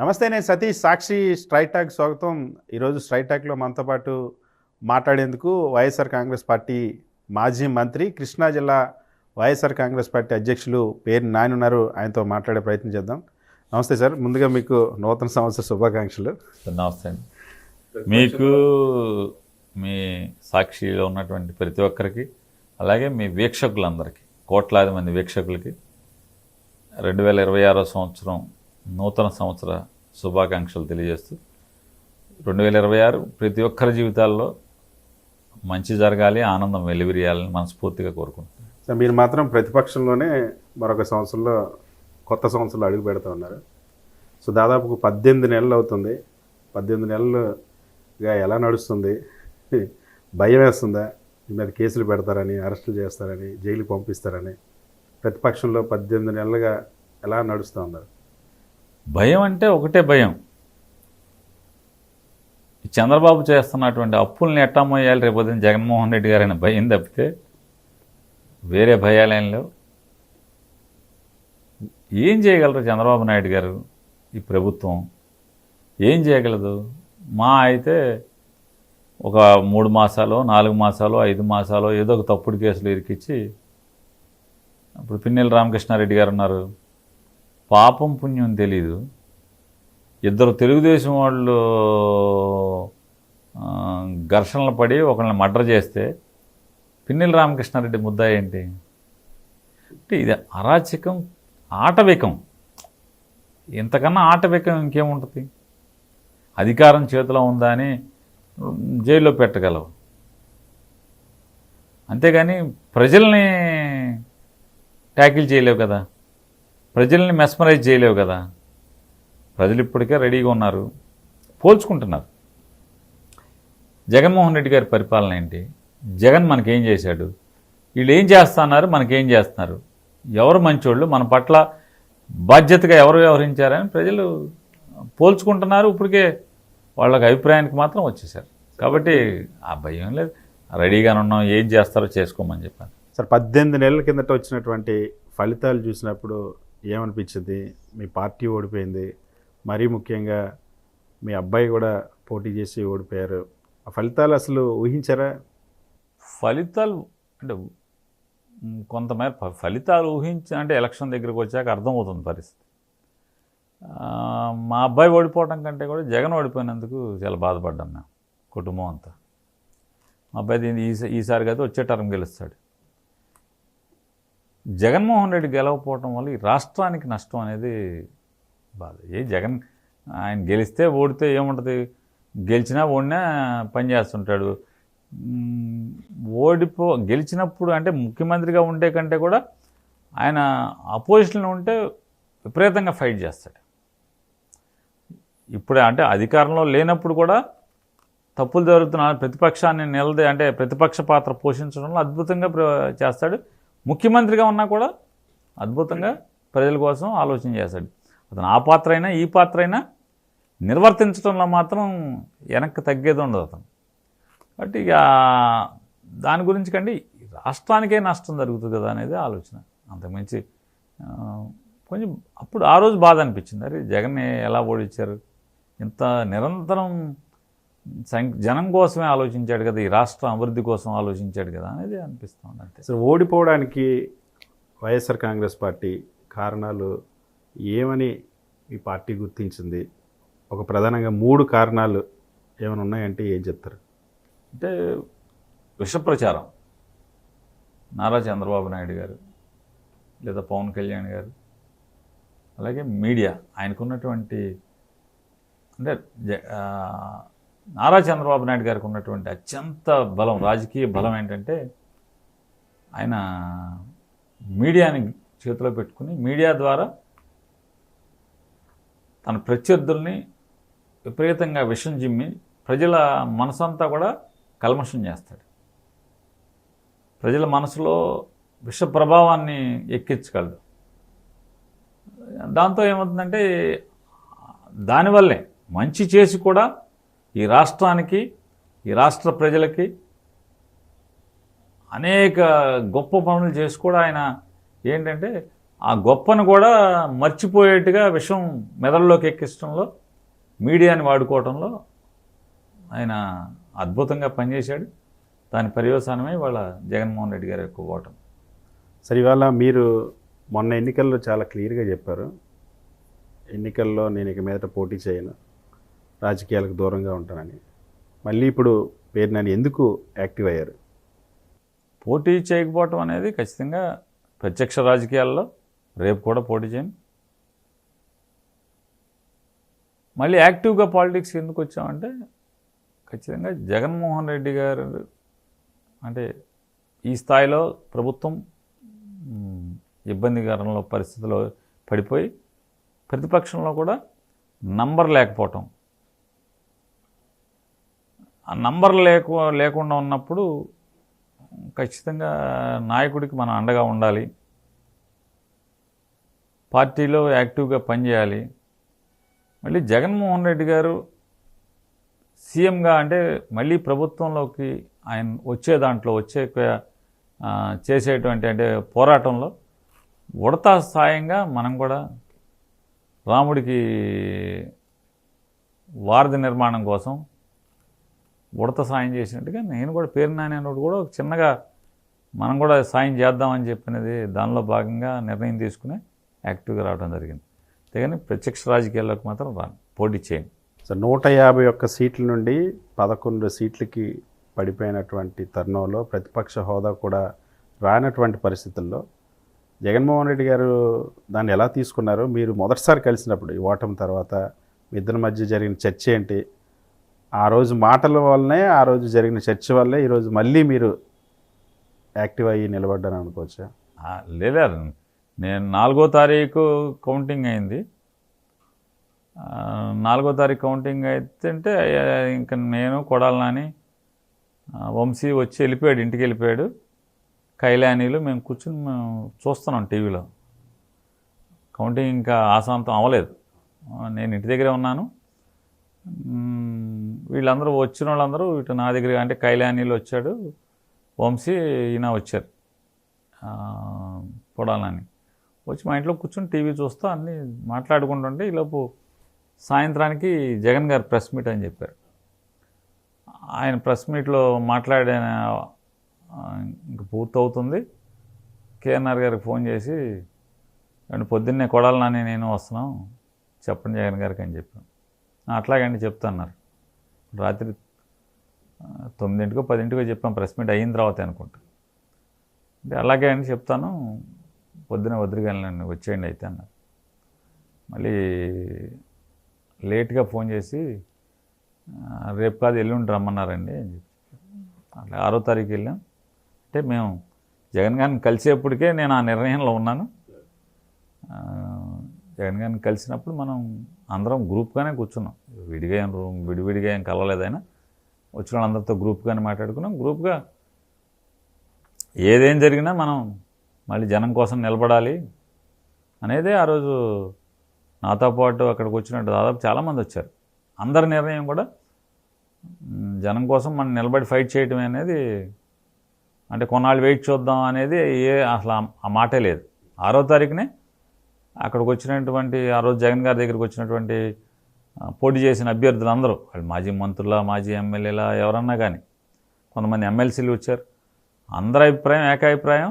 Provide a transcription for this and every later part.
నమస్తే, నేను సతీష్. సాక్షి straight talk స్వాగతం. ఈరోజు స్ట్రైట్ టాక్లో మనతో పాటు మాట్లాడేందుకు వైఎస్ఆర్ కాంగ్రెస్ పార్టీ మాజీ మంత్రి, కృష్ణా జిల్లా వైఎస్ఆర్ కాంగ్రెస్ పార్టీ అధ్యక్షులు పేరు నాని ఉన్నారు. ఆయనతో మాట్లాడే ప్రయత్నం చేద్దాం. నమస్తే సార్, ముందుగా మీకు నూతన సంవత్సర శుభాకాంక్షలు. నమస్తే అండి. మీకు, మీ సాక్షిలో ఉన్నటువంటి ప్రతి ఒక్కరికి, అలాగే మీ వీక్షకులందరికీ, కోట్లాది మంది వీక్షకులకి 2026 సంవత్సరం నూతన సంవత్సర శుభాకాంక్షలు తెలియజేస్తూ 2026 ప్రతి ఒక్కరి జీవితాల్లో మంచి జరగాలి, ఆనందం వెలువరియాలని మనస్ఫూర్తిగా కోరుకుంటున్నాను. సార్, మీరు మాత్రం ప్రతిపక్షంలోనే మరొక సంవత్సరంలో కొత్త సంవత్సరంలో అడుగు పెడతా ఉన్నారు. సో దాదాపు 18 నెలలు అవుతుంది. 18 నెలలుగా ఎలా నడుస్తుంది? భయం వేస్తుందా? మీ మీద కేసులు పెడతారని, అరెస్టులు చేస్తారని, జైలుకి పంపిస్తారని? ప్రతిపక్షంలో 18 నెలలుగా ఎలా నడుస్తూ ఉన్నారు? భయం అంటే ఒకటే భయం. చంద్రబాబు చేస్తున్నటువంటి అప్పుల్ని ఎట్టా మోయాలి రేపొద్దున జగన్మోహన్ రెడ్డి గారైన భయం తప్పితే వేరే భయాలేం లేవు. ఏం చేయగలరు చంద్రబాబు నాయుడు గారు, ఈ ప్రభుత్వం ఏం చేయగలదు? మా అయితే ఒక 3 మాసాలు, 4 మాసాలు, 5 మాసాలు ఏదో ఒక తప్పుడు కేసులు ఇరికిచ్చి, అప్పుడు పిన్నెల రామకృష్ణారెడ్డి గారు ఉన్నారు, పాపం పుణ్యం తెలీదు. 2 తెలుగుదేశం వాళ్ళు ఘర్షణలు పడి ఒకళ్ళని మర్డర్ చేస్తే పిన్నెల రామకృష్ణారెడ్డి ముద్దా ఏంటి అంటే ఇది అరాచకం, ఆటవికం. ఇంతకన్నా ఆటవికం ఇంకేముంటుంది? అధికారం చేతిలో ఉందా అని జైల్లో పెట్టగలవు, అంతేగాని ప్రజల్ని ట్యాకిల్ చేయలేవు కదా, ప్రజల్ని మెస్మరైజ్ చేయలేవు కదా. ప్రజలు ఇప్పటికే రెడీగా ఉన్నారు, పోల్చుకుంటున్నారు. జగన్మోహన్ రెడ్డి గారి పరిపాలన ఏంటి, జగన్ మనకేం చేశాడు, వీళ్ళు ఏం చేస్తున్నారు, మనకేం చేస్తున్నారు, ఎవరు మంచోళ్ళు, మన పట్ల బాధ్యతగా ఎవరు వ్యవహరించారని ప్రజలు పోల్చుకుంటున్నారు. ఇప్పటికే వాళ్ళకి అభిప్రాయానికి మాత్రం వచ్చేసారు. కాబట్టి ఆ భయం లేదు, రెడీగానే ఉన్నాం, ఏం చేస్తారో చేసుకోమని చెప్పాను. సార్, 18 నెలల కిందట వచ్చినటువంటి ఫలితాలు చూసినప్పుడు ఏమనిపించింది? మీ పార్టీ ఓడిపోయింది, మరీ ముఖ్యంగా మీ అబ్బాయి కూడా పోటీ చేసి ఓడిపోయారు. ఆ ఫలితాలు అసలు ఊహించారా? ఫలితాలు అంటే కొంతమేర ఫలితాలు అంటే ఎలక్షన్ దగ్గరకు వచ్చాక అర్థమవుతుంది పరిస్థితి. మా అబ్బాయి ఓడిపోవడం కంటే కూడా జగన్ ఓడిపోయినందుకు చాలా బాధపడ్డాం మేము, కుటుంబం అంతా. మా అబ్బాయి దీన్ని ఈసారి అయితే వచ్చే టర్మ్ గెలుస్తాడు. జగన్మోహన్ రెడ్డి గెలవకపోవటం వల్ల ఈ రాష్ట్రానికి నష్టం అనేది బాధ. జగన్ ఆయన గెలిస్తే ఓడితే ఏముంటుంది, గెలిచినా ఓడినా పని చేస్తుంటాడు. గెలిచినప్పుడు అంటే ముఖ్యమంత్రిగా ఉండే కంటే కూడా ఆయన అపోజిషన్లో ఉంటే విపరీతంగా ఫైట్ చేస్తాడు. ఇప్పుడే అంటే అధికారంలో లేనప్పుడు కూడా తప్పులు జరుగుతున్న ప్రతిపక్షాన్ని అంటే ప్రతిపక్ష పాత్ర పోషించడంలో అద్భుతంగా చేస్తాడు. ముఖ్యమంత్రిగా ఉన్నా కూడా అద్భుతంగా ప్రజల కోసం ఆలోచన చేస్తాడు. అతను ఆ పాత్ర అయినా ఈ పాత్ర అయినా నిర్వర్తించడంలో మాత్రం వెనక్కి తగ్గేది ఉండదు అతను. కాబట్టి ఇక దాని గురించి కంటే రాష్ట్రానికే నష్టం జరుగుతుంది కదా అనేది ఆలోచన. అంతకుమించి కొంచెం అప్పుడు ఆ రోజు బాధ అనిపించింది, అరే జగన్ని ఎలా ఓడించారు, ఇంత నిరంతరం జనం కోసమే ఆలోచించాడు కదా, ఈ రాష్ట్ర అభివృద్ధి కోసం ఆలోచించాడు కదా అనేది అనిపిస్తుంది. అంతే. సో ఓడిపోవడానికి వైఎస్ఆర్ కాంగ్రెస్ పార్టీ కారణాలు ఏమని ఈ పార్టీ గుర్తించింది? ఒక ప్రధానంగా 3 కారణాలు ఏమైనా ఉన్నాయంటే ఏం చెప్తారు? అంటే విష ప్రచారం, నారా చంద్రబాబు నాయుడు గారు లేదా పవన్ కళ్యాణ్ గారు, అలాగే మీడియా. ఆయనకున్నటువంటి అంటే నారా చంద్రబాబు నాయుడు గారికి ఉన్నటువంటి అత్యంత బలం, రాజకీయ బలం ఏంటంటే ఆయన మీడియాని చేతిలో పెట్టుకుని మీడియా ద్వారా తన ప్రత్యర్థుల్ని విపరీతంగా విషం జిమ్మి ప్రజల మనసంతా కూడా కల్మషం చేస్తాడు. ప్రజల మనసులో విష ప్రభావాన్ని ఎక్కించగలడు. దాంతో ఏమవుతుందంటే దానివల్లే మంచి చేసి కూడా ఈ రాష్ట్రానికి, ఈ రాష్ట్ర ప్రజలకి అనేక గొప్ప పనులు చేసి కూడా ఆయన ఏంటంటే ఆ గొప్పను కూడా మర్చిపోయేట్టుగా విషయం మెదడులోకి ఎక్కించడంలో మీడియాని వాడుకోవడంలో ఆయన అద్భుతంగా పనిచేశాడు. దాని పర్యవసానమే వాళ్ళ జగన్మోహన్ రెడ్డి గారి యొక్క ఓటమి. సరే, ఇవాళ మీరు మొన్న ఎన్నికల్లో చాలా క్లియర్గా చెప్పారు, ఎన్నికల్లో నేను ఇక మీదట పోటీ చేయను, రాజకీయాలకు దూరంగా ఉంటానని. మళ్ళీ ఇప్పుడు పేర్నాని ఎందుకు యాక్టివ్ అయ్యారు? పోటీ చేయకపోవటం అనేది ఖచ్చితంగా ప్రత్యక్ష రాజకీయాల్లో రేపు కూడా పోటీ చేయను. మళ్ళీ యాక్టివ్గా పాలిటిక్స్కి ఎందుకు వచ్చామంటే ఖచ్చితంగా జగన్మోహన్ రెడ్డి గారు అంటే ఈ స్థాయిలో ప్రభుత్వం ఇబ్బందికరంలో పరిస్థితిలో పడిపోయి ప్రతిపక్షంలో కూడా నంబర్ లేకపోవటం, ఆ నంబర్ లేకుండా ఉన్నప్పుడు ఖచ్చితంగా నాయకుడికి మనం అండగా ఉండాలి, పార్టీలో యాక్టివ్గా పనిచేయాలి. మళ్ళీ జగన్మోహన్ రెడ్డి గారు సీఎంగా అంటే మళ్ళీ ప్రభుత్వంలోకి ఆయన చేసేటువంటి అంటే పోరాటంలో ఉడతా సాయంగా మనం కూడా రాముడికి వారధి నిర్మాణం కోసం ఉడత సాయం చేసినట్టుగా నేను కూడా పేర్నాని అన్నోడు కూడా చిన్నగా మనం కూడా సాయం చేద్దామని చెప్పినది దానిలో భాగంగా నిర్ణయం తీసుకుని యాక్టివ్గా రావడం జరిగింది. అంతేగాని ప్రత్యక్ష రాజకీయాల్లోకి మాత్రం పోటీ చేయండి. సో 151 సీట్ల నుండి 11 సీట్లకి పడిపోయినటువంటి తరుణంలో ప్రతిపక్ష హోదా కూడా రానటువంటి పరిస్థితుల్లో జగన్మోహన్ రెడ్డి గారు దాన్ని ఎలా తీసుకున్నారు? మీరు మొదటిసారి కలిసినప్పుడు ఈ ఓటమి తర్వాత మీ ఇద్దరి మధ్య జరిగిన చర్చ ఏంటి? ఆ రోజు మాటల వల్లనే, ఆ రోజు జరిగిన చర్చ వల్లే ఈరోజు మళ్ళీ మీరు యాక్టివ్ అయ్యి నిలబడ్డాను అనుకోవచ్చా? లేదు, నేను 4వ తారీఖు కౌంటింగ్ అయింది. 4వ తారీఖు కౌంటింగ్ అయితే ఇంకా నేను కొడాలి నాని వంశీ వచ్చి వెళ్ళిపోయాడు, ఇంటికి వెళ్ళిపోయాడు. కైలానీలు మేము కూర్చుని మేము చూస్తున్నాం టీవీలో. కౌంటింగ్ ఇంకా ఆశాంతం అవ్వలేదు, నేను ఇంటి దగ్గరే ఉన్నాను. వీళ్ళందరూ వచ్చిన వాళ్ళందరూ ఇటు నా దగ్గర అంటే కైలానీలు వచ్చాడు, వంశీ ఈయన వచ్చారు, కొడాలని వచ్చి మా ఇంట్లో కూర్చొని టీవీ చూస్తూ అన్నీ మాట్లాడుకుంటుంటే ఈలోపు సాయంత్రానికి జగన్ గారు ప్రెస్ మీట్ అని చెప్పారు. ఆయన ప్రెస్ మీట్లో మాట్లాడిన ఇంక పూర్తవుతుంది. కేఎన్ఆర్ గారికి ఫోన్ చేసి అండ్ పొద్దున్నే కొడాలి నాని నేను వస్తున్నాం చెప్పండి జగన్ గారికి అని చెప్పాను. అట్లాగండి చెప్తున్నారు. రాత్రి 9ంటికో 10ంటికో చెప్పాం, ప్రెస్ మీట్ అయిన తర్వాత అనుకుంటా. అంటే అలాగే అండి చెప్తాను, పొద్దున వదిలిగానండి వచ్చేయండి అయితే అన్నారు. మళ్ళీ లేట్గా ఫోన్ చేసి రేపు కాదు ఎల్లుండి రమ్మన్నారండి అని చెప్పి అట్లా 6వ తారీఖు వెళ్ళాం. అంటే మేము జగన్ గారిని కలిసేప్పటికే నేను ఆ నిర్ణయంలో ఉన్నాను. జగన్ గారిని కలిసినప్పుడు మనం అందరం గ్రూప్గానే కూర్చున్నాం, విడివిడిగా ఏం కలవలేదైనా వచ్చిన వాళ్ళందరితో గ్రూప్గానే మాట్లాడుకున్నాం. గ్రూప్గా ఏదేం జరిగినా మనం మళ్ళీ జనం కోసం నిలబడాలి అనేదే ఆ రోజు నాతో పాటు అక్కడికి వచ్చినట్టు దాదాపు చాలామంది వచ్చారు. అందరి నిర్ణయం కూడా జనం కోసం మనం నిలబడి ఫైట్ చేయటం అనేది, అంటే కొన్నాళ్ళు వెయిట్ చూద్దాం అనేది అసలు ఆ మాటే లేదు. 6వ తారీఖునే అక్కడికి వచ్చినటువంటి ఆ రోజు జగన్ గారి దగ్గరికి వచ్చినటువంటి పోటీ చేసిన అభ్యర్థులందరూ వాళ్ళు మాజీ మంత్రుల, మాజీ ఎమ్మెల్యేల ఎవరన్నా కానీ, కొంతమంది ఎమ్మెల్సీలు వచ్చారు. అందరి అభిప్రాయం ఏకాభిప్రాయం,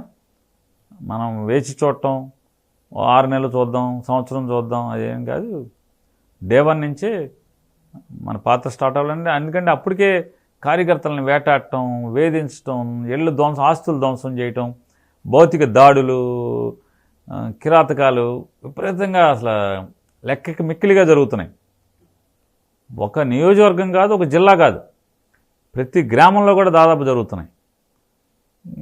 మనం వేచి చూడటం, 6 నెలలు చూద్దాం, సంవత్సరం చూద్దాం అదేం కాదు, డే 1 నుంచే మన పాత్ర స్టార్ట్ అవ్వాలంటే. ఎందుకంటే అప్పటికే కార్యకర్తలను వేటాడటం, వేధించటం, ఇళ్ళు ధ్వంసం, ఆస్తులు ధ్వంసం చేయటం, భౌతిక దాడులు, కిరాతకాలు విపరీతంగా అసలు లెక్కకి మిక్కిలిగా జరుగుతున్నాయి. ఒక నియోజకవర్గం కాదు, ఒక జిల్లా కాదు, ప్రతి గ్రామంలో కూడా దాదాపు జరుగుతున్నాయి.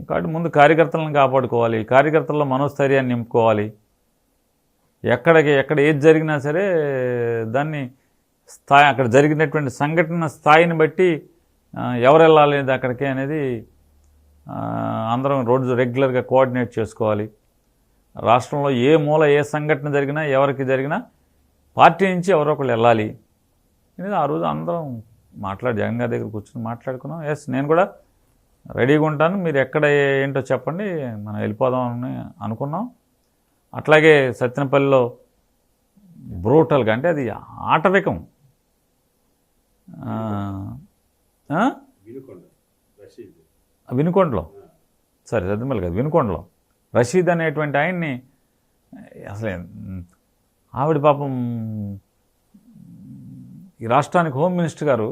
కాబట్టి ముందు కార్యకర్తలను కాపాడుకోవాలి, కార్యకర్తల్లో మనోస్థైర్యాన్ని నింపుకోవాలి. ఎక్కడ ఏది జరిగినా సరే దాన్ని అక్కడ జరిగినటువంటి సంఘటన స్థాయిని బట్టి ఎవరు వెళ్ళాలి అక్కడికి అనేది అందరం రోజు రెగ్యులర్గా కోఆర్డినేట్ చేసుకోవాలి. రాష్ట్రంలో ఏ మూల ఏ సంఘటన జరిగినా, ఎవరికి జరిగినా పార్టీ నుంచి ఎవరో ఒకళ్ళు వెళ్ళాలి అనేది ఆ రోజు అందరం జగన్ గారి దగ్గర కూర్చొని మాట్లాడుకున్నాం. ఎస్, నేను కూడా రెడీగా ఉంటాను, మీరు ఎక్కడ ఏంటో చెప్పండి, మనం వెళ్ళిపోదామని అనుకున్నాం. అట్లాగే సత్తెనపల్లిలో బ్రూటల్గా, అంటే అది ఆటవికం. వినుకొండలో, సరే సత్తెనపల్లి కాదు, వినుకొండలో రషీద్ అనేటువంటి ఆయన్ని అసలే ఆవిడ పాపం ఈ రాష్ట్రానికి హోమ్ మినిస్టర్ గారు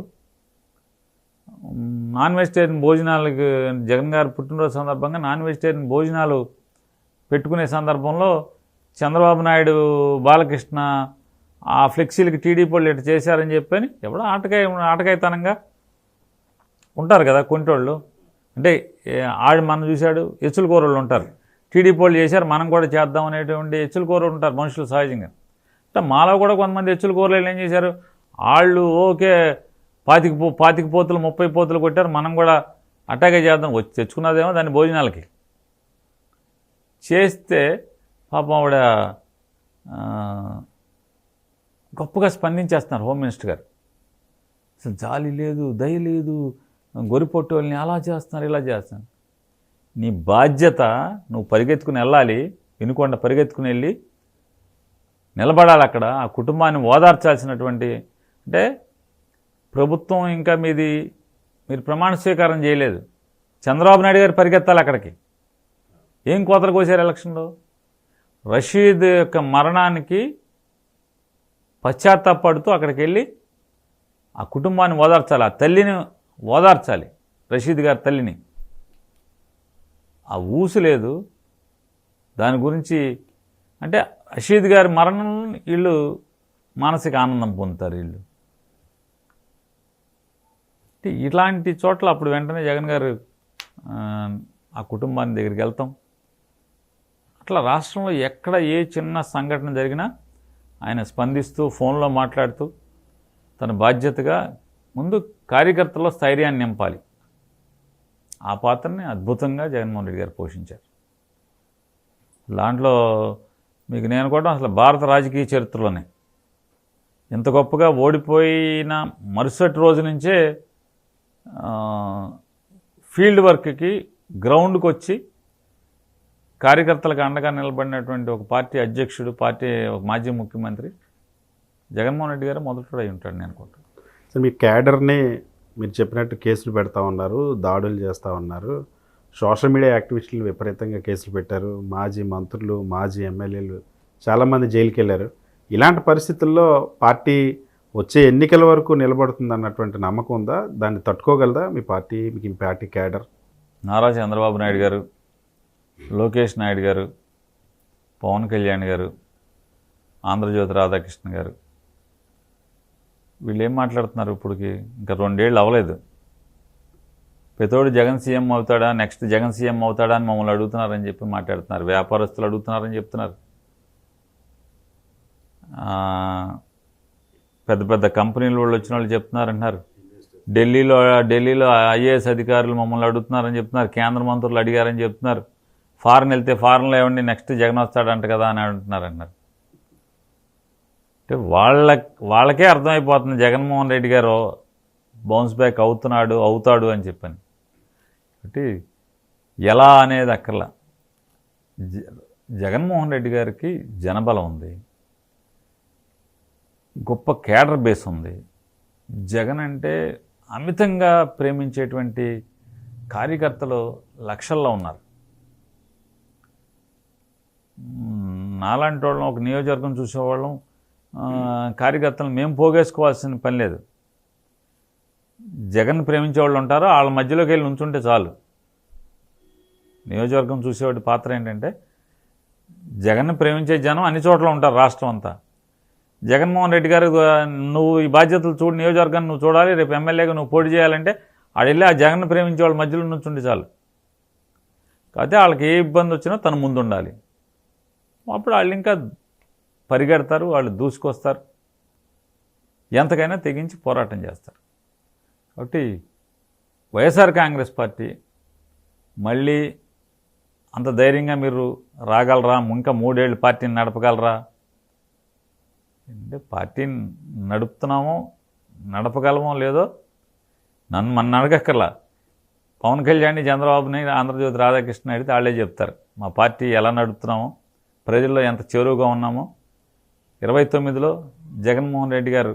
నాన్ వెజిటేరియన్ భోజనాలకు జగన్ గారు పుట్టినరోజు సందర్భంగా నాన్ వెజిటేరియన్ భోజనాలు పెట్టుకునే సందర్భంలో చంద్రబాబు నాయుడు బాలకృష్ణ ఆ ఫ్లెక్సీలకి టీడీపీ వాళ్ళు ఇట్లా చేశారని చెప్పని ఎవడో ఆటకాయతనంగా ఉంటారు కదా కొంటోళ్ళు. అంటే ఆడు మనం చూశాడు, ఎచ్చుల కూరళ్ళు ఉంటారు, టీడీపీ వాళ్ళు చేశారు మనం కూడా చేద్దాం అనేటువంటి ఎచ్చుల కూరలు ఉంటారు మనుషులు సహజంగా. అంటే మాలో కూడా కొంతమంది ఎచ్చుల కూరలు ఏం చేశారు, వాళ్ళు ఓకే 25 పోతులు 30 పోతులు కొట్టారు, మనం కూడా అట్టాగే చేద్దాం, వచ్చి తెచ్చుకున్నదేమో దాన్ని భోజనాలకి చేస్తే పాపం ఆవిడ గొప్పగా స్పందించేస్తున్నారు హోమ్ మినిస్టర్ గారు. అసలు జాలి లేదు, దయ లేదు, గొరిపొట్టు వాళ్ళని అలా చేస్తున్నారు ఇలా చేస్తున్నారు. నీ బాధ్యత, నువ్వు పరిగెత్తుకుని వెళ్ళాలి, వినుకొండ పరిగెత్తుకుని వెళ్ళి నిలబడాలి అక్కడ, ఆ కుటుంబాన్ని ఓదార్చాల్సినటువంటి, అంటే ప్రభుత్వం ఇంకా మీరు ప్రమాణ స్వీకారం చేయలేదు, చంద్రబాబు నాయుడు గారు పరిగెత్తాలి అక్కడికి. ఏం కోతలు కోసారు ఎలక్షన్లో? రషీద్ యొక్క మరణానికి పశ్చాత్తాపడుతూ అక్కడికి వెళ్ళి ఆ కుటుంబాన్ని ఓదార్చాలి, ఆ తల్లిని ఓదార్చాలి, రషీద్ గారి తల్లిని. ఆ ఊసు లేదు దాని గురించి. అంటే రషీద్ గారి మరణం వీళ్ళు మానసిక ఆనందం పొందుతారు వీళ్ళు. ఇలాంటి చోట్ల అప్పుడు వెంటనే జగన్ గారు ఆ కుటుంబాన్ని దగ్గరికి వెళ్తాం. అట్లా రాష్ట్రంలో ఎక్కడ ఏ చిన్న సంఘటన జరిగినా ఆయన స్పందిస్తూ ఫోన్లో మాట్లాడుతూ తన బాధ్యతగా ముందు కార్యకర్తల్లో స్థైర్యాన్ని నింపాలి. ఆ పాత్రని అద్భుతంగా జగన్మోహన్ రెడ్డి గారు పోషించారు. దాంట్లో మీకు నేను కూడా అసలు భారత రాజకీయ చరిత్రలోనే ఇంత గొప్పగా ఓడిపోయిన మరుసటి రోజు నుంచే ఫీల్డ్ వర్క్కి గ్రౌండ్కి వచ్చి కార్యకర్తలకు అండగా నిలబడినటువంటి ఒక పార్టీ అధ్యక్షుడు, ఒక మాజీ ముఖ్యమంత్రి జగన్మోహన్ రెడ్డి గారు మొదటి అయి ఉంటాడు నేను అనుకుంటాను. సో మీ క్యాడర్ని మీరు చెప్పినట్టు కేసులు పెడతా ఉన్నారు, దాడులు చేస్తూ ఉన్నారు, సోషల్ మీడియా యాక్టివిస్టులు విపరీతంగా కేసులు పెట్టారు, మాజీ మంత్రులు మాజీ ఎమ్మెల్యేలు చాలామంది జైలుకి వెళ్ళారు. ఇలాంటి పరిస్థితుల్లో పార్టీ వచ్చే ఎన్నికల వరకు నిలబడుతుంది అన్నటువంటి నమ్మకం ఉందా? దాన్ని తట్టుకోగలదా మీ పార్టీ క్యాడర్? నారా చంద్రబాబు నాయుడు గారు, లోకేష్ నాయుడు గారు, పవన్ కళ్యాణ్ గారు, ఆంధ్రజ్యోతి రాధాకృష్ణ గారు, వీళ్ళు ఏం మాట్లాడుతున్నారు? ఇప్పటికి ఇంకా 2 ఏళ్ళు అవ్వలేదు. పెతోడు జగన్ సీఎం అవుతాడా, నెక్స్ట్ జగన్ సీఎం అవుతాడా అని మమ్మల్ని అడుగుతున్నారని చెప్పి మాట్లాడుతున్నారు. వ్యాపారస్తులు అడుగుతున్నారని చెప్తున్నారు. పెద్ద పెద్ద కంపెనీల వాళ్ళు వచ్చిన వాళ్ళు చెప్తున్నారంటున్నారు. ఢిల్లీలో ఐఏఎస్ అధికారులు మమ్మల్ని అడుగుతున్నారని చెప్తున్నారు. కేంద్ర మంత్రులు అడిగారని చెప్తున్నారు. ఫారెన్ వెళ్తే ఫారెన్లో ఏమండి నెక్స్ట్ జగన్ వస్తాడంట కదా అని అంటున్నారు. అంటే వాళ్ళకే అర్థమైపోతుంది జగన్మోహన్ రెడ్డి గారు బౌన్స్ బ్యాక్ అవుతాడు అని చెప్పని. కాబట్టి ఎలా అనేది అక్కర్లా. జగన్మోహన్ రెడ్డి గారికి జనబలం ఉంది, గొప్ప కేడర్ బేస్ ఉంది. జగన్ అంటే అమితంగా ప్రేమించేటువంటి కార్యకర్తలు లక్షల్లో ఉన్నారు. నాలాంటి వాళ్ళం ఒక నియోజకవర్గం చూసేవాళ్ళం కార్యకర్తలను మేము పోగేసుకోవాల్సిన పని లేదు. జగన్ ప్రేమించే వాళ్ళు ఉంటారో వాళ్ళ మధ్యలోకి వెళ్ళి ఉంచుంటే చాలు. నియోజకవర్గం చూసేవాడి పాత్ర ఏంటంటే జగన్ ప్రేమించే జనం అన్ని చోట్ల ఉంటారు రాష్ట్రం అంతా. జగన్మోహన్ రెడ్డి గారు నువ్వు ఈ బాధ్యతలు చూడు, నియోజకవర్గాన్ని నువ్వు చూడాలి, రేపు ఎమ్మెల్యేగా నువ్వు పోటీ చేయాలంటే ఆడెళ్ళి ఆ జగన్ ప్రేమించే వాళ్ళ మధ్యలో నుంచుంటే చాలు. కాకపోతే వాళ్ళకి ఏ ఇబ్బంది వచ్చినా తను ముందు ఉండాలి. అప్పుడు వాళ్ళు ఇంకా పరిగెడతారు, వాళ్ళు దూసుకొస్తారు, ఎంతకైనా తెగించి పోరాటం చేస్తారు. కాబట్టి వైఎస్ఆర్ కాంగ్రెస్ పార్టీ మళ్ళీ అంత ధైర్యంగా మీరు రాగలరా? ఇంకా 3 ఏళ్ళు పార్టీని నడపగలరా? అంటే పార్టీని నడపగలమో లేదో మన అడగక్కర్లా. పవన్ కళ్యాణ్ చంద్రబాబుని ఆంధ్రజ్యోతి రాధాకృష్ణ అడిగితే వాళ్ళే చెప్తారు మా పార్టీ ఎలా నడుపుతున్నామో, ప్రజల్లో ఎంత చేరువుగా ఉన్నామో 29లో జగన్మోహన్ రెడ్డి గారు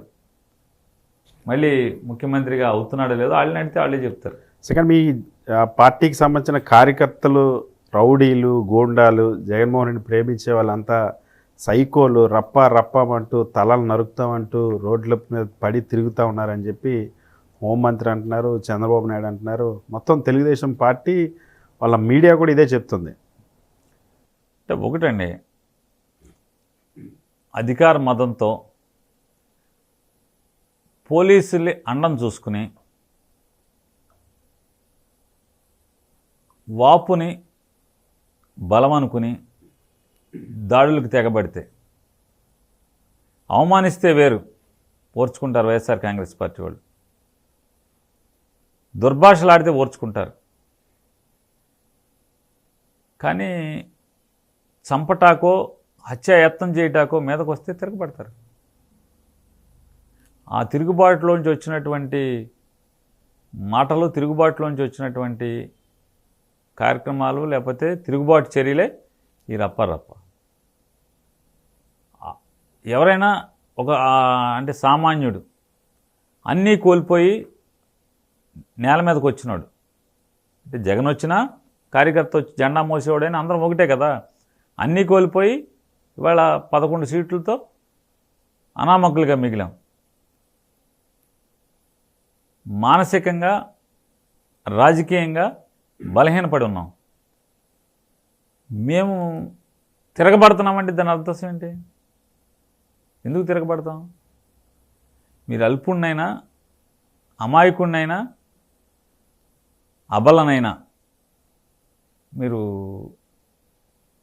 మళ్ళీ ముఖ్యమంత్రిగా అవుతున్నాడో లేదో వాళ్ళని అడిగితే వాళ్ళే చెప్తారు. సెకండ్, మీ పార్టీకి సంబంధించిన కార్యకర్తలు, రౌడీలు, గూండాలు, జగన్మోహన్ రెడ్డి ప్రేమించే వాళ్ళంతా సైకోలు, రప్పమంటూ తలలు నరుకుతామంటూ రోడ్ల మీద పడి తిరుగుతూ ఉన్నారని చెప్పి హోంమంత్రి అంటున్నారు, చంద్రబాబు నాయుడు అంటున్నారు. మొత్తం తెలుగుదేశం పార్టీ వాళ్ళ మీడియా కూడా ఇదే చెప్తుంది. అంటే ఒకటండి, అధికార మదంతో పోలీసులు అండం చూసుకుని వాపుని బలం అనుకుని దాడులకు తెగబడితే అవమానిస్తే వేరు ఓర్చుకుంటారు వైఎస్ఆర్ కాంగ్రెస్ పార్టీ వాళ్ళు, దుర్భాషలాడితే ఓర్చుకుంటారు. కానీ చంపటాకో హత్యాయత్నం చేయటాకో మీదకు వస్తే తిరగబడతారు. ఆ తిరుగుబాటులోంచి వచ్చినటువంటి మాటలు, తిరుగుబాటులోంచి వచ్చినటువంటి కార్యక్రమాలు, లేకపోతే తిరుగుబాటు చర్యలే ఈ రప్ప. ఎవరైనా ఒక అంటే సామాన్యుడు అన్నీ కోల్పోయి నేల మీదకి వచ్చినాడు, అంటే జగన్ వచ్చినా కార్యకర్త వచ్చి జెండా మోసేవాడైనా అందరం ఒకటే కదా. అన్నీ కోల్పోయి ఇవాళ 11 సీట్లతో అనామకులుగా మిగిలాం. మానసికంగా, రాజకీయంగా బలహీనపడి ఉన్నాం. మేము తిరగబడుతున్నామంటే దాని అర్థం ఏంటి? ఎందుకు తిరగబడతాం? మీరు అల్పుణ్ణైనా, అమాయకుణ్ణైనా, అబలనైనా మీరు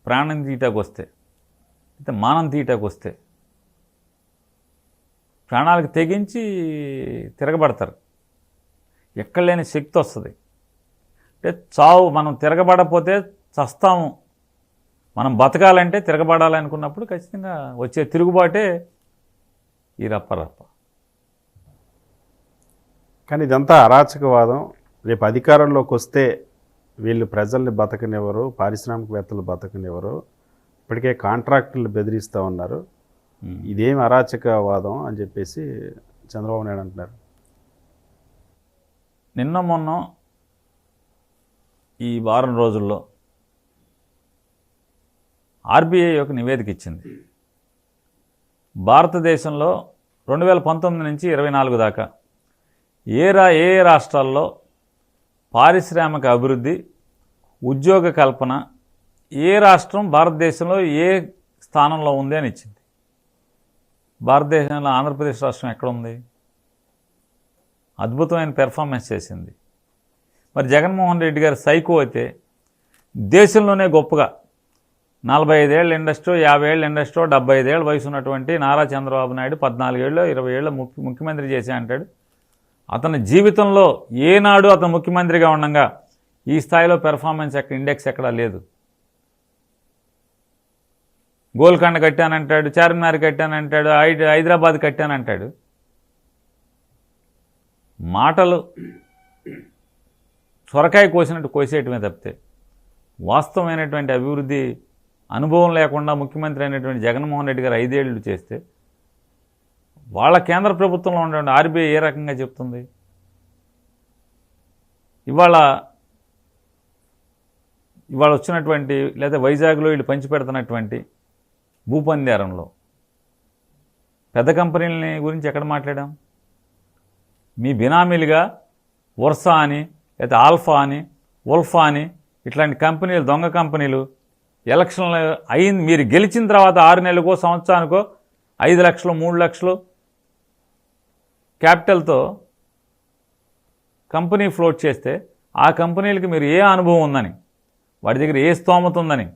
ప్రాణం తీయటానికి వస్తే, అయితే మానం తీయటానికి వస్తే ప్రాణాలకు తెగించి తిరగబడతారు. ఎక్కడ లేని శక్తి వస్తుంది. అంటే చావు, మనం తిరగబడకపోతే చస్తాము, మనం బతకాలంటే తిరగబడాలనుకున్నప్పుడు ఖచ్చితంగా వచ్చే తిరుగుబాటే ఈ రప్ప. కానీ ఇదంతా అరాచకవాదం. రేపు అధికారంలోకి వస్తే వీళ్ళు ప్రజల్ని బతకనివ్వరు, పారిశ్రామికవేత్తలు బతకనివ్వరు, ఇప్పటికే కాంట్రాక్టులు బెదిరిస్తూ ఉన్నారు. ఇదేం అరాచకవాదం అని చెప్పేసి చంద్రబాబు నాయుడు అంటున్నారు. నిన్న మొన్న ఈ వారం రోజుల్లో ఆర్బీఐ ఒక నివేదిక ఇచ్చింది. భారతదేశంలో 2019 నుంచి 24 దాకా ఏ రాష్ట్రాల్లో పారిశ్రామిక అభివృద్ధి, ఉద్యోగ కల్పన, ఏ రాష్ట్రం భారతదేశంలో ఏ స్థానంలో ఉంది అని ఇచ్చింది. భారతదేశంలో ఆంధ్రప్రదేశ్ రాష్ట్రం ఎక్కడ ఉంది? అద్భుతమైన పెర్ఫార్మెన్స్ చేసింది. మరి జగన్మోహన్ రెడ్డి గారు సైకో అయితే దేశంలోనే గొప్పగా 45 ఏళ్ళ ఇండస్ట్రీ, 50 ఏళ్ళ ఇండస్ట్రీ, 75 ఏళ్ళ వయసు ఉన్నటువంటి నారా చంద్రబాబు నాయుడు 14 ఏళ్ళు 20 ఏళ్ళ ముఖ్యమంత్రి చేసి అంటాడు. అతని జీవితంలో ఏనాడు అతను ముఖ్యమంత్రిగా ఉండగా ఈ స్థాయిలో పెర్ఫార్మెన్స్ ఇండెక్స్ ఎక్కడా లేదు. గోల్కొండ కట్టానంటాడు, చార్మినార్ కట్టానంటాడు, హైదరాబాద్ కట్టానంటాడు. మాటలు సొరకాయ కోసినట్టు కోసేయటమే తప్పితే వాస్తవమైనటువంటి అభివృద్ధి అనుభవం లేకుండా ముఖ్యమంత్రి అయినటువంటి జగన్మోహన్ రెడ్డి గారు 5 ఏళ్ళు చేస్తే వాళ్ళ కేంద్ర ప్రభుత్వంలో ఉన్నటువంటి ఆర్బీఐ ఏ రకంగా చెప్తుంది? ఇవాళ వచ్చినటువంటి లేదా వైజాగ్లో వీళ్ళు పంచిపెడుతున్నటువంటి భూపందేరంలో పెద్ద కంపెనీలని గురించి ఎక్కడ మాట్లాడాం? మీ బినామీలుగా వర్సా అని, లేదా ఆల్ఫా అని, ఉల్ఫా అని ఇట్లాంటి కంపెనీలు, దొంగ కంపెనీలు ఎలక్షన్లు అయింది, మీరు గెలిచిన తర్వాత 6 నెలలకో సంవత్సరానికో 5 లక్షలు 3 లక్షలు క్యాపిటల్తో కంపెనీ ఫ్లోట్ చేస్తే ఆ కంపెనీలకి మీరు ఏ అనుభవం ఉందని, వాడి దగ్గర ఏ స్తోమత ఉందని,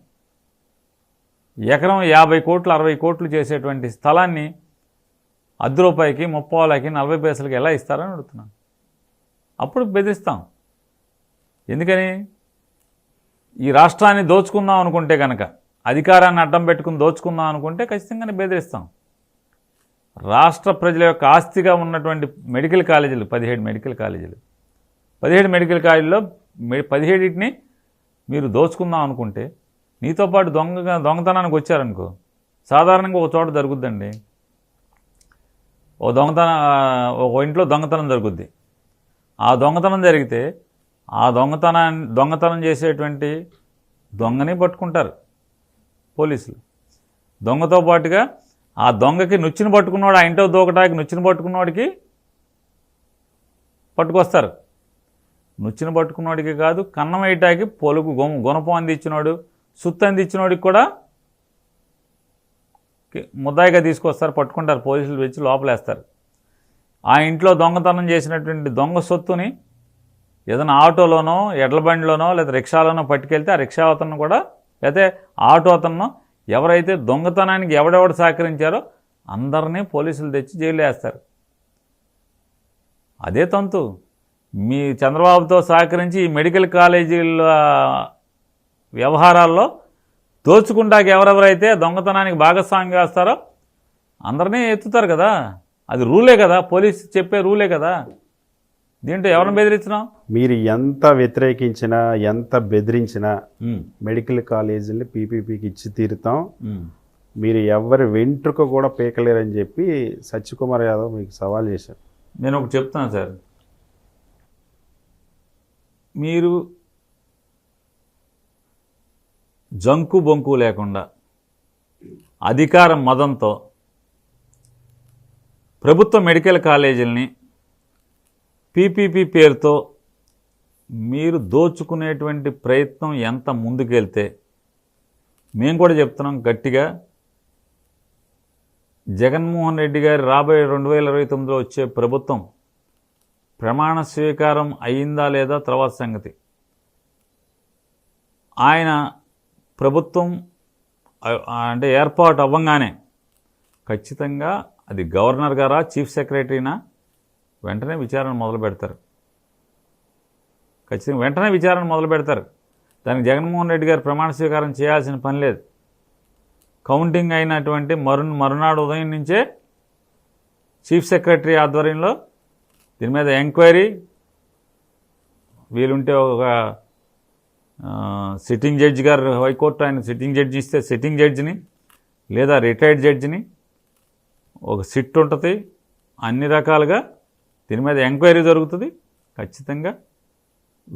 ఎకరం 50 కోట్లు 60 కోట్లు చేసేటువంటి స్థలాన్ని ₹10 30 40 పైసలకి ఎలా ఇస్తారని అడుగుతున్నాను. అప్పుడు బెదిరిస్తాం. ఎందుకని? ఈ రాష్ట్రాన్ని దోచుకుందాం అనుకుంటే కనుక, అధికారాన్ని అడ్డం పెట్టుకుని దోచుకుందాం అనుకుంటే ఖచ్చితంగానే బెదిరిస్తాం. రాష్ట్ర ప్రజల యొక్క ఆస్తిగా ఉన్నటువంటి మెడికల్ కాలేజీలు 17 మెడికల్ కాలేజీలు, 17 మెడికల్ కాలేజీల్లో 17టిని మీరు దోచుకుందాం అనుకుంటే నీతో పాటు దొంగతనానికి వచ్చారనుకో, సాధారణంగా ఒక చోట జరుగుద్దండి. ఒక ఇంట్లో దొంగతనం జరుగుద్ది. ఆ దొంగతనం జరిగితే ఆ దొంగతనం చేసేటువంటి దొంగని పట్టుకుంటారు పోలీసులు. దొంగతో పాటుగా ఆ దొంగకి నుచ్చిని పట్టుకున్నవాడు, ఆ ఇంట్లో దూకటానికి నుచ్చిని పట్టుకున్నవాడికి పట్టుకొస్తారు. నుచ్చిని పట్టుకున్నవాడికి కాదు, కన్నం వేయటానికి పొలుగు గుణపం అందించినోడు, సుత్తు అందించినోడికి కూడా ముద్దాయిగా తీసుకొస్తారు, పట్టుకుంటారు, పోలీసులు వచ్చి లోపలేస్తారు. ఆ ఇంట్లో దొంగతనం చేసినటువంటి దొంగ సొత్తుని ఏదైనా ఆటోలోనో, ఎడ్ల బండిలోనో, లేదా రిక్షాలోనో పట్టుకెళ్తే ఆ రిక్షా అతను కూడా, లేకపోతే ఆటో అతను, ఎవరైతే దొంగతనానికి ఎవడెవడు సహకరించారో అందరినీ పోలీసులు తెచ్చి జైలు వేస్తారు. అదే తంతు మీ చంద్రబాబుతో సహకరించి ఈ మెడికల్ కాలేజీల వ్యవహారాల్లో దోచుకుంటాకి ఎవరెవరైతే దొంగతనానికి భాగస్వామ్యం చేస్తారో అందరినీ ఎత్తుతారు కదా. అది రూలే కదా, పోలీసు చెప్పే రూలే కదా. దీంట్లో ఎవరిని బెదిరించినాం? మీరు ఎంత వ్యతిరేకించినా, ఎంత బెదిరించినా మెడికల్ కాలేజీని పీపీపీకి ఇచ్చి తీరుతాం, మీరు ఎవరి వెంట్రుక కూడా పీకలేరని చెప్పి సత్యకుమార్ యాదవ్ మీకు సవాల్ చేశారు. నేను ఒకటి చెప్తాను సార్, మీరు జంకు బొంకు లేకుండా అధికారం మదంతో ప్రభుత్వ మెడికల్ కాలేజీలని పీపీపీ పేరుతో మీరు దోచుకునేటువంటి ప్రయత్నం ఎంత ముందుకెళ్తే, మేము కూడా చెప్తున్నాం గట్టిగా, జగన్మోహన్ రెడ్డి గారి రాబోయే 2029లో వచ్చే ప్రభుత్వం ప్రమాణ స్వీకారం అయిందా లేదా తర్వాత సంగతి. ఆయన ప్రభుత్వం అంటే ఏర్పాటు అవ్వంగానే ఖచ్చితంగా అది గవర్నర్ గారా, చీఫ్ సెక్రటరీనా, వెంటనే విచారణ మొదలు పెడతారు. ఖచ్చితంగా వెంటనే విచారణ మొదలు పెడతారు. దానికి జగన్మోహన్ రెడ్డి గారు ప్రమాణ స్వీకారం చేయాల్సిన పని లేదు. కౌంటింగ్ అయినటువంటి మరునాడు ఉదయం నుంచే చీఫ్ సెక్రటరీ ఆధ్వర్యంలో దీని మీద ఎంక్వైరీ, వీలుంటే ఒక సిట్టింగ్ జడ్జి గారు, హైకోర్టు ఆయన సిట్టింగ్ జడ్జి ఇస్తే సిట్టింగ్ జడ్జిని, లేదా రిటైర్డ్ జడ్జిని, ఒక సిట్ ఉంటుంది, అన్ని రకాలుగా దీని మీద ఎంక్వైరీ జరుగుతుంది. ఖచ్చితంగా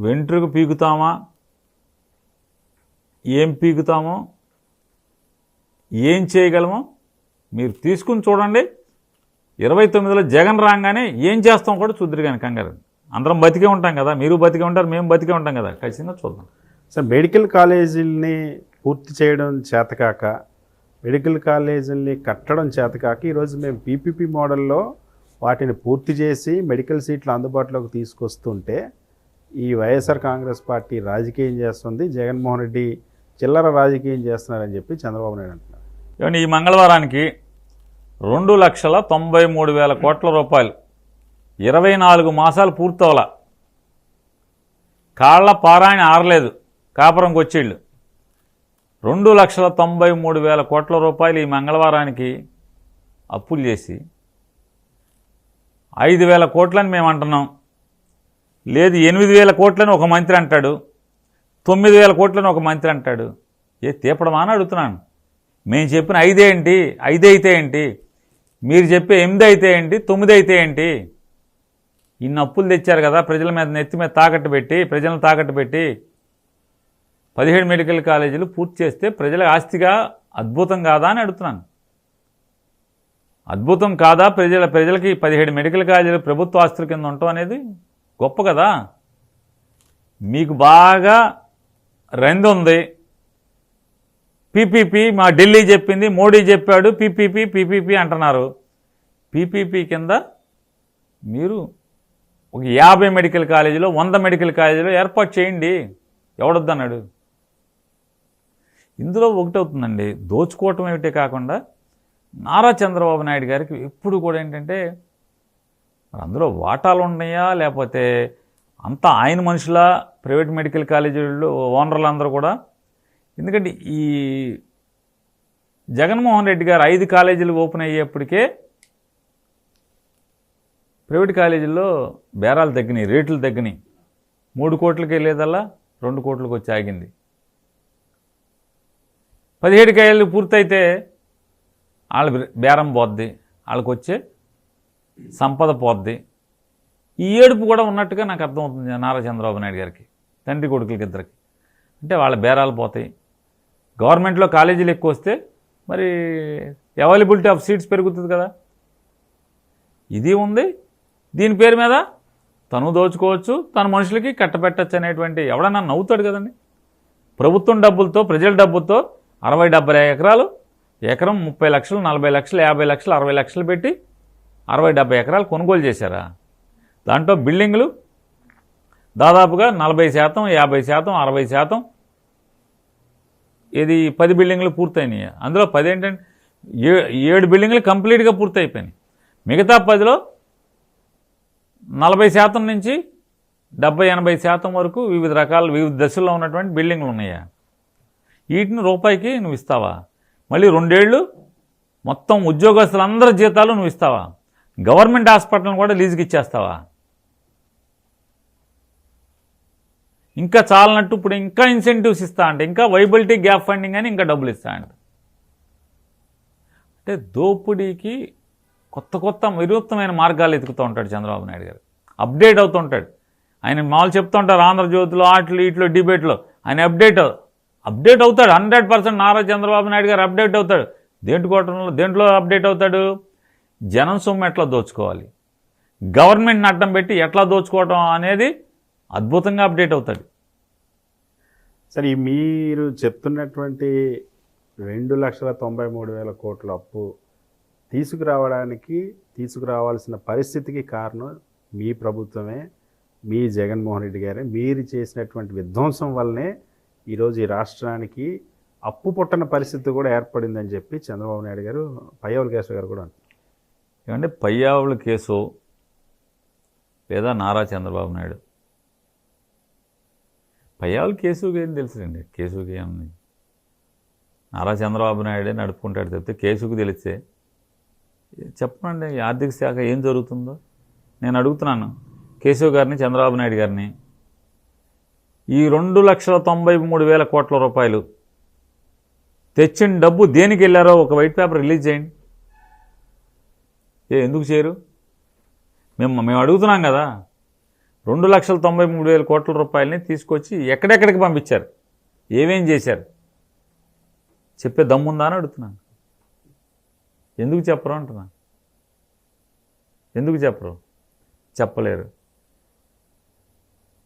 వెంట్రుకు పీకుతామా, ఏం పీకుతామో, ఏం చేయగలమో మీరు తీసుకుని చూడండి. 29లో జగన్ రాగానే ఏం చేస్తాం కూడా చూద్దరు. కానీ కంగారు, అందరం బతికే ఉంటాం కదా, మీరు బతికే ఉంటారు, మేము బతికే ఉంటాం కదా, ఖచ్చితంగా చూద్దాం. సార్, మెడికల్ కాలేజీలని పూర్తి చేయడం చేతకాక, మెడికల్ కాలేజీలని కట్టడం చేతకాక ఈరోజు మేము పీపీపీ మోడల్లో వాటిని పూర్తి చేసి మెడికల్ సీట్లు అందుబాటులోకి తీసుకొస్తుంటే ఈ వైఎస్ఆర్ కాంగ్రెస్ పార్టీ రాజకీయం చేస్తుంది, జగన్మోహన్ రెడ్డి చిల్లర రాజకీయం చేస్తున్నారని చెప్పి చంద్రబాబు నాయుడు అంటున్నారు. ఏమంటే ఈ మంగళవారానికి 2,93,000 కోట్ల రూపాయలు 24 మాసాలు పూర్తవల, కాళ్ల పారాయణ ఆరలేదు కాపురంకి వచ్చేళ్ళు. 2,93,000 కోట్ల రూపాయలు ఈ మంగళవారానికి అప్పులు చేసి 5,000 కోట్లని మేము అంటున్నాం. లేదు 8,000 కోట్లని ఒక మంత్రి అంటాడు, 9,000 కోట్లని ఒక మంత్రి అంటాడు. ఏ తీపడమా అని అడుగుతున్నాను. మేము చెప్పిన 5 ఏంటి, 5 అయితే ఏంటి, మీరు చెప్పే 8 అయితే ఏంటి, 9 అయితే ఏంటి? ఇన్ని అప్పులు తెచ్చారు కదా, ప్రజల మీద నెత్తి మీద తాకట్టు పెట్టి, ప్రజలను తాకట్టు పెట్టి 17 మెడికల్ కాలేజీలు పూర్తి చేస్తే ప్రజల ఆస్తిగా అద్భుతం కాదా అని అడుగుతున్నాను. అద్భుతం కాదా? ప్రజలకి 17 మెడికల్ కాలేజీలు ప్రభుత్వ ఆస్తుల కింద ఉండటం అనేది గొప్ప కదా. మీకు బాగా రంది ఉంది. పీపీపీ మా ఢిల్లీ చెప్పింది, మోడీ చెప్పాడు, పీపీపీ పీపీపీ అంటున్నారు. పీపీపీ కింద మీరు ఒక 50 మెడికల్ కాలేజీలో, 100 మెడికల్ కాలేజీలో ఏర్పాటు చేయండి. ఎవడొద్దన్నాడు? ఇందులో ఒకటవుతుందండి, దోచుకోవటం ఏమిటే కాకుండా నారా చంద్రబాబు నాయుడు గారికి ఎప్పుడు కూడా ఏంటంటే మరి అందులో వాటాలు ఉన్నాయా, లేకపోతే అంతా ఆయన మనుషుల ప్రైవేట్ మెడికల్ కాలేజీలు ఓనర్లు అందరూ కూడా. ఎందుకంటే ఈ జగన్మోహన్ రెడ్డి గారు 5 కాలేజీలు ఓపెన్ అయ్యేప్పటికే ప్రైవేట్ కాలేజీల్లో బేరాలు తగ్గినాయి, రేట్లు తగ్గినాయి. 3 కోట్లకి వెళ్ళేదల్లా 2 కోట్లకు వచ్చి ఆగింది. 17 ఏళ్ళు పూర్తయితే వాళ్ళ బేరం పోద్ది, వాళ్ళకి వచ్చే సంపద పోద్ది. ఈ ఏడుపు కూడా ఉన్నట్టుగా నాకు అర్థమవుతుంది నారా చంద్రబాబు నాయుడు గారికి, తండ్రి కొడుకులకి ఇద్దరికి. అంటే వాళ్ళ బేరాలు పోతాయి. గవర్నమెంట్లో కాలేజీలు ఎక్కువ వస్తే మరి అవైలబిలిటీ ఆఫ్ సీట్స్ పెరుగుతుంది కదా. ఇది ఉంది. దీని పేరు మీద తను దోచుకోవచ్చు, తన మనుషులకి కట్టబెట్టచ్చు అనేటువంటి ఎవడన్నా నవ్వుతాడు కదండి. ప్రభుత్వం డబ్బులతో, ప్రజల డబ్బులతో 60-70 ఎకరాలు, ఎకరం 30 లక్షలు, 40 లక్షలు, 50 లక్షలు, 60 లక్షలు పెట్టి 60-70 ఎకరాలు కొనుగోలు చేశారా? దాంట్లో బిల్డింగులు దాదాపుగా 40%, 50%, 60%. ఇది 10 బిల్డింగ్లు పూర్తయినాయి. అందులో 10 ఏంటంటే 7 బిల్డింగ్లు కంప్లీట్గా పూర్తయిపోయినాయి. మిగతా 10లో 40% నుంచి 70-80% వరకు వివిధ దశల్లో ఉన్నటువంటి బిల్డింగ్లు ఉన్నాయా? వీటిని రూపాయికి నువ్వు ఇస్తావా? మళ్ళీ 2 ఏళ్ళు మొత్తం ఉద్యోగస్తులందరి జీతాలు నువ్వు ఇస్తావా? గవర్నమెంట్ హాస్పిటల్ని కూడా లీజుకి ఇచ్చేస్తావా? ఇంకా చాలనట్టు ఇప్పుడు ఇంకా ఇన్సెంటివ్స్ ఇస్తా అంటే, ఇంకా వైబిలిటీ గ్యాప్ ఫండింగ్ అని ఇంకా డబ్బులు ఇస్తా అంట. అంటే దోపిడీకి కొత్త వినూత్నమైన మార్గాలు ఎతుకుతూ ఉంటాడు చంద్రబాబు నాయుడు గారు. అప్డేట్ అవుతూ ఉంటాడు. ఆయన మామూలు చెప్తూ ఉంటారు ఆంధ్రజ్యోతిలో, ఇట్లో డిబేట్లో ఆయన అప్డేట్ అవుతాడు. 100% నారా చంద్రబాబు నాయుడు గారు అప్డేట్ అవుతాడు. దేంట్లో అప్డేట్ అవుతాడు? జనం సొమ్ము ఎట్లా దోచుకోవాలి, గవర్నమెంట్ని అడ్డం పెట్టి ఎట్లా దోచుకోవటం అనేది అద్భుతంగా అప్డేట్ అవుతాడు. సరే, మీరు చెప్తున్నటువంటి 2,93,000 కోట్ల అప్పు తీసుకురావాల్సిన పరిస్థితికి కారణం మీ ప్రభుత్వమే, మీ జగన్మోహన్ రెడ్డి గారే. మీరు చేసినటువంటి విధ్వంసం వల్లనే ఈరోజు ఈ రాష్ట్రానికి అప్పు పుట్టన పరిస్థితి కూడా ఏర్పడిందని చెప్పి చంద్రబాబు నాయుడు గారు, పయ్యావుల కేశవ్ గారు కూడా అంటారు. ఏమంటే పయ్యావుల కేసు లేదా నారా చంద్రబాబు నాయుడు, పయ్యావుల కేసుకి ఏం తెలుసులేండి. కేసుకి ఏముంది? నారా చంద్రబాబు నాయుడే నడుపుకుంటాడు చెప్తే కేసుకు తెలిస్తే చెప్పండి ఆర్థిక శాఖ ఏం జరుగుతుందో. నేను అడుగుతున్నాను కేశవ్ గారిని, చంద్రబాబు నాయుడు గారిని, ఈ 2,93,000 కోట్ల రూపాయలు తెచ్చిన డబ్బు దేనికి వెళ్ళారో ఒక వైట్ పేపర్ రిలీజ్ చేయండి. ఎందుకు చేయరు? మేము అడుగుతున్నాం కదా. 2,93,000 కోట్ల రూపాయలని తీసుకొచ్చి ఎక్కడెక్కడికి పంపించారు, ఏమేం చేశారు చెప్పే దమ్ముందా అని అడుగుతున్నాను. ఎందుకు చెప్పరు అంటున్నా. ఎందుకు చెప్పరు? చెప్పలేరు.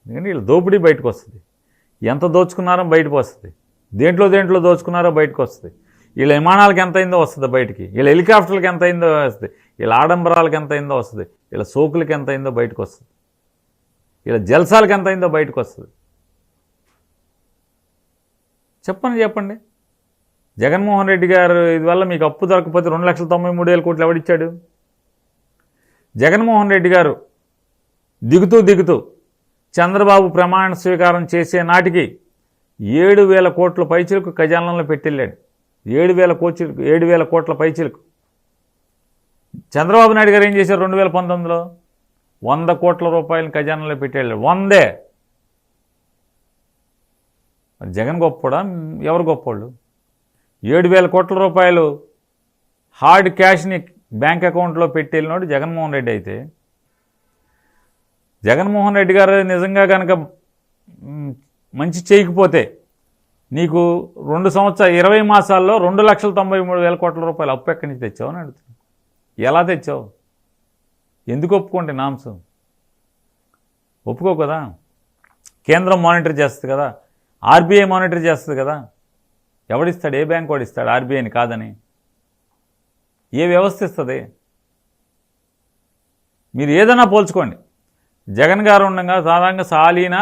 ఎందుకంటే వీళ్ళు దోపిడీ బయటకు వస్తుంది. ఎంత దోచుకున్నారో బయటకు వస్తుంది. దేంట్లో దోచుకున్నారో బయటకు వస్తుంది. వీళ్ళ విమానాలకు ఎంత అయిందో వస్తుంది బయటికి, వీళ్ళ హెలికాప్టర్లకు ఎంత అయిందో వస్తుంది, వీళ్ళ ఆడంబరాలకు ఎంత అయిందో వస్తుంది, వీళ్ళ సోకులకి ఎంత అయిందో బయటకు వస్తుంది, వీళ్ళ జల్సాలకు ఎంత అయిందో బయటకు వస్తుంది. చెప్పండి. జగన్మోహన్ రెడ్డి గారు ఇదివల్ల మీకు అప్పు దొరకపోతే 2,93,000 కోట్లు ఎవడిచ్చాడు? జగన్మోహన్ రెడ్డి గారు దిగుతూ చంద్రబాబు ప్రమాణ స్వీకారం చేసే నాటికి 7,000 కోట్ల పైచిలకు ఖజానాలో పెట్టెళ్ళాడు. 7,000 కోట్ల పైచిలకు. చంద్రబాబు నాయుడు గారు ఏం చేశారు 2019లో? 100 కోట్ల రూపాయలను ఖజానాలో పెట్టెళ్ళాడు. 100. మరి జగన్ గొప్పోడా? ఎవరు గొప్పోళ్ళు? 7,000 కోట్ల రూపాయలు హార్డ్ క్యాష్ని బ్యాంక్ అకౌంట్లో పెట్టెళ్ళినోడు జగన్మోహన్ రెడ్డి అయితే, జగన్మోహన్ రెడ్డి గారు నిజంగా కనుక మంచి చేయకపోతే నీకు 20 మాసాల్లో 2,93,000 కోట్ల రూపాయలు అప్పు ఎక్కడి నుంచి తెచ్చావు అని అడుగుతున్నాను. ఎలా తెచ్చావు? ఎందుకు ఒప్పుకోండి నాంసం? ఒప్పుకో కదా. కేంద్రం మానిటర్ చేస్తుంది కదా, ఆర్బీఐ మానిటర్ చేస్తుంది కదా. ఎవడిస్తాడు? ఏ బ్యాంక్ వాడు ఇస్తాడు ఆర్బీఐని కాదని? ఏ వ్యవస్థ ఇస్తుంది? మీరు ఏదైనా పోల్చుకోండి. జగన్ గారు ఉండగా సాధారణంగా సాలీన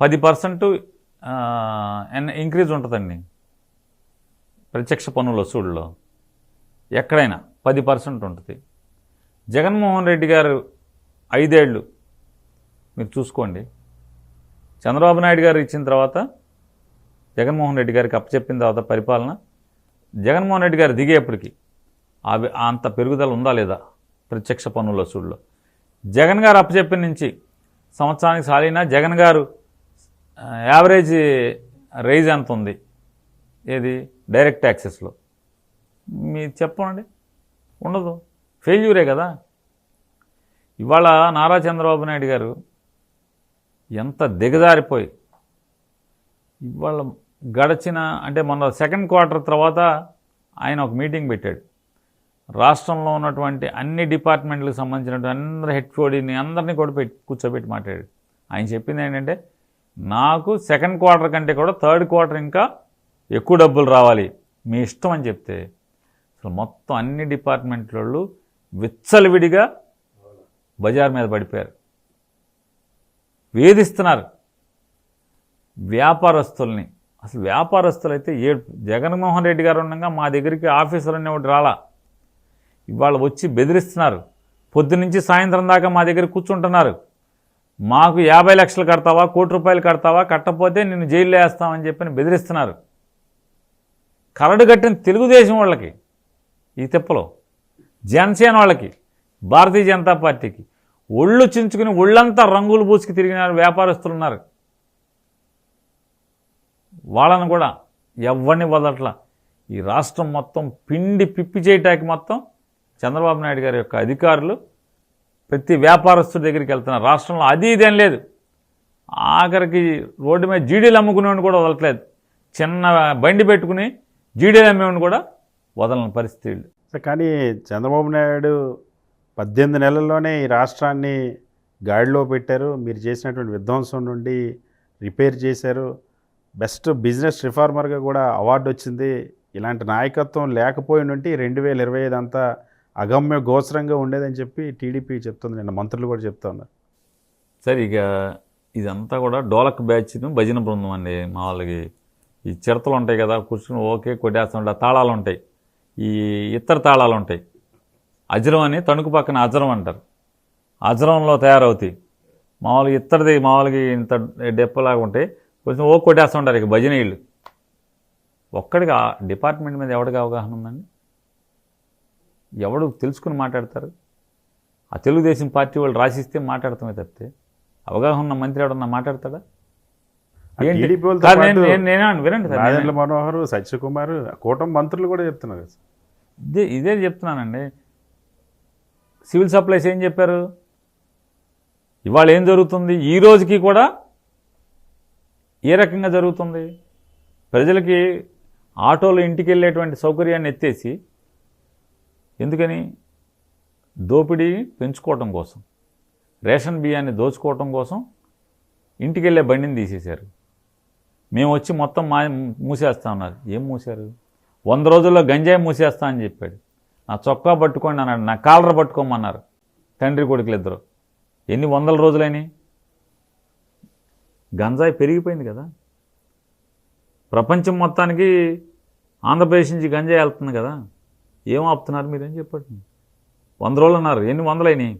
10% ఇంక్రీజ్ ఉంటుందండి ప్రత్యక్ష పన్నుల వసూళ్ళలో. ఎక్కడైనా 10% ఉంటుంది. జగన్మోహన్ రెడ్డి గారు 5 ఏళ్ళు మీరు చూసుకోండి. చంద్రబాబు నాయుడు గారు ఇచ్చిన తర్వాత జగన్మోహన్ రెడ్డి గారికి అప్పచెప్పిన తర్వాత పరిపాలన, జగన్మోహన్ రెడ్డి గారు దిగేప్పటికి అంత పెరుగుదల ఉందా లేదా ప్రత్యక్ష పన్నుల వసూళ్ళలో? జగన్ గారు అప్పచెప్పిన నుంచి సంవత్సరానికి సాలినా జగన్ గారు యావరేజ్ రైజ్ ఎంత ఉంది? ఏది డైరెక్ట్ యాక్సెస్లో. మీరు చెప్పండి, ఉండదు, ఫెయిల్యూరే కదా. ఇవాళ నారా చంద్రబాబు నాయుడు గారు ఎంత దిగజారిపోయి ఇవాళ గడిచిన అంటే మొన్న సెకండ్ క్వార్టర్ తర్వాత ఆయన ఒక మీటింగ్ పెట్టాడు. రాష్ట్రంలో ఉన్నటువంటి అన్ని డిపార్ట్మెంట్లకు సంబంధించినటువంటి అందరి హెచ్ఓడిని అందరినీ కూడా కూర్చోబెట్టి మాట్లాడాడు. ఆయన చెప్పింది ఏంటంటే, నాకు సెకండ్ క్వార్టర్ కంటే కూడా థర్డ్ క్వార్టర్ ఇంకా ఎక్కువ డబ్బులు రావాలి, మీ ఇష్టం అని చెప్తే అసలు మొత్తం అన్ని డిపార్ట్మెంట్ల విచ్చలవిడిగా బజార్ మీద పడిపోయారు, వేధిస్తున్నారు వ్యాపారస్తుల్ని. అసలు వ్యాపారస్తులు అయితే ఏడుపు. జగన్మోహన్ రెడ్డి గారు ఉండగా మా దగ్గరికి ఆఫీసర్లు ఒకటి రాలా, ఇవాళ వచ్చి బెదిరిస్తున్నారు. పొద్దునుంచి సాయంత్రం దాకా మా దగ్గర కూర్చుంటున్నారు. మాకు 50 లక్షలు కడతావా, ₹1,00,00,000 కడతావా, కట్టకపోతే నిన్ను జైల్లో వేస్తామని చెప్పని బెదిరిస్తున్నారు. కరడు కట్టిన తెలుగుదేశం వాళ్ళకి ఈ తిప్పలో, జనసేన వాళ్ళకి, భారతీయ జనతా పార్టీకి ఒళ్ళు చించుకుని ఒళ్ళంతా రంగులు పూసుకు తిరిగిన వ్యాపారస్తులు ఉన్నారు. వాళ్ళను కూడా ఎవరిని వదలట్లా. ఈ రాష్ట్రం మొత్తం పిండి పిప్పి చేయటానికి మొత్తం చంద్రబాబు నాయుడు గారి యొక్క అధికారులు ప్రతి వ్యాపారస్తుడి దగ్గరికి వెళ్తున్నారు. రాష్ట్రంలో అది ఇదేం లేదు. ఆఖరికి రోడ్డు మీద జీడీలు అమ్ముకునేవాడిని కూడా వదలట్లేదు. చిన్న బండి పెట్టుకుని జీడీలు అమ్మేవాడిని కూడా వదలని పరిస్థితి. కానీ చంద్రబాబు నాయుడు 18 నెలల్లోనే ఈ రాష్ట్రాన్ని గాడిలో పెట్టారు. మీరు చేసినటువంటి విధ్వంసం నుండి రిపేర్ చేశారు. బెస్ట్ బిజినెస్ రిఫార్మర్గా కూడా అవార్డు వచ్చింది. ఇలాంటి నాయకత్వం లేకపోయి నుండి 2025 అంతా అగమ్య గోచరంగా ఉండేదని చెప్పి టీడీపీ చెప్తుంది. నిన్న మంత్రులు కూడా చెప్తా ఉన్నారు. సరే, ఇక ఇదంతా కూడా డోలక్ బ్యాచ్ను భజన బృందం అండి. మా వాళ్ళకి ఈ చిరతలు ఉంటాయి కదా, కూర్చుని ఓకే కొట్టేస్తుంటే తాళాలు ఉంటాయి, ఈ ఇతర తాళాలు ఉంటాయి. అజరం అని తణుకు పక్కన అజరం అంటారు. అజరంలో తయారవుతాయి మామూలుగా. ఇత్తడిది మామూలుగా ఇంత డెప్పలాగా ఉంటాయి, కొంచెం ఓ కొట్టేస్తుంటారు. ఇక భజన ఇళ్ళు ఒక్కడికి ఆ డిపార్ట్మెంట్ మీద ఎవడికి అవగాహన ఉందండి? ఎవడు తెలుసుకుని మాట్లాడతారు? ఆ తెలుగుదేశం పార్టీ వాళ్ళు రాసిస్తే మాట్లాడతామే తప్పితే అవగాహన ఉన్న మంత్రి ఎవడన్నా మాట్లాడతాడా? వినండి సార్, రాజేంద్ర మనోహర్, సత్యకుమార్, కూటమి మంత్రులు కూడా చెప్తున్నారు. ఇదే చెప్తున్నానండి. సివిల్ సప్లైస్ ఏం చెప్పారు? ఇవాళ ఏం జరుగుతుంది? ఈ రోజుకి కూడా ఏ రకంగా జరుగుతుంది? ప్రజలకి ఆటోలో ఇంటికి వెళ్ళేటువంటి సౌకర్యాన్ని ఎత్తేసి, ఎందుకని? దోపిడీ పెంచుకోవటం కోసం, రేషన్ బియ్యాన్ని దోచుకోవటం కోసం ఇంటికి వెళ్ళే బండిని తీసేశారు. మేము వచ్చి మొత్తం మూసేస్తా ఉన్నారు. ఏం మూసారు? 100 రోజుల్లో గంజాయి మూసేస్తా అని చెప్పాడు. నా చొక్కా పట్టుకోండి అన్నాడు, నా కాలర్ పట్టుకోమన్నారు తండ్రి కొడుకులు ఇద్దరు. ఎన్ని 100 రోజులైనాయి? గంజాయి పెరిగిపోయింది కదా. ప్రపంచం మొత్తానికి ఆంధ్రప్రదేశ్ నుంచి గంజాయి వెళ్తుంది కదా. ఏం ఆపుతున్నారు మీరేం చెప్పండి? 100 రోజులు అన్నారు, ఎన్ని వందలైనాయి?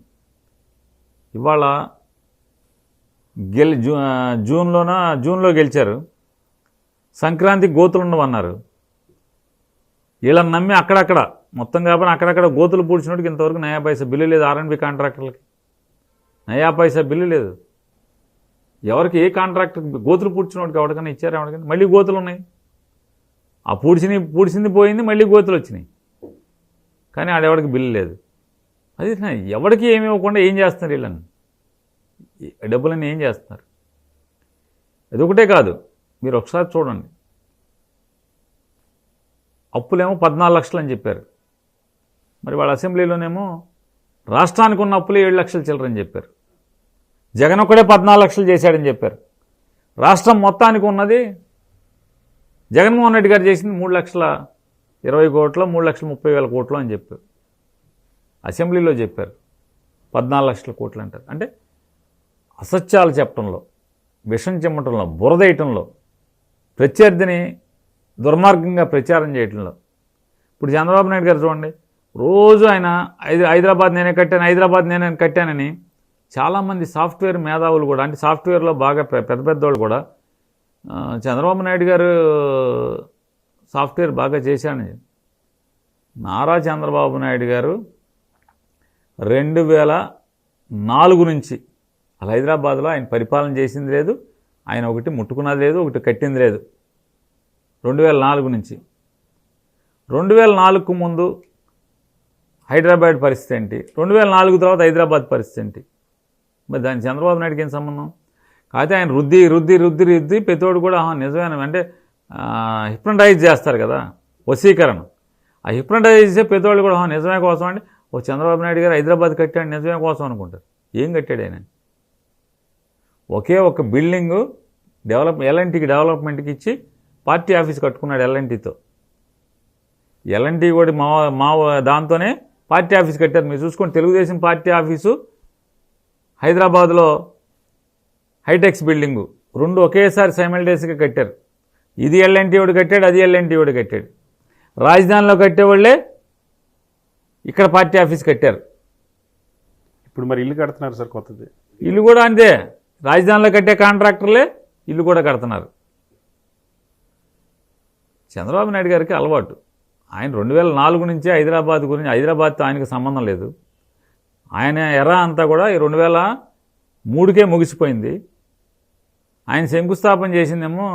ఇవాళ జూన్లో గెలిచారు. సంక్రాంతికి గోతులు ఉండవన్నారు. వీళ్ళని నమ్మి అక్కడక్కడ మొత్తం కాబట్టి అక్కడక్కడ గోతులు పూడ్చినట్టుకు ఇంతవరకు నయా పైసా బిల్లు లేదు. ఆర్ఎండ్బి కాంట్రాక్టర్లకి నయా పైసా బిల్లు లేదు. ఎవరికి ఏ కాంట్రాక్టర్ గోతులు పూడ్చినోడికి ఎవరికైనా ఇచ్చారు? ఎవరికైనా మళ్ళీ గోతులు ఉన్నాయి. ఆ పూడ్చింది పోయింది, మళ్ళీ గోతులు వచ్చినాయి. కానీ ఆడెవడికి బిల్లు లేదు. అది ఎవరికి ఏమి ఇవ్వకుండా ఏం చేస్తున్నారు? వీళ్ళని డబ్బులన్నీ ఏం చేస్తున్నారు? అదొకటే కాదు, మీరు ఒకసారి చూడండి. అప్పులేమో 14 లక్షలు అని చెప్పారు. మరి వాళ్ళ అసెంబ్లీలోనేమో రాష్ట్రానికి ఉన్న అప్పులే 7 లక్షలు చిల్లరని చెప్పారు. జగన్ ఒక్కడే 14 లక్షలు చేశాడని చెప్పారు. రాష్ట్రం మొత్తానికి ఉన్నది జగన్మోహన్ రెడ్డి గారు చేసింది 3,20,000 కోట్లు, 3,30,000 కోట్లు అని చెప్పారు. అసెంబ్లీలో చెప్పారు 14 లక్షల కోట్లు అంటారు. అంటే అసత్యాలు చెప్పడంలో, విషం చెమ్మటంలో, బురదేయటంలో, ప్రత్యర్థిని దుర్మార్గంగా ప్రచారం చేయటంలో. ఇప్పుడు చంద్రబాబు నాయుడు గారు చూడండి, రోజు ఆయన హైదరాబాద్ నేనే కట్టాను, హైదరాబాద్ నేనే కట్టానని చాలామంది సాఫ్ట్వేర్ మేధావులు కూడా, అంటే సాఫ్ట్వేర్లో బాగా పెద్ద పెద్దవాళ్ళు కూడా చంద్రబాబు నాయుడు గారు సాఫ్ట్వేర్ బాగా చేశాడని. నారా చంద్రబాబు నాయుడు గారు 2004 నుంచి అలా హైదరాబాద్లో ఆయన పరిపాలన చేసింది లేదు. ఆయన ఒకటి ముట్టుకున్నది లేదు, ఒకటి కట్టింది లేదు. 2004 నుంచి. 2004కు ముందు హైదరాబాద్ పరిస్థితి ఏంటి, 2004 తర్వాత హైదరాబాద్ పరిస్థితి ఏంటి? మరి దాని చంద్రబాబు నాయుడుకి ఏం సంబంధం? కాకపోతే ఆయన రుద్ది ప్రతివాడు కూడా నిజమైన అంటే హిప్నటైజ్ చేస్తారు కదా, వశీకరణ. ఆ హిప్నటైజ్ చేసే ప్రతివాళ్ళు కూడా నిజమే కోసం అంటే ఓ చంద్రబాబు నాయుడు గారు హైదరాబాద్ కట్టాడు నిజమే కోసం అనుకుంటారు. ఏం కట్టాడు ఆయన? ఒకే ఒక బిల్డింగు ఎల్ఎన్టీకి డెవలప్మెంట్కి ఇచ్చి పార్టీ ఆఫీస్ కట్టుకున్నాడు ఎల్ఎన్టీతో. ఎల్ఎన్టీ కూడా మా దాంతోనే పార్టీ ఆఫీస్ కట్టారు. మీరు చూసుకోండి, తెలుగుదేశం పార్టీ ఆఫీసు హైదరాబాద్లో హైటెక్స్ బిల్డింగు రెండు ఒకేసారి సైమల్టేనియస్గా కట్టారు. ఇది ఎల్ఎన్టీ వాడు కట్టాడు, అది ఎల్ఎన్టీ వాడు కట్టాడు. రాజధానిలో కట్టేవాళ్ళే ఇక్కడ పార్టీ ఆఫీస్ కట్టారు. ఇప్పుడు మరి ఇల్లు కడుతున్నారు సార్ కొత్తది. ఇల్లు కూడా అంతే, రాజధానిలో కట్టే కాంట్రాక్టర్లే ఇల్లు కూడా కడుతున్నారు. చంద్రబాబు నాయుడు గారికి అలవాటు. ఆయన 2004 నుంచే హైదరాబాద్ గురించి, హైదరాబాద్తో ఆయనకు సంబంధం లేదు. ఆయన ఎరా అంతా కూడా ఈ 2003కే ముగిసిపోయింది. ఆయన శంకుస్థాపన చేసిందేమో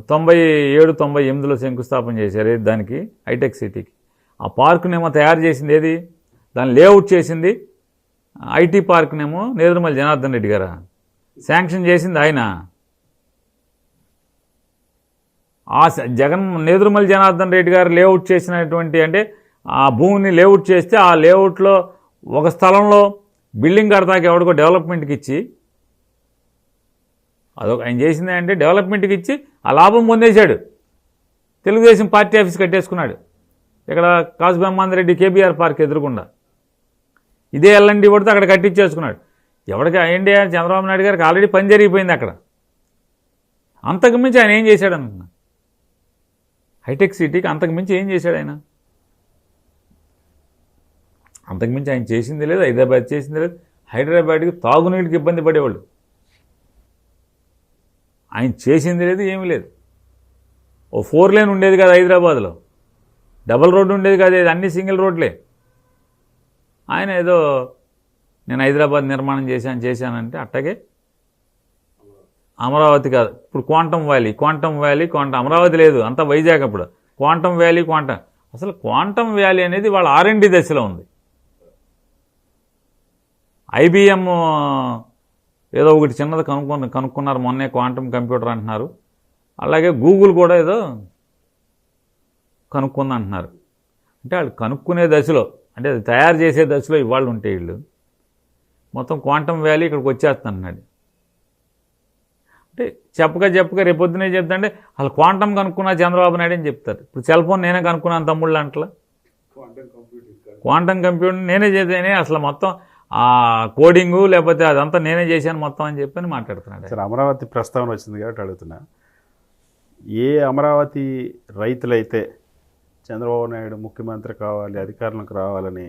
97-98లో శంకుస్థాపన చేశారు. దానికి హైటెక్ సిటీకి. ఆ పార్కునేమో తయారు చేసింది ఏది, దాన్ని లేఅవుట్ చేసింది ఐటీ పార్క్నేమో నేదురుమల్లి జనార్దన్ రెడ్డి గారా శాంక్షన్ చేసింది ఆయన. ఆ నేదురుమల్లి జనార్దన్ రెడ్డి గారు లేఅవుట్ చేసినటువంటి అంటే ఆ భూమిని లేఅవుట్ చేస్తే ఆ లేఅవుట్లో ఒక స్థలంలో బిల్డింగ్ కడతాకి ఎవడికో డెవలప్మెంట్కి ఇచ్చి, అదొక ఆయన చేసింది అంటే డెవలప్మెంట్కి ఇచ్చి ఆ లాభం పొందేశాడు. తెలుగుదేశం పార్టీ ఆఫీస్ కట్టేసుకున్నాడు ఇక్కడ కాసుబ్రహ్మాందరెడ్డి కేబీఆర్ పార్క్ ఎదురుకుండా. ఇదే ఎల్ఎన్టీ పడితే అక్కడ కట్టించేసుకున్నాడు. ఎవరికి అయ్యండి, చంద్రబాబు నాయుడు గారికి ఆల్రెడీ పని జరిగిపోయింది అక్కడ. అంతకుమించి ఆయన ఏం చేశాడు అనుకున్నా, హైటెక్ సిటీకి అంతకుమించి ఏం చేశాడు ఆయన? అంతకుమించి ఆయన చేసింది లేదు, హైదరాబాద్ చేసింది లేదు. హైదరాబాద్కి తాగునీటికి ఇబ్బంది పడేవాళ్ళు. ఆయన చేసింది లేదు, ఏమీ లేదు. ఓ 4 లేన్ ఉండేది కాదు హైదరాబాద్లో, డబల్ రోడ్డు ఉండేది కాదు, అన్ని సింగిల్ రోడ్లే. ఆయన ఏదో నేను హైదరాబాద్ నిర్మాణం చేశానంటే అట్టగే అమరావతి కాదు, ఇప్పుడు క్వాంటమ్ వ్యాలీ అమరావతి లేదు, అంతా వైజాగ్. అప్పుడు క్వాంటమ్ వ్యాలీ అసలు క్వాంటమ్ వ్యాలీ అనేది వాళ్ళ R&D దశలో ఉంది. IBM ఏదో ఒకటి చిన్నది కనుక్కున్నారు మొన్నే, క్వాంటమ్ కంప్యూటర్ అంటున్నారు. అలాగే గూగుల్ కూడా ఏదో కనుక్కుంది అంటున్నారు. అంటే వాళ్ళు కనుక్కునే దశలో, అంటే అది తయారు చేసే దశలో ఇవాళ ఉంటే వీళ్ళు మొత్తం క్వాంటమ్ వ్యాలీ ఇక్కడికి వచ్చేస్తున్నాడు. అంటే చెప్పక రేపొద్దునే చెప్తాంటే వాళ్ళు క్వాంటమ్ కనుక్కున్నా చంద్రబాబు నాయుడు అని చెప్తారు. ఇప్పుడు సెల్ ఫోన్ నేనే కనుక్కున్నాను తమ్ముళ్ళు అంటలా, క్వాంటమ్ కంప్యూటర్ నేనే చేసేనే, అసలు మొత్తం ఆ కోడింగు లేకపోతే అదంతా నేనే చేశాను మొత్తం అని చెప్పని మాట్లాడుతున్నాడు. సార్, అమరావతి ప్రస్తావన వచ్చింది కాబట్టి అడుగుతున్నా, ఏ అమరావతి రైతులైతే చంద్రబాబు నాయుడు ముఖ్యమంత్రి కావాలి, అధికారంలోకి రావాలని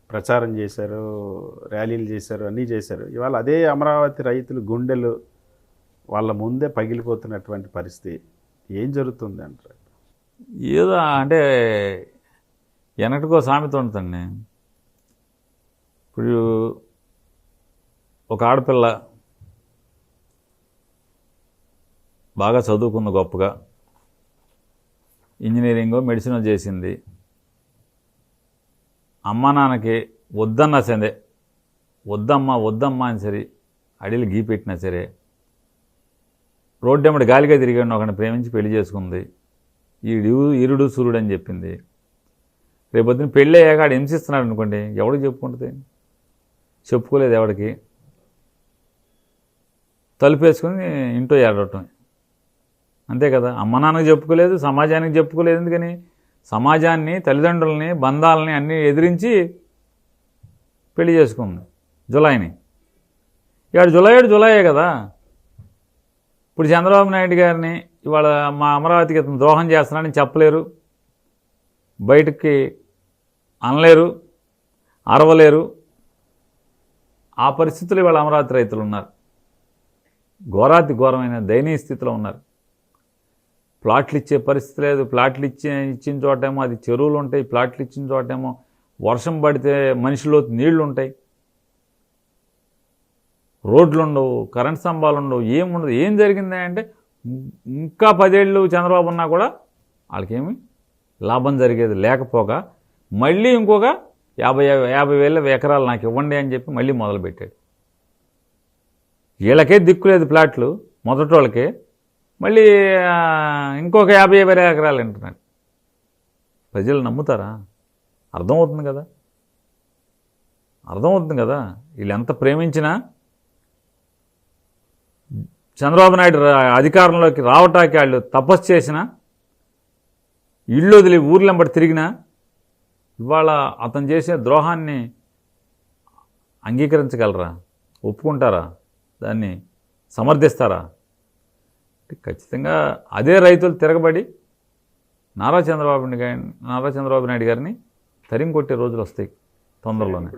ప్రచారం చేశారు, ర్యాలీలు చేశారు, అన్నీ చేశారు, ఇవాళ అదే అమరావతి రైతులు గుండెలు వాళ్ళ ముందే పగిలిపోతున్నటువంటి పరిస్థితి ఏం జరుగుతుంది అంటారు? ఏదో అంటే వెనకటికో సామెత ఉంటుందండి. ఇప్పుడు ఒక ఆడపిల్ల బాగా చదువుకుంది, గొప్పగా ఇంజనీరింగో మెడిసినో చేసింది. అమ్మ నాన్నకి వద్దన్నా సరే, వద్దమ్మా అని సరే అడిలు గీపెట్టినా సరే, రోడ్డెమ్మడి గాలిగా తిరిగాడు ఒకరిని ప్రేమించి పెళ్లి చేసుకుంది. ఇరుడు సూర్యుడు అని చెప్పింది. రేపొద్దున పెళ్ళి అయ్యాక ఆడు హింసిస్తున్నాడు అనుకోండి, ఎవడికి చెప్పుకుంటుంది? చెప్పుకోలేదు ఎవడికి. తలుపేసుకుని ఇంట్లో ఏడవటం అంతే కదా. అమ్మ నాన్నకి చెప్పుకోలేదు, సమాజానికి చెప్పుకోలేదు. ఎందుకని? సమాజాన్ని, తల్లిదండ్రులని, బంధాలని అన్నీ ఎదిరించి పెళ్లి చేసుకుంది జులైని. ఇవాడు జులైయే కదా. ఇప్పుడు చంద్రబాబు నాయుడు గారిని ఇవాళ మా అమరావతికి అతను ద్రోహం చేస్తున్నాడని చెప్పలేరు, బయటికి అనలేరు, అరవలేరు. ఆ పరిస్థితులు ఇవాళ అమరావతి రైతులు ఉన్నారు. ఘోరమైన దయనీయ స్థితిలో ఉన్నారు. ప్లాట్లు ఇచ్చే పరిస్థితి లేదు. ప్లాట్లు ఇచ్చిన చోటేమో అది చెరువులు ఉంటాయి, ప్లాట్లు ఇచ్చిన చోటేమో వర్షం పడితే మనిషిలో నీళ్లు ఉంటాయి, రోడ్లు ఉండవు, కరెంట్ స్తంభాలు ఉండవు, ఏముండదు. ఏం జరిగింది అంటే ఇంకా 10 ఏళ్ళు చంద్రబాబు ఉన్నా కూడా వాళ్ళకేమి లాభం జరిగేది లేకపోగా మళ్ళీ ఇంకొక 50,000 ఎకరాలు నాకు ఇవ్వండి అని చెప్పి మళ్ళీ మొదలుపెట్టాడు. వీళ్ళకే దిక్కులేదు ప్లాట్లు మొదటి వాళ్ళకి, మళ్ళీ ఇంకొక 50,000 ఎకరాలు అంటున్నాడు. ప్రజలు నమ్ముతారా? అర్థమవుతుంది కదా, అర్థమవుతుంది కదా. వీళ్ళు ఎంత ప్రేమించినా చంద్రబాబు నాయుడు అధికారంలోకి రావటానికి వాళ్ళు తపస్సు చేసినా, ఇళ్ళు వదిలి ఊర్లెంబడి తిరిగినా ఇవాళ అతను చేసే ద్రోహాన్ని అంగీకరించగలరా? ఒప్పుకుంటారా? దాన్ని సమర్థిస్తారా? ఖచ్చితంగా అదే రైతులు తిరగబడి నారా చంద్రబాబు నాయుడు గారిని తరిమి కొట్టే రోజులు వస్తాయి తొందరలోనే.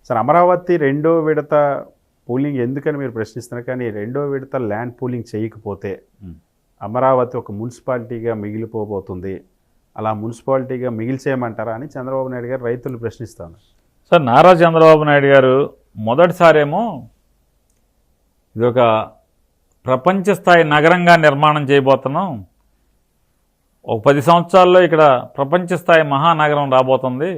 సార్, అమరావతి రెండో విడత పూలింగ్ ఎందుకని మీరు ప్రశ్నిస్తున్నారు, కానీ రెండో విడత ల్యాండ్ పూలింగ్ చేయకపోతే అమరావతి ఒక మున్సిపాలిటీగా మిగిలిపోబోతుంది, అలా మున్సిపాలిటీగా మిగిల్చేయమంటారా అని చంద్రబాబు నాయుడు గారు రైతులు ప్రశ్నిస్తాను. సార్, నారా చంద్రబాబు నాయుడు గారు మొదటిసారేమో ఇదొక ప్రపంచ స్థాయి నగరంగా నిర్మాణం చేయబోతున్నాం, ఒక 10 సంవత్సరాల్లో ఇక్కడ ప్రపంచ స్థాయి మహానగరం రాబోతుంది,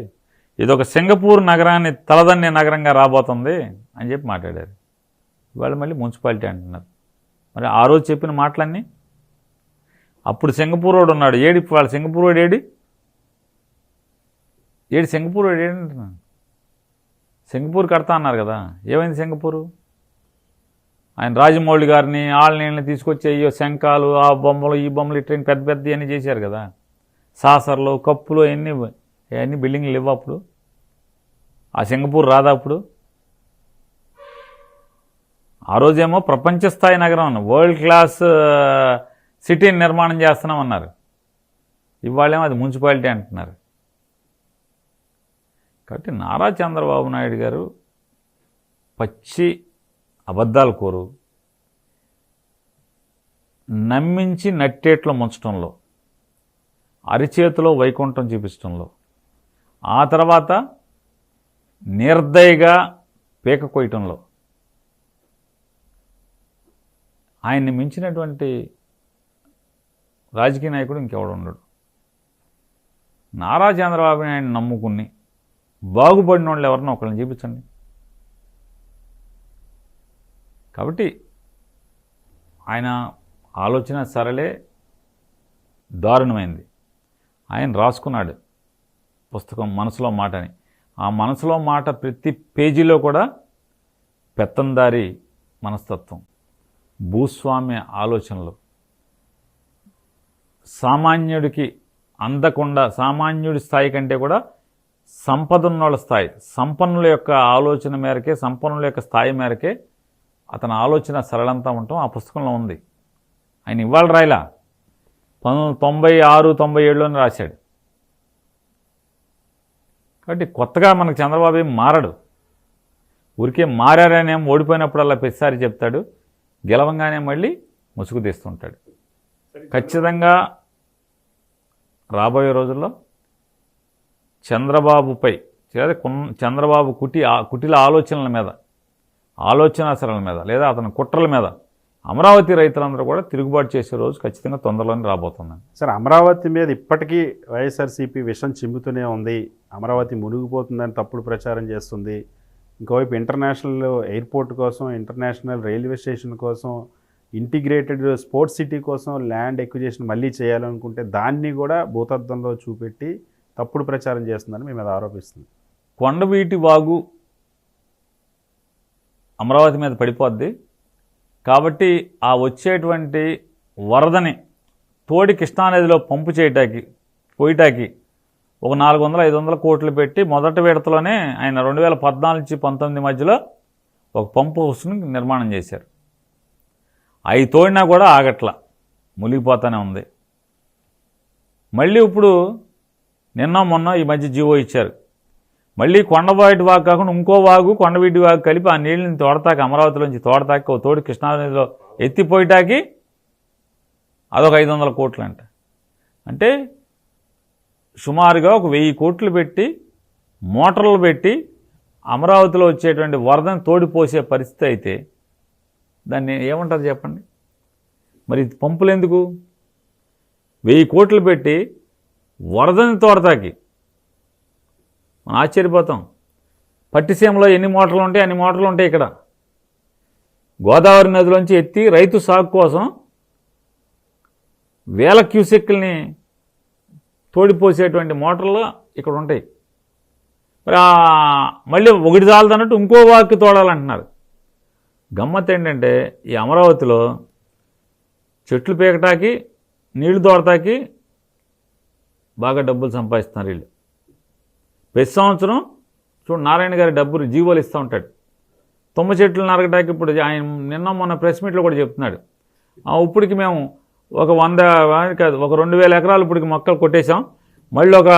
ఇదొక సింగపూర్ నగరాన్ని తలదన్నే నగరంగా రాబోతుంది అని చెప్పి మాట్లాడారు. ఇవాళ మళ్ళీ మున్సిపాలిటీ అంటున్నారు. మరి ఆ రోజు చెప్పిన మాటలన్నీ అప్పుడు సింగపూర్ వాడు ఉన్నాడు ఏడి, వాళ్ళ సింగపూర్ వాడు ఏడి సింగపూర్ వాడు ఏడి అంటున్నాను. సింగపూర్ కడతా అన్నారు కదా, ఏమైంది సింగపూరు? ఆయన రాజమౌళి గారిని ఆళ్ళని తీసుకొచ్చి అయ్యో శంఖాలు, ఆ బొమ్మలు ఈ బొమ్మలు ఇట్లా పెద్ద పెద్ద అన్నీ చేశారు కదా, సాసర్లు కప్పులు అవన్నీ బిల్డింగ్లు లేవు అప్పుడు. ఆ సింగపూర్ రాదా అప్పుడు? ఆ రోజేమో ప్రపంచ స్థాయి నగరం అన్న వరల్డ్ క్లాస్ సిటీని నిర్మాణం చేస్తున్నాం అన్నారు. ఇవాళేమో అది మున్సిపాలిటీ అంటున్నారు. కాబట్టి నారా చంద్రబాబు నాయుడు గారు పచ్చి అబద్ధాలు కోరు, నమ్మించి నట్టేట్లో ముంచడంలో, అరిచేతిలో వైకుంఠం చూపించడంలో, ఆ తర్వాత నిర్దయగా పీక కొయ్యటంలో ఆయన్ని మించినటువంటి రాజకీయ నాయకుడు ఇంకెవడు ఉండడు. నారా చంద్రబాబు నాయుడిని నమ్ముకుని బాగుపడిన వాళ్ళు ఎవరన్నా ఒకళ్ళని చూపించండి. కాబట్టి ఆయన ఆలోచన సరళే దారుణమైంది. ఆయన రాసుకున్నాడు పుస్తకం మనసులో మాట అని. ఆ మనసులో మాట ప్రతి పేజీలో కూడా పెత్తందారి మనస్తత్వం, భూస్వామ్య ఆలోచనలు, సామాన్యుడికి అందకుండా సామాన్యుడి స్థాయి కంటే కూడా సంపన్నుల స్థాయి, సంపన్నుల యొక్క ఆలోచన మేరకే, సంపన్నుల యొక్క స్థాయి మేరకే అతని ఆలోచన సరళంతా ఉండటం ఆ పుస్తకంలో ఉంది. ఆయన ఇవాళ రాయలా, 1996-97లోనే రాశాడు. కాబట్టి కొత్తగా మనకు చంద్రబాబు ఏం మారడు. ఊరికే మారారనేం ఓడిపోయినప్పుడల్లా ప్రతిసారి చెప్తాడు, గెలవంగానే మళ్ళీ ముసుగు తీస్తుంటాడు. ఖచ్చితంగా రాబోయే రోజుల్లో చంద్రబాబుపై, చంద్రబాబు కుటిల ఆలోచనల మీద, ఆలోచన సరళ మీద, లేదా అతని కుట్రల మీద అమరావతి రైతులందరూ కూడా తిరుగుబాటు చేసే రోజు ఖచ్చితంగా తొందరలోనే రాబోతుందండి. సార్, అమరావతి మీద ఇప్పటికీ వైఎస్ఆర్సీపీ విషం చిమ్ముతూనే ఉంది. అమరావతి మునిగిపోతుందని తప్పుడు ప్రచారం చేస్తుంది. ఇంకోవైపు ఇంటర్నేషనల్ ఎయిర్పోర్ట్ కోసం, ఇంటర్నేషనల్ రైల్వే స్టేషన్ కోసం, ఇంటిగ్రేటెడ్ స్పోర్ట్స్ సిటీ కోసం ల్యాండ్ ఎక్విజిషన్ మళ్ళీ చేయాలనుకుంటే దాన్ని కూడా భూతద్దంలో చూపెట్టి తప్పుడు ప్రచారం చేస్తుందని మేము మీద ఆరోపిస్తుంది. కొండవీటి వాగు అమరావతి మీద పడిపోద్ది కాబట్టి ఆ వచ్చేటువంటి వరదని తోడి కృష్ణానదిలో పంపు పోయటానికి ఒక 400-500 కోట్లు పెట్టి మొదటి విడతలోనే ఆయన 2014-19 మధ్యలో ఒక పంపు హౌస్ని నిర్మాణం చేశారు. అవి తోడినా కూడా ఆగట్ల, మునిగిపోతూనే ఉంది. మళ్ళీ ఇప్పుడు నిన్న మొన్న ఈ మధ్య జీవో ఇచ్చారు, మళ్ళీ కొండవీటి వాగు కాకుండా ఇంకో వాగు కొండవీటి వాగు కలిపి ఆ నీళ్ళని తోడతాకి, అమరావతిలోంచి తోడతాకి ఒక తోడు కృష్ణానదిలో ఎత్తిపోయటానికి అదొక 500 కోట్లు అంట. అంటే సుమారుగా ఒక 1000 కోట్లు పెట్టి మోటార్లు పెట్టి అమరావతిలో వచ్చేటువంటి వరదని తోడిపోసే పరిస్థితి అయితే దాన్ని ఏమంటారు చెప్పండి? మరి పంపులు ఎందుకు? 1000 కోట్లు పెట్టి వరదని తోడతాకి మనం ఆశ్చర్యపోతాం. పట్టిసీమలో ఎన్ని మోటార్లు ఉంటాయి అన్ని మోటార్లు ఉంటాయి. ఇక్కడ గోదావరి నదిలోంచి ఎత్తి రైతు సాగు కోసం 1000 క్యూసెక్కుల్ని తోడిపోసేటువంటి మోటార్లు ఇక్కడ ఉంటాయి. మరి మళ్ళీ ఒకటి చాలదన్నట్టు ఇంకో వాక్కి తోడాలంటున్నారు. గమ్మత్ ఏంటంటే ఈ అమరావతిలో చెట్లు పీకటాకి నీళ్లు తోడటాకి బాగా డబ్బులు సంపాదిస్తున్నారు వీళ్ళు. ప్రతి సంవత్సరం చూడు నారాయణ గారి డబ్బులు జీవోలు ఇస్తూ ఉంటాడు. తుమ్మ చెట్లు నరకటానికి ఇప్పుడు ఆయన నిన్న మొన్న ప్రెస్ మీట్లో కూడా చెప్తున్నాడు. ఇప్పటికి మేము ఒక 100 కాదు ఒక 2000 ఎకరాలు ఇప్పటికి మొక్కలు కొట్టేశాం. మళ్ళీ ఒక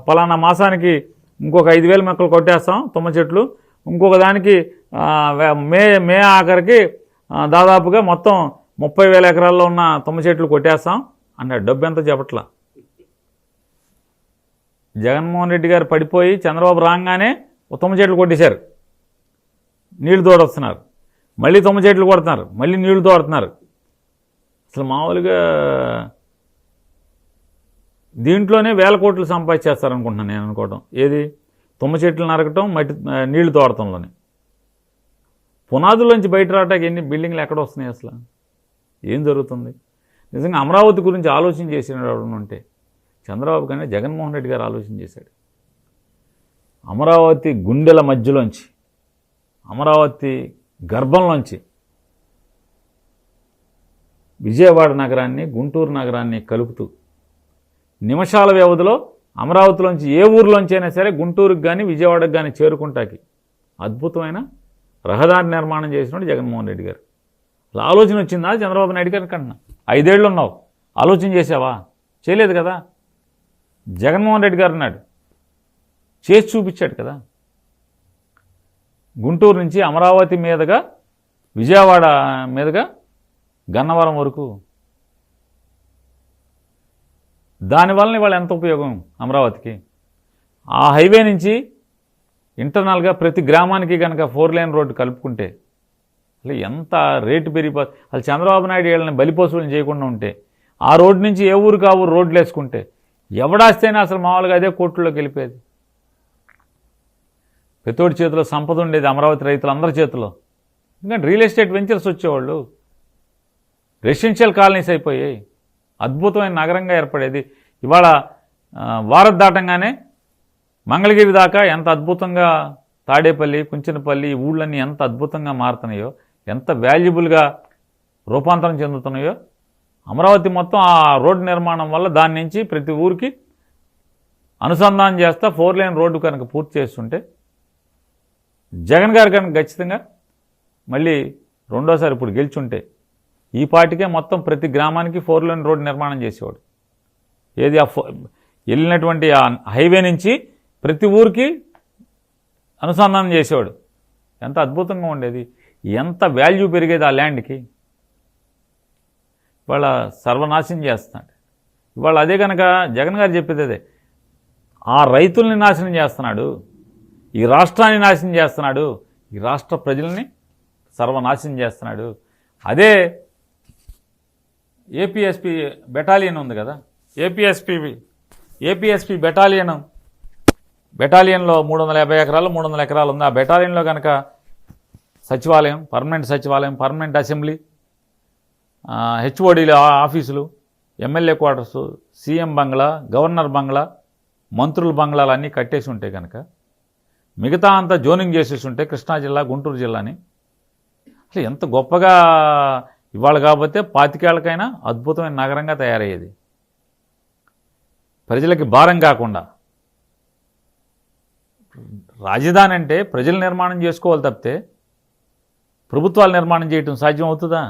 పలానా మాసానికి ఇంకొక 5000 మొక్కలు కొట్టేస్తాం తుమ్మ చెట్లు. ఇంకొక దానికి మే ఆఖరికి దాదాపుగా మొత్తం 30,000 ఎకరాల్లో ఉన్న తుమ్మ చెట్లు కొట్టేస్తాం అన్నాడు. డబ్బు ఎంత చెప్పట్లా. జగన్మోహన్ రెడ్డి గారు పడిపోయి చంద్రబాబు రాగానే తుమ్మ చెట్లు కొట్టేశారు, నీళ్లు తోడొస్తున్నారు. మళ్ళీ తుమ్మ చెట్లు కొడుతున్నారు, మళ్ళీ నీళ్లు తోడుతున్నారు. అసలు మామూలుగా దీంట్లోనే 1000 కోట్లు సంపాదించేస్తారనుకుంటున్నాను నేను అనుకోవటం. ఏది తుమ్మ చెట్లు నరకటం, నీళ్లు తోడటంలోనే. పునాదుల్లోంచి బయట రావటానికి ఎన్ని బిల్డింగ్లు ఎక్కడ వస్తున్నాయి? అసలు ఏం జరుగుతుంది? నిజంగా అమరావతి గురించి ఆలోచన చేసిన ఉంటే చంద్రబాబు కానీ జగన్మోహన్ రెడ్డి గారు ఆలోచన చేశాడు. అమరావతి గుండెల మధ్యలోంచి, అమరావతి గర్భంలోంచి విజయవాడ నగరాన్ని గుంటూరు నగరాన్ని కలుపుతూ నిమిషాల వ్యవధిలో అమరావతిలోంచి ఏ ఊర్లోంచి అయినా సరే గుంటూరుకు కానీ విజయవాడకు కానీ చేరుకుంటాకి అద్భుతమైన రహదారి నిర్మాణం చేసినట్టు జగన్మోహన్ రెడ్డి గారు. అలా ఆలోచన వచ్చిందా చంద్రబాబు నాయుడు గారి కన్నా? 5 ఏళ్ళు ఉన్నావు, ఆలోచన చేసావా? చేయలేదు కదా. జగన్మోహన్ రెడ్డి గారు ఉన్నాడు, చేసి చూపించాడు కదా. గుంటూరు నుంచి అమరావతి మీదుగా విజయవాడ మీదుగా గన్నవరం వరకు. దానివల్ల ఇవాళ ఎంత ఉపయోగం అమరావతికి? ఆ హైవే నుంచి ఇంటర్నల్గా ప్రతి గ్రామానికి కనుక 4 లేన్ రోడ్డు కలుపుకుంటే అసలు ఎంత రేటు పెరిగిపో. అసలు చంద్రబాబు నాయుడు వీళ్ళని బలిపోసులను చేయకుండా ఉంటే, ఆ రోడ్డు నుంచి ఏ ఊరికి ఆ ఊరు రోడ్లు వేసుకుంటే ఎవడాస్తేనే అసలు మామూలుగా అదే కోర్టులోకి వెళ్ళిపోయేది. పెతోడి చేతిలో సంపద ఉండేది, అమరావతి రైతులందరి చేతిలో. ఎందుకంటే రియల్ ఎస్టేట్ వెంచర్స్ వచ్చేవాళ్ళు, రెసిడెన్షియల్ కాలనీస్ అయిపోయాయి, అద్భుతమైన నగరంగా ఏర్పడేది. ఇవాళ వారధి దాటంగానే మంగళగిరి దాకా ఎంత అద్భుతంగా తాడేపల్లి, కుంచనపల్లి ఈ ఊళ్ళన్నీ ఎంత అద్భుతంగా మారుతున్నాయో, ఎంత వాల్యుబుల్గా రూపాంతరం చెందుతున్నాయో. అమరావతి మొత్తం ఆ రోడ్డు నిర్మాణం వల్ల దాని నుంచి ప్రతి ఊరికి అనుసంధానం చేస్తా 4 లేన్ రోడ్డు కనుక పూర్తి చేస్తుంటే జగన్ గారు కనుక ఖచ్చితంగా మళ్ళీ రెండోసారి ఇప్పుడు గెలిచుంటే ఈ పాటికే మొత్తం ప్రతి గ్రామానికి 4 లేన్ రోడ్డు నిర్మాణం చేసేవాడు. ఏది వెళ్ళినటువంటి ఆ హైవే నుంచి ప్రతి ఊరికి అనుసంధానం చేసేవాడు. ఎంత అద్భుతంగా ఉండేది, ఎంత వాల్యూ పెరిగేది ఆ ల్యాండ్కి. ఇవాళ సర్వనాశనం చేస్తున్నాడు. ఇవాళ అదే కనుక జగన్ గారు చెప్పేది అదే, ఆ రైతుల్ని నాశనం చేస్తున్నాడు, ఈ రాష్ట్రాన్ని నాశనం చేస్తున్నాడు, ఈ రాష్ట్ర ప్రజల్ని సర్వనాశనం చేస్తున్నాడు. అదే ఏపీఎస్పీ బెటాలియన్ ఉంది కదా, ఏపీఎస్పీ బెటాలియన్లో 350 ఎకరాలు 300 ఎకరాలు ఉంది. ఆ బెటాలియన్లో కనుక సచివాలయం, పర్మనెంట్ అసెంబ్లీ, హెచ్ఓడీల ఆఫీసులు, ఎమ్మెల్యే క్వార్టర్సు, సీఎం బంగ్లా, గవర్నర్ బంగ్లా, మంత్రుల బంగ్లాలు అన్నీ కట్టేసి ఉంటే కనుక మిగతా అంతా జోనింగ్ చేసేసి ఉంటే కృష్ణా జిల్లా, గుంటూరు జిల్లాని అసలు ఎంత గొప్పగా ఇవాళ కాకపోతే 25 ఏళ్ళకైనా అద్భుతమైన నగరంగా తయారయ్యేది. ప్రజలకి భారం కాకుండా. రాజధాని అంటే ప్రజలు నిర్మాణం చేసుకోవాలి తప్పితే ప్రభుత్వాలు నిర్మాణం చేయటం సాధ్యం అవుతుందా?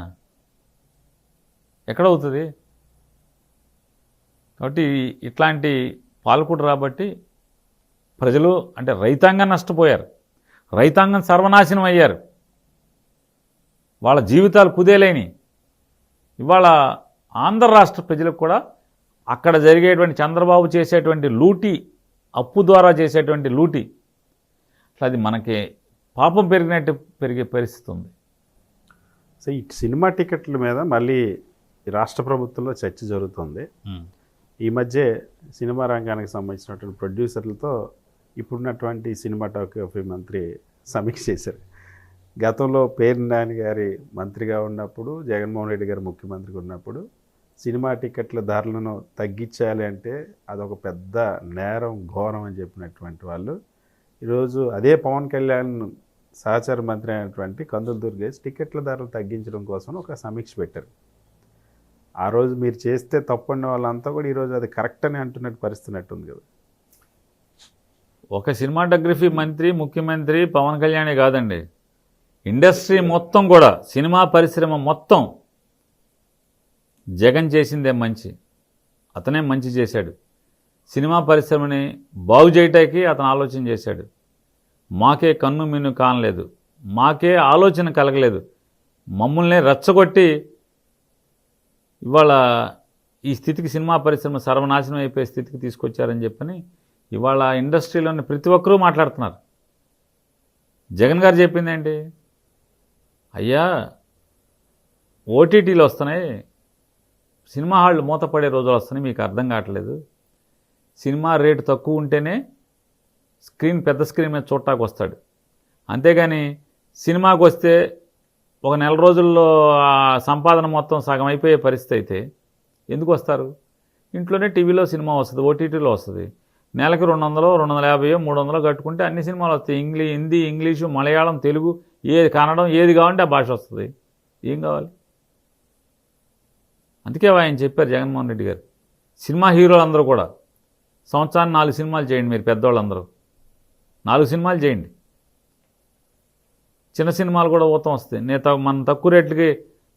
ఎక్కడవుతుంది? కాబట్టి ఇట్లాంటి పాలకుడు రాబట్టి ప్రజలు అంటే రైతాంగం నష్టపోయారు, రైతాంగం సర్వనాశనం అయ్యారు, వాళ్ళ జీవితాలు కుదేలేని. ఇవాళ ఆంధ్ర రాష్ట్ర ప్రజలకు కూడా అక్కడ జరిగేటువంటి చంద్రబాబు చేసేటువంటి లూటీ, అప్పు ద్వారా చేసేటువంటి లూటీ, అసలు అది మనకి పాపం పెరిగినట్టు పెరిగే పరిస్థితి ఉంది. సో ఈ సినిమా టికెట్ల మీద మళ్ళీ ఈ రాష్ట్ర ప్రభుత్వంలో చర్చ జరుగుతుంది. ఈ మధ్య సినిమా రంగానికి సంబంధించినటువంటి ప్రొడ్యూసర్లతో ఇప్పుడున్నటువంటి సినిమాటోగ్రఫీ మంత్రి సమీక్ష చేశారు. గతంలో పేర్ని నాని గారి మంత్రిగా ఉన్నప్పుడు, జగన్మోహన్ రెడ్డి గారు ముఖ్యమంత్రిగా ఉన్నప్పుడు సినిమా టికెట్ల ధరలను తగ్గించాలి అంటే అదొక పెద్ద నేరం, ఘోరం అని చెప్పినటువంటి వాళ్ళు ఈరోజు అదే పవన్ కళ్యాణ్ సహచార మంత్రి అయినటువంటి కందుల దుర్గేష్ టికెట్ల ధరలు తగ్గించడం కోసం ఒక సమీక్ష పెట్టారు. ఆ రోజు మీరు చేస్తే తప్పన్న వాళ్ళంతా కూడా ఈరోజు అది కరెక్ట్ అని అంటున్నట్టు పరిస్థితి ఉంది కదా. ఒక సినిమాటోగ్రఫీ మంత్రి, ముఖ్యమంత్రి పవన్ కళ్యాణే కాదండి, ఇండస్ట్రీ మొత్తం కూడా, సినిమా పరిశ్రమ మొత్తం జగన్ చేసిందే మంచి, అతనే మంచి చేశాడు. సినిమా పరిశ్రమని బాగు చేయటానికి అతను ఆలోచన చేశాడు. మాకే కన్ను మిన్ను కానలేదు, మాకే ఆలోచన కలగలేదు, మమ్మల్ని రెచ్చగొట్టి ఇవాళ ఈ స్థితికి, సినిమా పరిశ్రమ సర్వనాశనం అయిపోయే స్థితికి తీసుకొచ్చారని చెప్పని ఇవాళ ఇండస్ట్రీలోని ప్రతి ఒక్కరూ మాట్లాడుతున్నారు. జగన్ గారు చెప్పింది ఏంటి? అయ్యా ఓటీటీలు వస్తున్నాయి, సినిమా హాళ్ళు మూతపడే రోజులు వస్తున్నాయి, మీకు అర్థం కావట్లేదు. సినిమా రేటు తక్కువ ఉంటేనే స్క్రీన్, పెద్ద స్క్రీన్ మీద చూడటానికి వస్తాడు. అంతేగాని సినిమాకి వస్తే ఒక నెల రోజుల్లో సంపాదన మొత్తం సగం అయిపోయే పరిస్థితి అయితే ఎందుకు వస్తారు? ఇంట్లోనే టీవీలో సినిమా వస్తుంది, ఓటీటీలో వస్తుంది. నెలకి 200, 250, 300 కట్టుకుంటే అన్ని సినిమాలు వస్తాయి. హిందీ, ఇంగ్లీషు, మలయాళం, తెలుగు, ఏది, కన్నడం, ఏది కావాలంటే ఆ భాష వస్తుంది. ఏం కావాలి? అందుకే ఆయన చెప్పారు జగన్మోహన్ రెడ్డి గారు, సినిమా హీరోలందరూ కూడా సంవత్సరానికి 4 సినిమాలు చేయండి. మీరు పెద్దవాళ్ళందరూ 4 సినిమాలు చేయండి. చిన్న సినిమాలు కూడా ఊతం వస్తాయి. మనం తక్కువ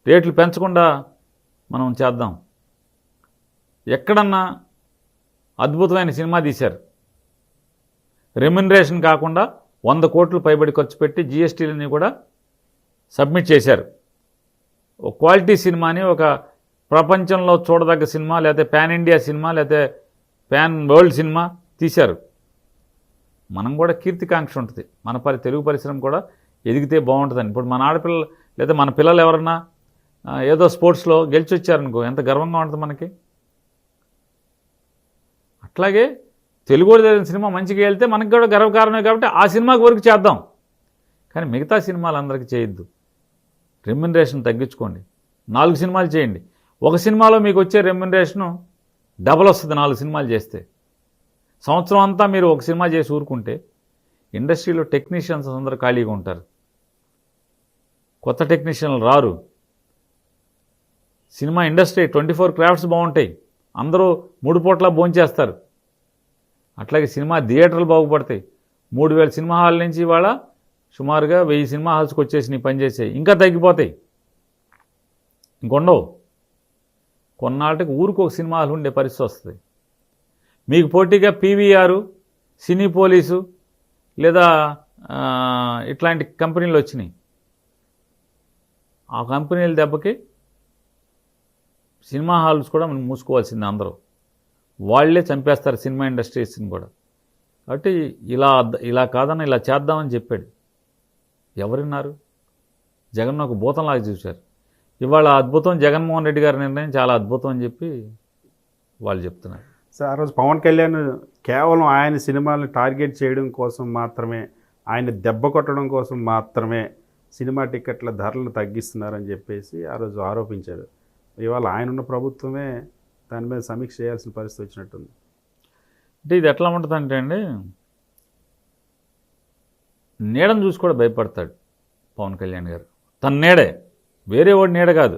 రేట్లు పెంచకుండా మనం చేద్దాం. ఎక్కడన్నా అద్భుతమైన సినిమా తీశారు, రెమ్యునరేషన్ కాకుండా 100 కోట్లు పైబడి ఖర్చు పెట్టి జిఎస్టీలని కూడా సబ్మిట్ చేశారు. ఒక క్వాలిటీ సినిమాని, ఒక ప్రపంచంలో చూడదగ్గ సినిమా, లేకపోతే పాన్ ఇండియా సినిమా, లేకపోతే పాన్ వరల్డ్ సినిమా తీశారు. మనం కూడా కీర్తికాంక్ష ఉంటుంది, మన తెలుగు పరిశ్రమ కూడా ఎదిగితే బాగుంటుందని. ఇప్పుడు మన ఆడపిల్లలు లేదా మన పిల్లలు ఎవరన్నా ఏదో స్పోర్ట్స్లో గెలిచి వచ్చారనుకో, ఎంత గర్వంగా ఉంటుంది మనకి. అట్లాగే తెలుగు సినిమా మంచిగా వెళ్తే మనకి కూడా గర్వకారణమే. కాబట్టి ఆ సినిమాకి వరకు చేద్దాం, కానీ మిగతా సినిమాలు అందరికీ చేయొద్దు. రెమ్యునరేషన్ తగ్గించుకోండి, 4 సినిమాలు చేయండి. ఒక సినిమాలో మీకు వచ్చే రెమ్యునరేషను డబల్ వస్తుంది 4 సినిమాలు చేస్తే. సంవత్సరం అంతా మీరు ఒక సినిమా చేసి ఊరుకుంటే ఇండస్ట్రీలో టెక్నీషియన్స్ అందరూ ఖాళీగా ఉంటారు, కొత్త టెక్నీషియన్లు రారు. సినిమా ఇండస్ట్రీ 24 క్రాఫ్ట్స్ బాగుంటాయి, అందరూ 3 పూట్ల భోంచేస్తారు. అట్లాగే సినిమా థియేటర్లు బాగుపడతాయి. 3000 సినిమా హాల్ నుంచి ఇవాళ సుమారుగా 1000 సినిమా హాల్స్కి వచ్చేసి నీ పనిచేసాయి, ఇంకా తగ్గిపోతాయి, ఇంకొండవు. కొన్నాళ్ళకి ఊరికి ఒక సినిమా హాల్ ఉండే పరిస్థితి వస్తుంది. మీకు పోటీగా పీవీఆర్, సినీ పోలీసు లేదా ఇట్లాంటి కంపెనీలు వచ్చినాయి. ఆ కంపెనీల దెబ్బకి సినిమా హాల్స్ కూడా మనం మూసుకోవాల్సింది. అందరూ వాళ్లే చంపేస్తారు సినిమా ఇండస్ట్రీస్ని కూడా. కాబట్టి ఇలా కాదన్న ఇలా చేద్దామని చెప్పాడు. ఎవరున్నారు? జగన్ ఒక భూతంలాగా చూశారు. ఇవాళ అద్భుతం, జగన్మోహన్ రెడ్డి గారి నిర్ణయం చాలా అద్భుతం అని చెప్పి వాళ్ళు చెప్తున్నారు. సార్, ఆ రోజు పవన్ కళ్యాణ్ కేవలం ఆయన సినిమాలను టార్గెట్ చేయడం కోసం మాత్రమే, ఆయన దెబ్బ కొట్టడం కోసం మాత్రమే సినిమా టికెట్ల ధరలు తగ్గిస్తున్నారని చెప్పేసి ఆ రోజు ఆరోపించారు. ఇవాళ ఆయన ఉన్న ప్రభుత్వమే దాని మీద సమీక్ష చేయాల్సిన పరిస్థితి వచ్చినట్టుంది. అంటే ఇది ఎట్లా ఉంటుందంటే అండి, నీడను చూసి కూడా భయపడతాడు పవన్ కళ్యాణ్ గారు. తన నీడే, వేరే వాడి నీడ కాదు.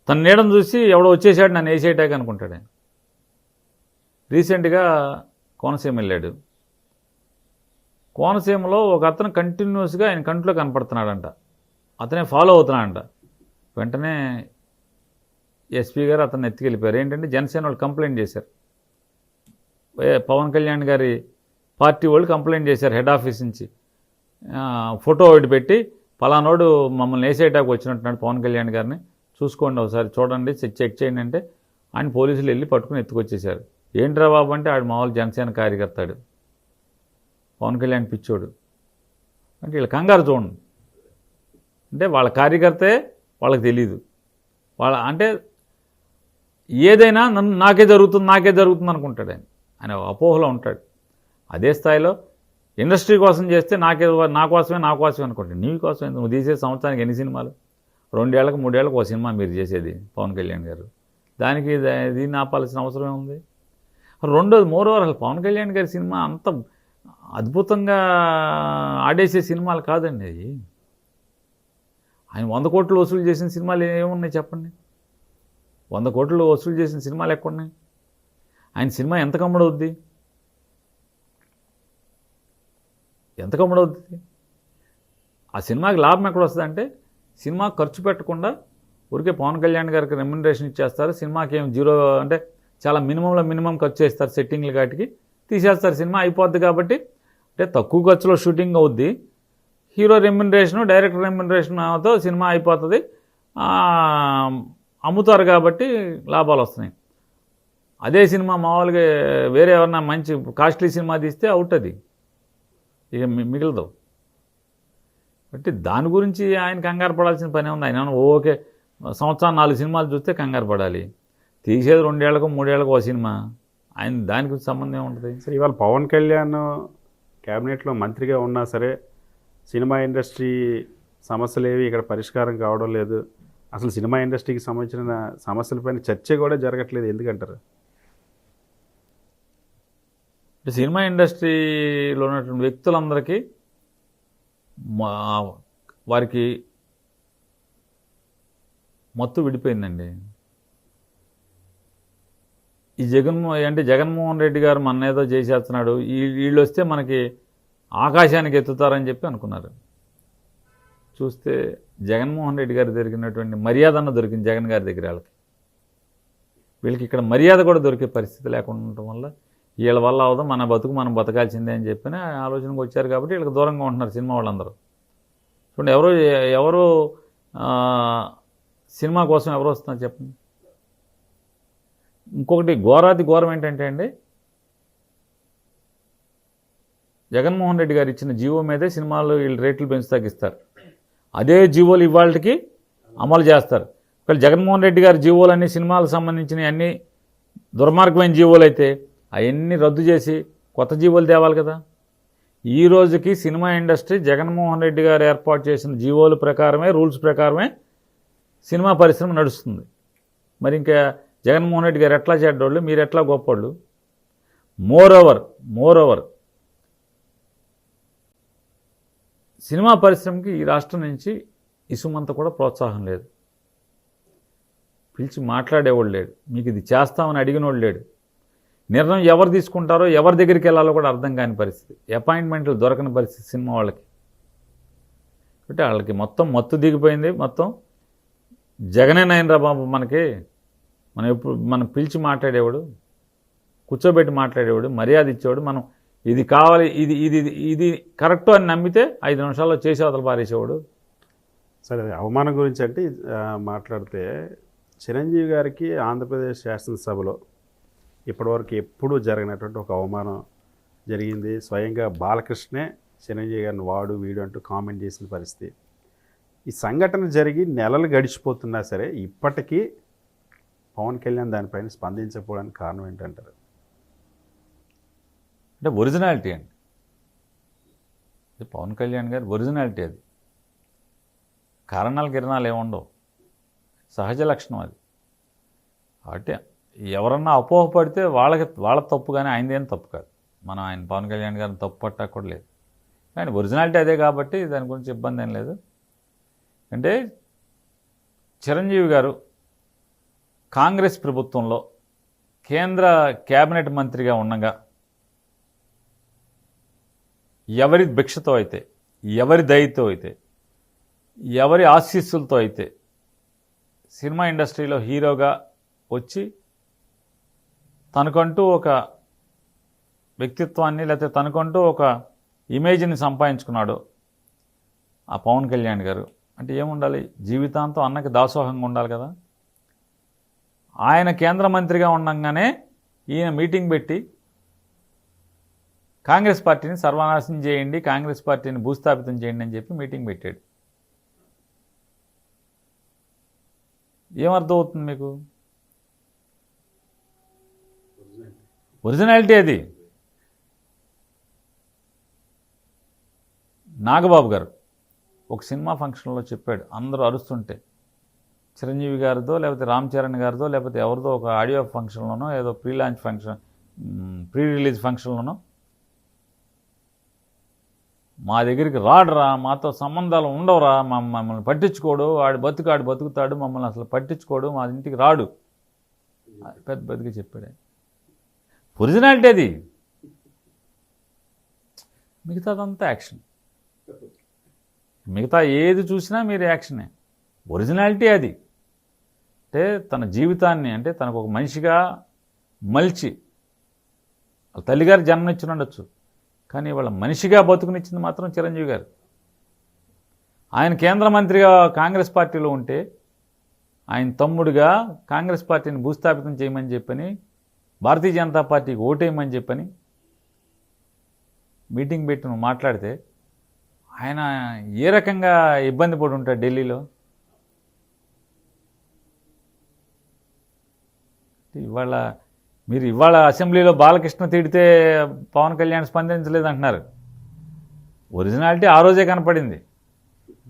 తన నీడను చూసి ఎవడో వచ్చేసాడు నన్ను వేసేయటానికి అనుకుంటాడు ఆయన. రీసెంట్గా కోనసీమ వెళ్ళాడు. కోనసీమలో ఒక అతను కంటిన్యూస్గా ఆయన కంట్లో కనపడుతున్నాడంట, అతనే ఫాలో అవుతున్నాడంట. వెంటనే ఎస్పీ గారు అతన్ని ఎత్తుకెళ్ళిపోయారు. ఏంటంటే జనసేన వాళ్ళు కంప్లైంట్ చేశారు, పవన్ కళ్యాణ్ గారి పార్టీ వాళ్ళు కంప్లైంట్ చేశారు హెడ్ ఆఫీస్ నుంచి. ఫోటో ఒకటి పెట్టి పలానోడు మమ్మల్ని వేసేటాకు వచ్చినట్టున్నాడు పవన్ కళ్యాణ్ గారిని, చూసుకోండి ఒకసారి చూడండి, చెక్ చేయండి అంటే ఆయన పోలీసులు వెళ్ళి పట్టుకుని ఎత్తుకొచ్చేశారు. ఏంట్రా బాబు అంటే ఆడు మామూలు జనసేన కార్యకర్తాడు, పవన్ కళ్యాణ్ పిచ్చోడు అంటే వీళ్ళ కంగారు చూడండి. అంటే వాళ్ళ కార్యకర్తే వాళ్ళకి తెలియదు. వాళ్ళ అంటే ఏదైనా నాకే జరుగుతుంది అనుకుంటాడు ఆయన అపోహలో ఉంటాడు. అదే స్థాయిలో ఇండస్ట్రీ కోసం చేస్తే నా కోసమే అనుకుంటాడు. నీ కోసం నువ్వు తీసే సంవత్సరానికి ఎన్ని సినిమాలు? 2 ఏళ్ళకు 3 ఏళ్ళకు ఒక సినిమా మీరు చేసేది పవన్ కళ్యాణ్ గారు. దానికి దీన్ని ఆపాల్సిన అవసరం ఏముంది? రెండోది మోరోవర్ అసలు పవన్ కళ్యాణ్ గారి సినిమా అంత అద్భుతంగా ఆడేసే సినిమాలు కాదండి అవి. ఆయన 100 కోట్లు వసూలు చేసిన సినిమాలు ఏమున్నాయి చెప్పండి? 100 కోట్లు వసూలు చేసిన సినిమాలు ఎక్కడున్నాయి? ఆయన సినిమా ఎంత కమ్ముడవుద్ది? ఆ సినిమాకి లాభం ఎక్కడ వస్తుందంటే సినిమా ఖర్చు పెట్టకుండా ఊరికే పవన్ కళ్యాణ్ గారికి రెమ్యునరేషన్ ఇచ్చేస్తారు. సినిమాకి ఏం జీరో అంటే చాలా మినిమం ఖర్చు చేస్తారు. సెట్టింగ్లు కాటికి తీసేస్తారు. సినిమా అయిపోద్ది కాబట్టి అంటే తక్కువ ఖర్చులో షూటింగ్ అవుద్ది. హీరో రెమ్యునరేషను డైరెక్టర్ రెమ్యునరేషన్తో సినిమా అయిపోతుంది. అమ్ముతారు కాబట్టి లాభాలు వస్తున్నాయి. అదే సినిమా మామూలుగా వేరే ఎవరన్నా మంచి కాస్ట్లీ సినిమా తీస్తే అవుట్ అది ఇక మిగలదు. కాబట్టి దాని గురించి ఆయన కంగారు పడాల్సిన పని ఉంది. ఆయన ఓకే సంవత్సరం 4 సినిమాలు చూస్తే కంగారు పడాలి. తీసేది 2 ఏళ్ళకో 3 ఏళ్ళకో ఒక సినిమా. ఆయన దాని గురించి సంబంధం ఏముంటుంది? సరే, ఇవాళ పవన్ కళ్యాణ్ క్యాబినెట్లో మంత్రిగా ఉన్నా సరే సినిమా ఇండస్ట్రీ సమస్యలు ఏవి ఇక్కడ పరిష్కారం కావడం లేదు. అసలు సినిమా ఇండస్ట్రీకి సంబంధించిన సమస్యలపైన చర్చ కూడా జరగట్లేదు. ఎందుకంటారు? అంటే సినిమా ఇండస్ట్రీలో ఉన్నటువంటి వ్యక్తులందరికీ వారికి మత్తు విడిపోయిందండి. ఈ జగన్మోహన్ రెడ్డి గారు మన ఏదో చేసేస్తున్నాడు, వీళ్ళు వస్తే మనకి ఆకాశానికి ఎత్తుతారని చెప్పి అనుకున్నారు. చూస్తే జగన్మోహన్ రెడ్డి గారు దొరికినటువంటి మర్యాద దొరికింది జగన్ గారి దగ్గర. వీళ్ళకి ఇక్కడ మర్యాద కూడా దొరికే పరిస్థితి లేకుండా ఉండటం వల్ల వీళ్ళ వల్ల అవదు, మన బతుకు మనం బతకాల్సిందే అని చెప్పిన ఆలోచనకు వచ్చారు. కాబట్టి వీళ్ళకి దూరంగా ఉంటున్నారు సినిమా వాళ్ళందరూ. చూడండి, ఎవరు సినిమా కోసం ఎవరు వస్తున్నారు చెప్పండి. ఇంకొకటి ఘోరం ఏంటంటే అండి, జగన్మోహన్ రెడ్డి గారు ఇచ్చిన జీవో మీదే సినిమాలు వీళ్ళు రేట్లు పెంచి తగ్గిస్తారు. అదే జీవోలు ఇవాళకి అమలు చేస్తారు. ఒకవేళ జగన్మోహన్ రెడ్డి గారి జీవోలన్నీ సినిమాలకు సంబంధించిన అన్ని దుర్మార్గమైన జీవోలు అయితే అవన్నీ రద్దు చేసి కొత్త జీవోలు తేవాలి కదా. ఈ రోజుకి సినిమా ఇండస్ట్రీ జగన్మోహన్ రెడ్డి గారు ఏర్పాటు చేసిన జీవోల ప్రకారమే, రూల్స్ ప్రకారమే సినిమా పరిశ్రమ నడుస్తుంది. మరి ఇంకా జగన్మోహన్ రెడ్డి గారు ఎట్లా చెడ్డోళ్ళు, మీరు ఎట్లా గొప్పోళ్ళు? మోర్ ఓవర్ సినిమా పరిశ్రమకి ఈ రాష్ట్రం నుంచి ఇసుమంత కూడా ప్రోత్సాహం లేదు. పిలిచి మాట్లాడేవాళ్ళు లేడు, మీకు ఇది చేస్తామని అడిగినోళ్ళు లేడు. నిర్ణయం ఎవరు తీసుకుంటారో, ఎవరి దగ్గరికి వెళ్ళాలో కూడా అర్థం కాని పరిస్థితి. అపాయింట్మెంట్లు దొరకని పరిస్థితి సినిమా వాళ్ళకి. అంటే వాళ్ళకి మొత్తం మత్తు దిగిపోయింది. మొత్తం జగనే నయనరా బాబు మనకి. మనం పిలిచి మాట్లాడేవాడు, కూర్చోబెట్టి మాట్లాడేవాడు, మర్యాద ఇచ్చేవాడు. మనం ఇది కావాలి, ఇది కరెక్టు అని నమ్మితే 5 నిమిషాల్లో చేసి అవతల పారేసేవాడు. సరే, అవమానం గురించి అంటే మాట్లాడితే చిరంజీవి గారికి ఆంధ్రప్రదేశ్ శాసనసభలో ఇప్పటివరకు ఎప్పుడూ జరిగినటువంటి ఒక అవమానం జరిగింది. స్వయంగా బాలకృష్ణే చిరంజీవి గారిని వీడు అంటూ కామెంట్ చేసిన పరిస్థితి. ఈ సంఘటన జరిగి నెలలు గడిచిపోతున్నా సరే ఇప్పటికీ పవన్ కళ్యాణ్ దానిపైన స్పందించకపోవడానికి కారణం ఏంటంటారు? అంటే ఒరిజినాలిటీ అండి. పవన్ కళ్యాణ్ గారి ఒరిజినాలిటీ అది. కిరణాలు ఏముండవు, సహజ లక్షణం అది. కాబట్టి ఎవరన్నా అపోహపడితే వాళ్ళ తప్పు, కానీ ఆయనదేం తప్పు కాదు. మనం ఆయన పవన్ కళ్యాణ్ గారిని తప్పు పట్టా కూడా లేదు. కానీ ఒరిజినాలిటీ అదే కాబట్టి దాని గురించి ఇబ్బంది ఏం లేదు. అంటే చిరంజీవి గారు కాంగ్రెస్ ప్రభుత్వంలో కేంద్ర కేబినెట్ మంత్రిగా ఉండగా ఎవరి భిక్షతో అయితే, ఎవరి దయతో అయితే, ఎవరి ఆశీస్సులతో అయితే సినిమా ఇండస్ట్రీలో హీరోగా వచ్చి తనకంటూ ఒక వ్యక్తిత్వాన్ని, లేకపోతే తనకంటూ ఒక ఇమేజ్ని సంపాదించుకున్నాడు ఆ పవన్ కళ్యాణ్ గారు. అంటే ఏముండాలి, జీవితాంతం అన్నకి దాసోహంగా ఉండాలి కదా. ఆయన కేంద్ర మంత్రిగా ఉండగానే ఈయన మీటింగ్ పెట్టి కాంగ్రెస్ పార్టీని సర్వనాశనం చేయండి, కాంగ్రెస్ పార్టీని భూస్థాపితం చేయండి అని చెప్పి మీటింగ్ పెట్టాడు. ఏమర్థం అవుతుంది మీకు? ఒరిజినాలిటీ అది. నాగబాబు గారు ఒక సినిమా ఫంక్షన్లో చెప్పాడు, అందరూ అరుస్తుంటే, చిరంజీవి గారితో లేకపోతే రామ్ చరణ్ గారితో లేకపోతే ఎవరిదో ఒక ఆడియో ఫంక్షన్లోనో ఏదో pre launch function, pre release ఫంక్షన్లోనో, మా దగ్గరికి రాడురా, మాతో సంబంధాలు ఉండవురా, మమ్మల్ని పట్టించుకోడు, ఆడు బతుకుతాడు, మమ్మల్ని అసలు పట్టించుకోడు, మా ఇంటికి రాడు, పెద్ద పెద్దగా చెప్పాడు. ఒరిజినాలిటీ అది. మిగతాదంతా యాక్షన్. మిగతా ఏది చూసినా మీరు యాక్షనే. ఒరిజినాలిటీ అది. అంటే తన జీవితాన్ని, అంటే తనకు ఒక మనిషిగా మలిచి, వాళ్ళ తల్లిగారు జన్మనిచ్చి ఉండొచ్చు, కానీ వాళ్ళ మనిషిగా బతుకునిచ్చింది మాత్రం చిరంజీవి గారు. ఆయన కేంద్ర మంత్రిగా కాంగ్రెస్ పార్టీలో ఉంటే, ఆయన తమ్ముడిగా కాంగ్రెస్ పార్టీని భూస్థాపితం చేయమని చెప్పని, భారతీయ జనతా పార్టీకి ఓటేయమని చెప్పని మీటింగ్ పెట్టి నువ్వు మాట్లాడితే ఆయన ఏ రకంగా ఇబ్బంది పడి ఉంటాడు ఢిల్లీలో? ఇవాళ అసెంబ్లీలో బాలకృష్ణ తిడితే పవన్ కళ్యాణ్ స్పందించలేదు అంటున్నారు. ఒరిజినాలిటీ ఆ రోజే కనపడింది.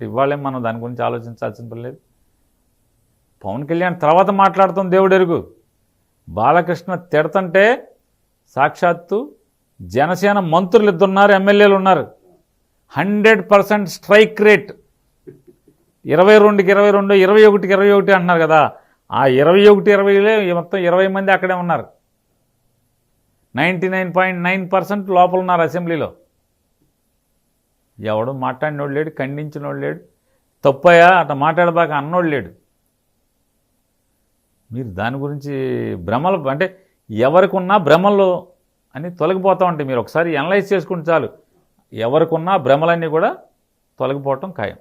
ఇవాళేం మనం దాని గురించి ఆలోచించాల్సిన పని లేదు. పవన్ కళ్యాణ్ తర్వాత మాట్లాడుతాం దేవుడు ఎరుగు. బాలకృష్ణ తిడతంటే సాక్షాత్తు జనసేన మంత్రులు ఇద్దరున్నారు, ఎమ్మెల్యేలు ఉన్నారు. 100% స్ట్రైక్ రేట్. 22కి 22, 21కి 21 అంటున్నారు కదా, ఆ 21-20లో మొత్తం 20 మంది అక్కడే ఉన్నారు. 99.9% లోపల ఉన్నారు అసెంబ్లీలో. ఎవడు మాట్లాడినోడు లేడు, ఖండించినోడు లేడు, తప్పయా అట్లా మాట్లాడబాక అన్నోడు లేడు. మీరు దాని గురించి భ్రమలు, అంటే ఎవరికున్నా భ్రమలు అని తొలగిపోతూ ఉంటాయి. మీరు ఒకసారి అనలైజ్ చేసుకుంటే చాలు, ఎవరికున్నా భ్రమలన్నీ కూడా తొలగిపోవటం ఖాయం.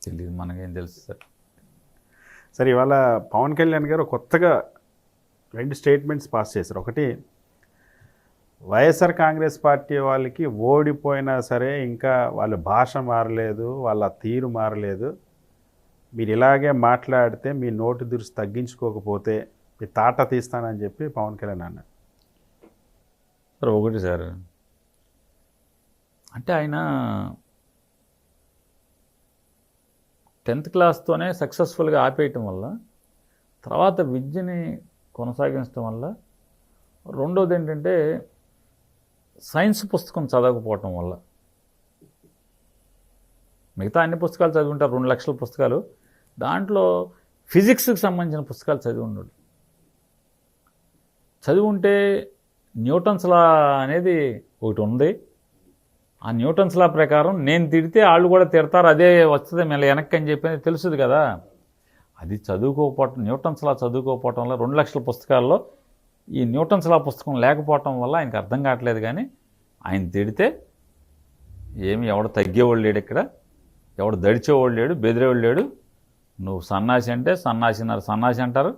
తెలియదు, మనకేం తెలుసు సార్. సరే, ఇవాళ పవన్ కళ్యాణ్ గారు కొత్తగా 2 స్టేట్మెంట్స్ పాస్ చేశారు. ఒకటి, వైఎస్ఆర్ కాంగ్రెస్ పార్టీ వాళ్ళకి ఓడిపోయినా సరే ఇంకా వాళ్ళ భాష మారలేదు, వాళ్ళ తీరు మారలేదు, మీరు ఇలాగే మాట్లాడితే మీ నోటి దురుసు తగ్గించుకోకపోతే మీ తాట తీస్తానని చెప్పి పవన్ కళ్యాణ్ అన్నారు. సార్ ఒకటి సార్, అంటే ఆయన 10th క్లాస్తోనే సక్సెస్ఫుల్గా ఆపేయటం వల్ల, తర్వాత విద్యని కొనసాగించడం వల్ల, రెండోది ఏంటంటే సైన్స్ పుస్తకం చదవకపోవటం వల్ల. మిగతా అన్ని పుస్తకాలు చదివి ఉంటారు, 2 లక్షల పుస్తకాలు, దాంట్లో ఫిజిక్స్కి సంబంధించిన పుస్తకాలు చదివి ఉన్నాడు. చదివి ఉంటే న్యూటన్స్ లా అనేది ఒకటి ఉంది. ఆ న్యూటన్స్ లా ప్రకారం నేను తిడితే వాళ్ళు కూడా తిడతారు, అదే వస్తుంది మళ్ళీ వెనక్కి అని చెప్పి తెలుస్తుంది కదా. అది చదువుకోకపోవటం, న్యూటన్స్ లా చదువుకోకపోవటం వల్ల 2 లక్షల పుస్తకాల్లో ఈ న్యూటన్స్ లా పుస్తకం లేకపోవటం వల్ల ఆయనకు అర్థం కావట్లేదు. కానీ ఆయన తిడితే ఎవడు తగ్గేవాళ్ళు లేడు, ఇక్కడ ఎవడు దడిచేవాళ్ళు లేడు, బెదిరేవాళ్ళు లేడు. నువ్వు సన్నాసి అంటే సన్నాసి అంటారు,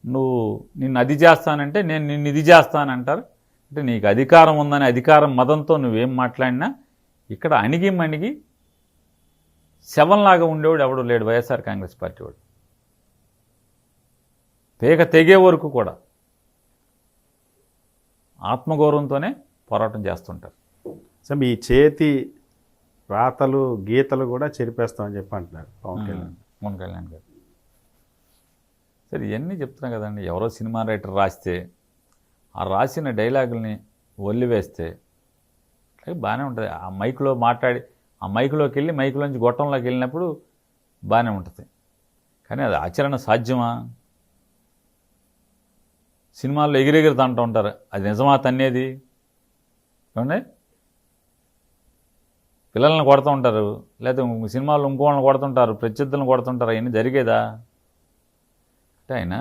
నువ్వు నిన్ను అది చేస్తానంటే నేను నిన్ను ఇది చేస్తానంటారు. అంటే నీకు అధికారం ఉందని అధికారం మదంతో నువ్వేం మాట్లాడినా ఇక్కడ అణిగి శవంలాగా ఉండేవాడు ఎవడు లేడు వైఎస్ఆర్ కాంగ్రెస్ పార్టీ వాడు. పేక తెగే వరకు కూడా ఆత్మగౌరవంతోనే పోరాటం చేస్తుంటారు. సో మీ చేతి రాతలు గీతలు కూడా చెరిపేస్తామని చెప్పి అంటున్నారు పవన్ కళ్యాణ్ గారు. సరే, ఇవన్నీ చెప్తున్నా కదండి. ఎవరో సినిమా రైటర్ రాస్తే ఆ రాసిన డైలాగుల్ని వల్లివేస్తే బాగానే ఉంటుంది. ఆ మైక్లో మాట్లాడి ఆ మైక్లోకి వెళ్ళి మైక్లోంచి గొట్టంలోకి వెళ్ళినప్పుడు బాగానే ఉంటుంది. కానీ అది ఆచరణ సాధ్యమా? సినిమాల్లో ఎగిరెగిరి తంటూ ఉంటారు, అది నిజమా తన్నేది? ఏమండి, పిల్లల్ని కొడుతూ ఉంటారు, లేకపోతే సినిమాల్లో ఇంకోళ్ళని కొడుతుంటారు, ప్రత్యర్థులను కొడుతుంటారు. అవన్నీ జరిగేదా? అంటే ఆయన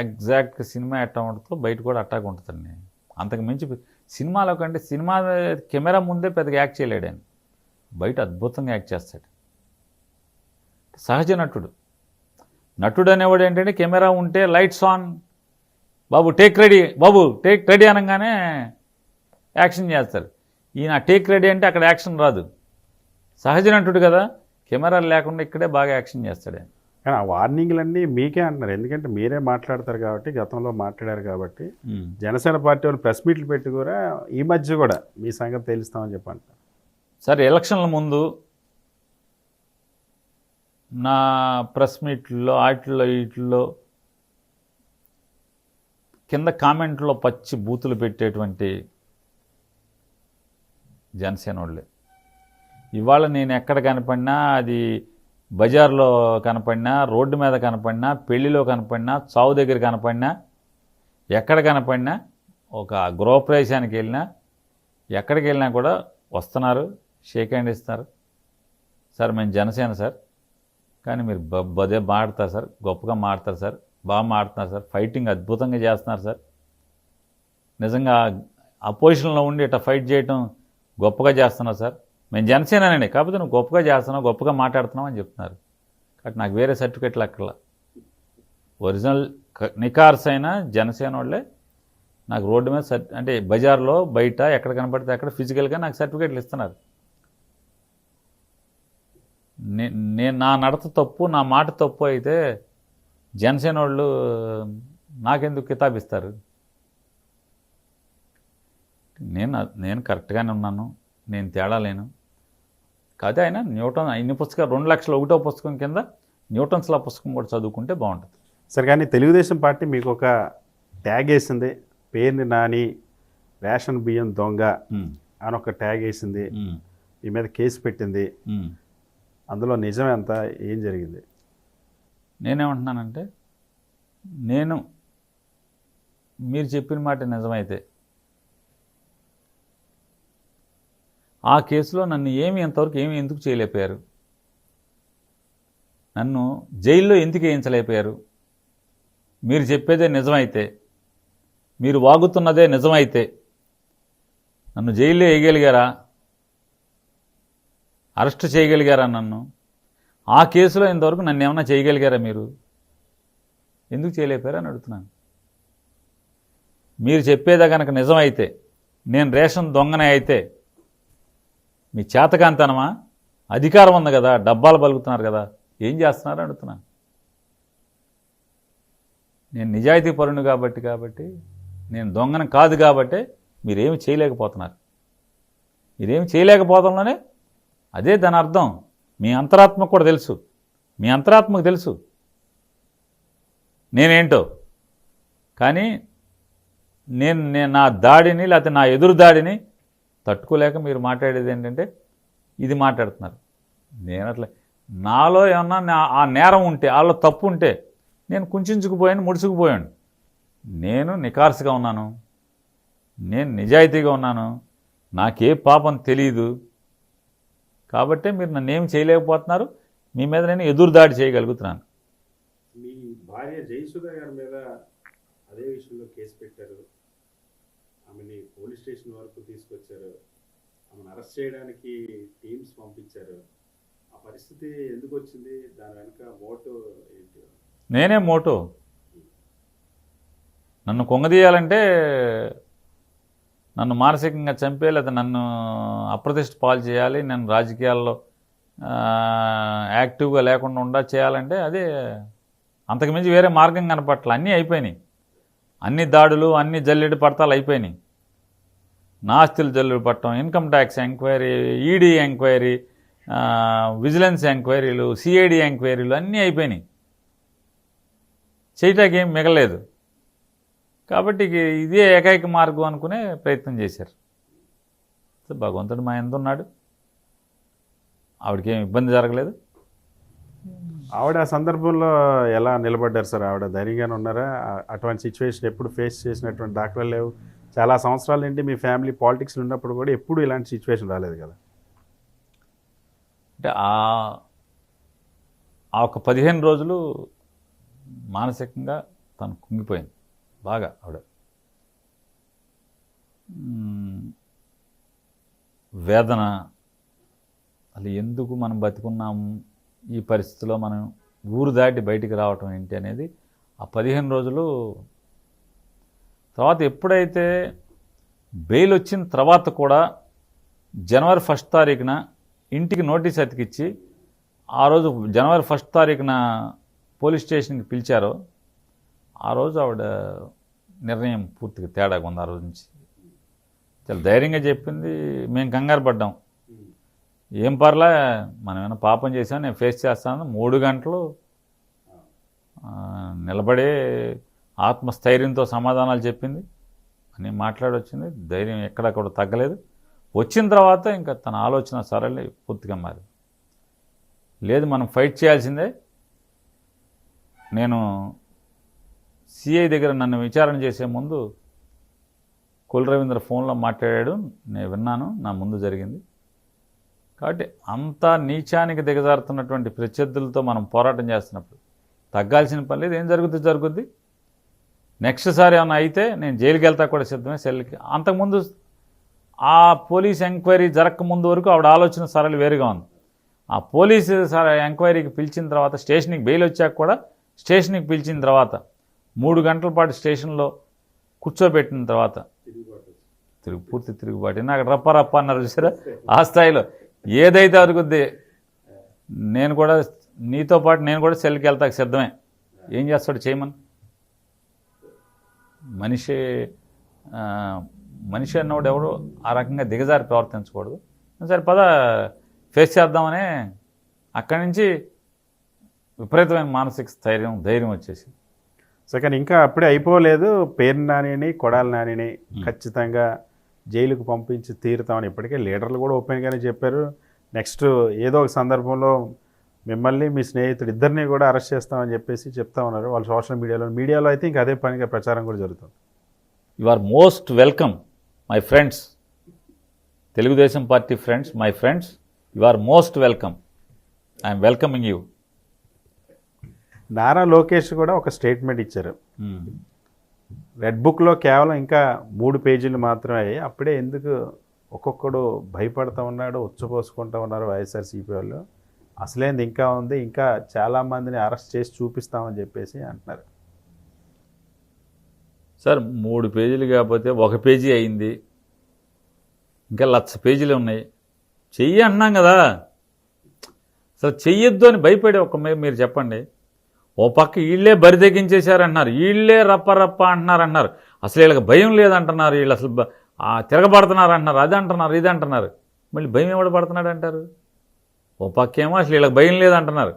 ఎగ్జాక్ట్గా సినిమా ఎట్టా ఉంటుందో బయట కూడా అట్టాగా ఉంటుందండి. అంతకు మించి సినిమాలో కంటే సినిమా కెమెరా ముందే పెద్దగా యాక్ట్ చేయలేడు ఆయన, బయట అద్భుతంగా యాక్ట్ చేస్తాడు. సహజ నటుడు అనేవాడు ఏంటంటే కెమెరా ఉంటే lights on, Babu take ready, Babu take ready అనగానే యాక్షన్ చేస్తారు. ఈయన టేక్ రెడీ అంటే అక్కడ యాక్షన్ రాదు. సహజ నటుడు కదా, కెమెరాలు లేకుండా ఇక్కడే బాగా యాక్షన్ చేస్తాడు ఆయన. కానీ ఆ వార్నింగ్లన్నీ మీకే అంటున్నారు, ఎందుకంటే మీరే మాట్లాడతారు కాబట్టి, గతంలో మాట్లాడారు కాబట్టి. జనసేన పార్టీ వాళ్ళు ప్రెస్ మీట్లు పెట్టి కూడా ఈ మధ్య కూడా మీ సంగతి తెలుస్తామని చెప్పంటారు. సరే, ఎలక్షన్ల ముందు నా ప్రెస్ మీట్లో వీటిల్లో కింద కామెంట్లో పచ్చి బూతులు పెట్టేటువంటి జనసేన వాళ్ళే. ఇవాళ నేను ఎక్కడ కనపడినా, అది బజార్లో కనపడినా, రోడ్డు మీద కనపడినా, పెళ్లిలో కనపడినా, చావు దగ్గర కనపడినా, ఎక్కడ కనపడినా, ఒక గృహప్రవేశానికి వెళ్ళినా, ఎక్కడికి వెళ్ళినా కూడా వస్తున్నారు, షేక్ హ్యాండ్ ఇస్తున్నారు. సార్ మేము జనసేన సార్, కానీ మీరు బదే మాడతారు సార్, గొప్పగా మాడతారు సార్, బాగా మాడుతున్నారు సార్, ఫైటింగ్ అద్భుతంగా చేస్తున్నారు సార్, నిజంగా అపోజిషన్లో ఉండి ఇట్లా ఫైట్ చేయటం గొప్పగా చేస్తున్నారు సార్, మేము జనసేననే, కాకపోతే నువ్వు గొప్పగా చేస్తున్నావు, గొప్పగా మాట్లాడుతున్నావు అని చెప్తున్నారు. కాబట్టి నాకు వేరే సర్టిఫికెట్లు అక్కర్లా, ఒరిజినల్ నికార్స్ అయిన జనసేన వాళ్ళే నాకు రోడ్డు మీద అంటే బజార్లో బయట ఎక్కడ కనపడితే అక్కడ ఫిజికల్గా నాకు సర్టిఫికెట్లు ఇస్తున్నారు. నేను నా నడత తప్పు, నా మాట తప్పు అయితే జనసేన వాళ్ళు నాకెందుకు కితాబిస్తారు? నేను కరెక్ట్గానే ఉన్నాను, నేను తేడా లేను. కాదే ఆయన న్యూటన్ ఇన్ని పుస్తకాలు 2,01,000 పుస్తకం కింద న్యూటన్స్లా పుస్తకం కూడా చదువుకుంటే బాగుంటుంది. సరే, కానీ తెలుగుదేశం పార్టీ మీకు ఒక ట్యాగ్ వేసింది, పేరుని నాని రేషన్ బియ్యం దొంగ అని ఒక ట్యాగ్ వేసింది, ఈ మీద కేసు పెట్టింది. అందులో నిజం ఎంత, ఏం జరిగింది? నేనేమంటున్నానంటే, మీరు చెప్పిన మాట నిజమైతే ఆ కేసులో నన్ను ఇంతవరకు ఎందుకు చేయలేకపోయారు? నన్ను జైల్లో ఎందుకు వేయించలేకపోయారు? మీరు చెప్పేదే నిజమైతే, మీరు వాగుతున్నదే నిజమైతే నన్ను జైల్లో వేయగలిగారా? అరెస్ట్ చేయగలిగారా నన్ను? ఆ కేసులో ఇంతవరకు నన్ను ఏమన్నా చేయగలిగారా మీరు? ఎందుకు చేయలేకపోయారా అని అడుగుతున్నాను. మీరు చెప్పేదా కనుక నిజమైతే, నేను రేషన్ దొంగనే అయితే మీ చేతకాంతనమా? అధికారం ఉంది కదా, డబ్బాలు పలుకుతున్నారు కదా, ఏం చేస్తున్నారు అడుగుతున్నాను. నేను నిజాయితీ పరుని కాబట్టి నేను దొంగను కాదు కాబట్టి మీరేమి చేయలేకపోతున్నారు. మీరేమి చేయలేకపోవడంలోనే అదే దాని అర్థం. మీ అంతరాత్మకు కూడా తెలుసు, మీ అంతరాత్మకు తెలుసు నేనేంటో. కానీ నేను నా దాడిని, లేకపోతే నా ఎదురు దాడిని తట్టుకోలేక మీరు మాట్లాడేది ఏంటంటే ఇది మాట్లాడుతున్నారు. నేను అట్లా నాలో ఏమన్నా ఆ నేరం ఉంటే, వాళ్ళ తప్పు ఉంటే నేను కుంచుకుపోయాను, ముడుచుకుపోయాను. నేను నికార్సుగా ఉన్నాను, నేను నిజాయితీగా ఉన్నాను, నాకే పాపం తెలియదు కాబట్టే మీరు నన్ను ఏమి చేయలేకపోతున్నారు. మీ మీద నేను ఎదురు దాడి చేయగలుగుతున్నాను. మీ భార్య జయసుధ గారి మీద అదే విషయంలో కేసు పెట్టారు, ఆమెని పోలీస్ స్టేషన్ వరకు తీసుకొచ్చారు, ఆమెను అరెస్ట్ చేయడానికి టీమ్స్ పంపించారు. ఆ పరిస్థితి ఎందుకు వచ్చింది? దాని వెనుక మోటో ఏంటి? నేనే మోటో. నన్ను కొంగదీయాలంటే, నన్ను మానసికంగా చంపే, లేదా నన్ను అప్రతిష్ట పాలు చేయాలి, నన్ను రాజకీయాల్లో యాక్టివ్గా లేకుండా చేయాలంటే అదే, అంతకుమించి వేరే మార్గం కనపట్ల. అన్నీ అయిపోయినాయి, అన్ని దాడులు, అన్ని జల్లెడు పడతాలు అయిపోయినాయి. నాస్తులు జల్లెడు పట్టడం, income tax enquiry, ED enquiry, vigilance ఎంక్వైరీలు, సిఐడి ఎంక్వైరీలు అన్నీ అయిపోయినాయి. చేయటానికి ఏం మిగలేదు. కాబట్టి ఇదే ఏకైక మార్గం అనుకునే ప్రయత్నం చేశారు. భగవంతుడు మా ఎంత ఉన్నాడు, ఆవిడకేం ఇబ్బంది జరగలేదు. ఆవిడ ఆ సందర్భంలో ఎలా నిలబడ్డారు సార్? ఆవిడ ధైర్యంగానే ఉన్నారా? అటువంటి సిచ్యువేషన్ ఎప్పుడు ఫేస్ చేసినటువంటి దాఖలాలు లేవు. చాలా సంవత్సరాల నుండి మీ ఫ్యామిలీ పాలిటిక్స్లో ఉన్నప్పుడు కూడా ఎప్పుడు ఇలాంటి సిచ్యువేషన్ రాలేదు కదా. అంటే ఆ ఒక 15 రోజులు మానసికంగా తను కుంగిపోయింది బాగా. ఆవిడ వేదన, అది ఎందుకు మనం బతికున్నాము, ఈ పరిస్థితిలో మనం ఊరు దాటి బయటికి రావటం ఏంటి అనేది ఆ 15 రోజులు. తర్వాత ఎప్పుడైతే బెయిల్ వచ్చిన తర్వాత కూడా జనవరి 1 తారీఖున ఇంటికి నోటీస్ అతికిచ్చి ఆ రోజు జనవరి 1 తారీఖున పోలీస్ స్టేషన్కి పిలిచారో ఆ రోజు ఆవిడ నిర్ణయం పూర్తిగా తేడాగా ఉంది. ఆ రోజు నుంచి చాలా ధైర్యంగా చెప్పింది. మేము కంగారు పడ్డాం. ఏం పర్లే, మనం ఏమైనా పాపం చేసాం, నేను ఫేస్ చేస్తాను. 3 గంటలు నిలబడే ఆత్మస్థైర్యంతో సమాధానాలు చెప్పింది అని మాట్లాడొచ్చింది. ధైర్యం ఎక్కడక్కడ తగ్గలేదు. వచ్చిన తర్వాత ఇంకా తన ఆలోచన సరళి పూర్తిగా మారింది. లేదు, మనం ఫైట్ చేయాల్సిందే. నేను సిఐ దగ్గర నన్ను విచారణ చేసే ముందు కుల రవీంద్ర ఫోన్లో మాట్లాడాడు, నేను విన్నాను, నా ముందు జరిగింది. కాబట్టి అంతా నీచానికి దిగజారుతున్నటువంటి ప్రత్యర్థులతో మనం పోరాటం చేస్తున్నప్పుడు తగ్గాల్సిన పని లేదు. ఏం జరుగుద్ది. నెక్స్ట్ సారి ఏమైనా అయితే నేను జైలుకి వెళ్తా కూడా సిద్ధమే, సెల్కి. అంతకుముందు ఆ పోలీస్ ఎంక్వైరీ జరగకముందు వరకు ఆవిడ ఆలోచన సరళి వేరుగా ఉంది. ఆ పోలీసు ఎంక్వైరీకి పిలిచిన తర్వాత, స్టేషన్కి బెయిల్ వచ్చాక కూడా స్టేషన్కి పిలిచిన తర్వాత 3 గంటల పాటు స్టేషన్లో కూర్చోబెట్టిన తర్వాత పూర్తి తిరుగుబాటు. నాకు రప్ప అన్నారు చూసారా, ఆ స్థాయిలో ఏదైతే అరుగుద్ది. నేను కూడా నీతో పాటు నేను కూడా సెల్కి వెళ్తాక సిద్ధమే. ఏం చేస్తాడు చేయమని. మనిషి అన్నవాడు ఎవడు ఆ రకంగా దిగజారి ప్రవర్తించకూడదు. సరే పద ఫేస్ చేద్దామనే అక్కడి నుంచి విపరీతమైన మానసిక ధైర్యం వచ్చేసి. సో కానీ ఇంకా అప్పుడే అయిపోలేదు. పేరు నానిని, కొడాలి నానిని ఖచ్చితంగా జైలుకు పంపించి తీరుతామని ఇప్పటికే లీడర్లు కూడా ఓపెన్గానే చెప్పారు. నెక్స్ట్ ఏదో ఒక సందర్భంలో మిమ్మల్ని మీ స్నేహితుడు ఇద్దరిని కూడా అరెస్ట్ చేస్తామని చెప్పేసి చెప్తా ఉన్నారు. వాళ్ళు సోషల్ మీడియాలో అయితే ఇంకా అదే పనిగా ప్రచారం కూడా జరుగుతుంది. You are most welcome my friends, Telugu Desam party friends, my friends, you are most welcome. I'm welcoming you. Nara Lokesh కూడా ఒక స్టేట్మెంట్ ఇచ్చారు. రెడ్ బుక్లో కేవలం ఇంకా 3 పేజీలు మాత్రమే అయ్యాయి. అప్పుడే ఎందుకు ఒక్కొక్కడు భయపడుతూ ఉన్నాడు, ఉచ్చపోసుకుంటూ ఉన్నారు వైఎస్ఆర్సీపీ వాళ్ళు. అసలేంది ఇంకా ఉంది, ఇంకా చాలామందిని అరెస్ట్ చేసి చూపిస్తామని చెప్పేసి అంటున్నారు. సార్ 3 పేజీలు కాకపోతే 1 పేజీ అయింది, ఇంకా 1,00,000 పేజీలు ఉన్నాయి. చెయ్యి అంటున్నాం కదా. అసలు చెయ్యొద్దు అని భయపడే మీరు చెప్పండి. ఓ పక్క వీళ్ళే బరిదెగించేశారంటున్నారు, వీళ్ళే రప్ప అంటున్నారు. అసలు వీళ్ళకి భయం లేదంటున్నారు, వీళ్ళు అసలు తిరగబడుతున్నారు అంటున్నారు, అది అంటున్నారు, ఇది అంటున్నారు. మళ్ళీ భయం ఎవడు పడుతున్నాడు అంటారు. ఓ పక్కేమో అసలు వీళ్ళకి భయం లేదంటున్నారు,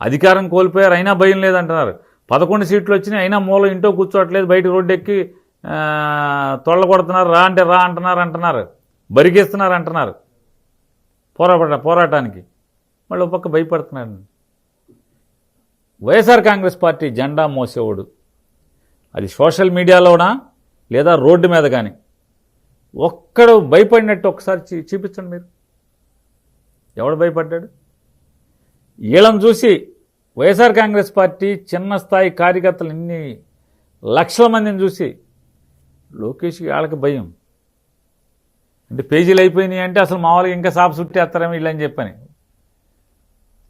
అధికారం కోల్పోయారు అయినా భయం లేదంటున్నారు, 11 సీట్లు వచ్చినాయి అయినా మూల ఇంట్లో కూర్చోవట్లేదు, బయట రోడ్డు ఎక్కి తొళ్ళ కొడుతున్నారు, రా అంటే రా అంటున్నారు, బరిగేస్తున్నారు అంటున్నారు పోరాటానికి. మళ్ళీ ఒక పక్క భయపడుతున్నాడు. వైఎస్ఆర్ కాంగ్రెస్ పార్టీ జెండా మోసేవాడు, అది సోషల్ మీడియాలోనా లేదా రోడ్డు మీద కానీ ఒక్కడు భయపడినట్టు ఒకసారి చూపించండి మీరు. ఎవడు భయపడ్డాడు? వీళ్ళని చూసి వైఎస్ఆర్ కాంగ్రెస్ పార్టీ చిన్న స్థాయి కార్యకర్తలు ఇన్ని లక్షల మందిని చూసి లోకేష్కి వాళ్ళకి భయం. అంటే పేజీలు అయిపోయినాయి అంటే అసలు మామూలుగా ఇంకా సాపు చుట్టేస్తారేమో వీళ్ళని చెప్పని.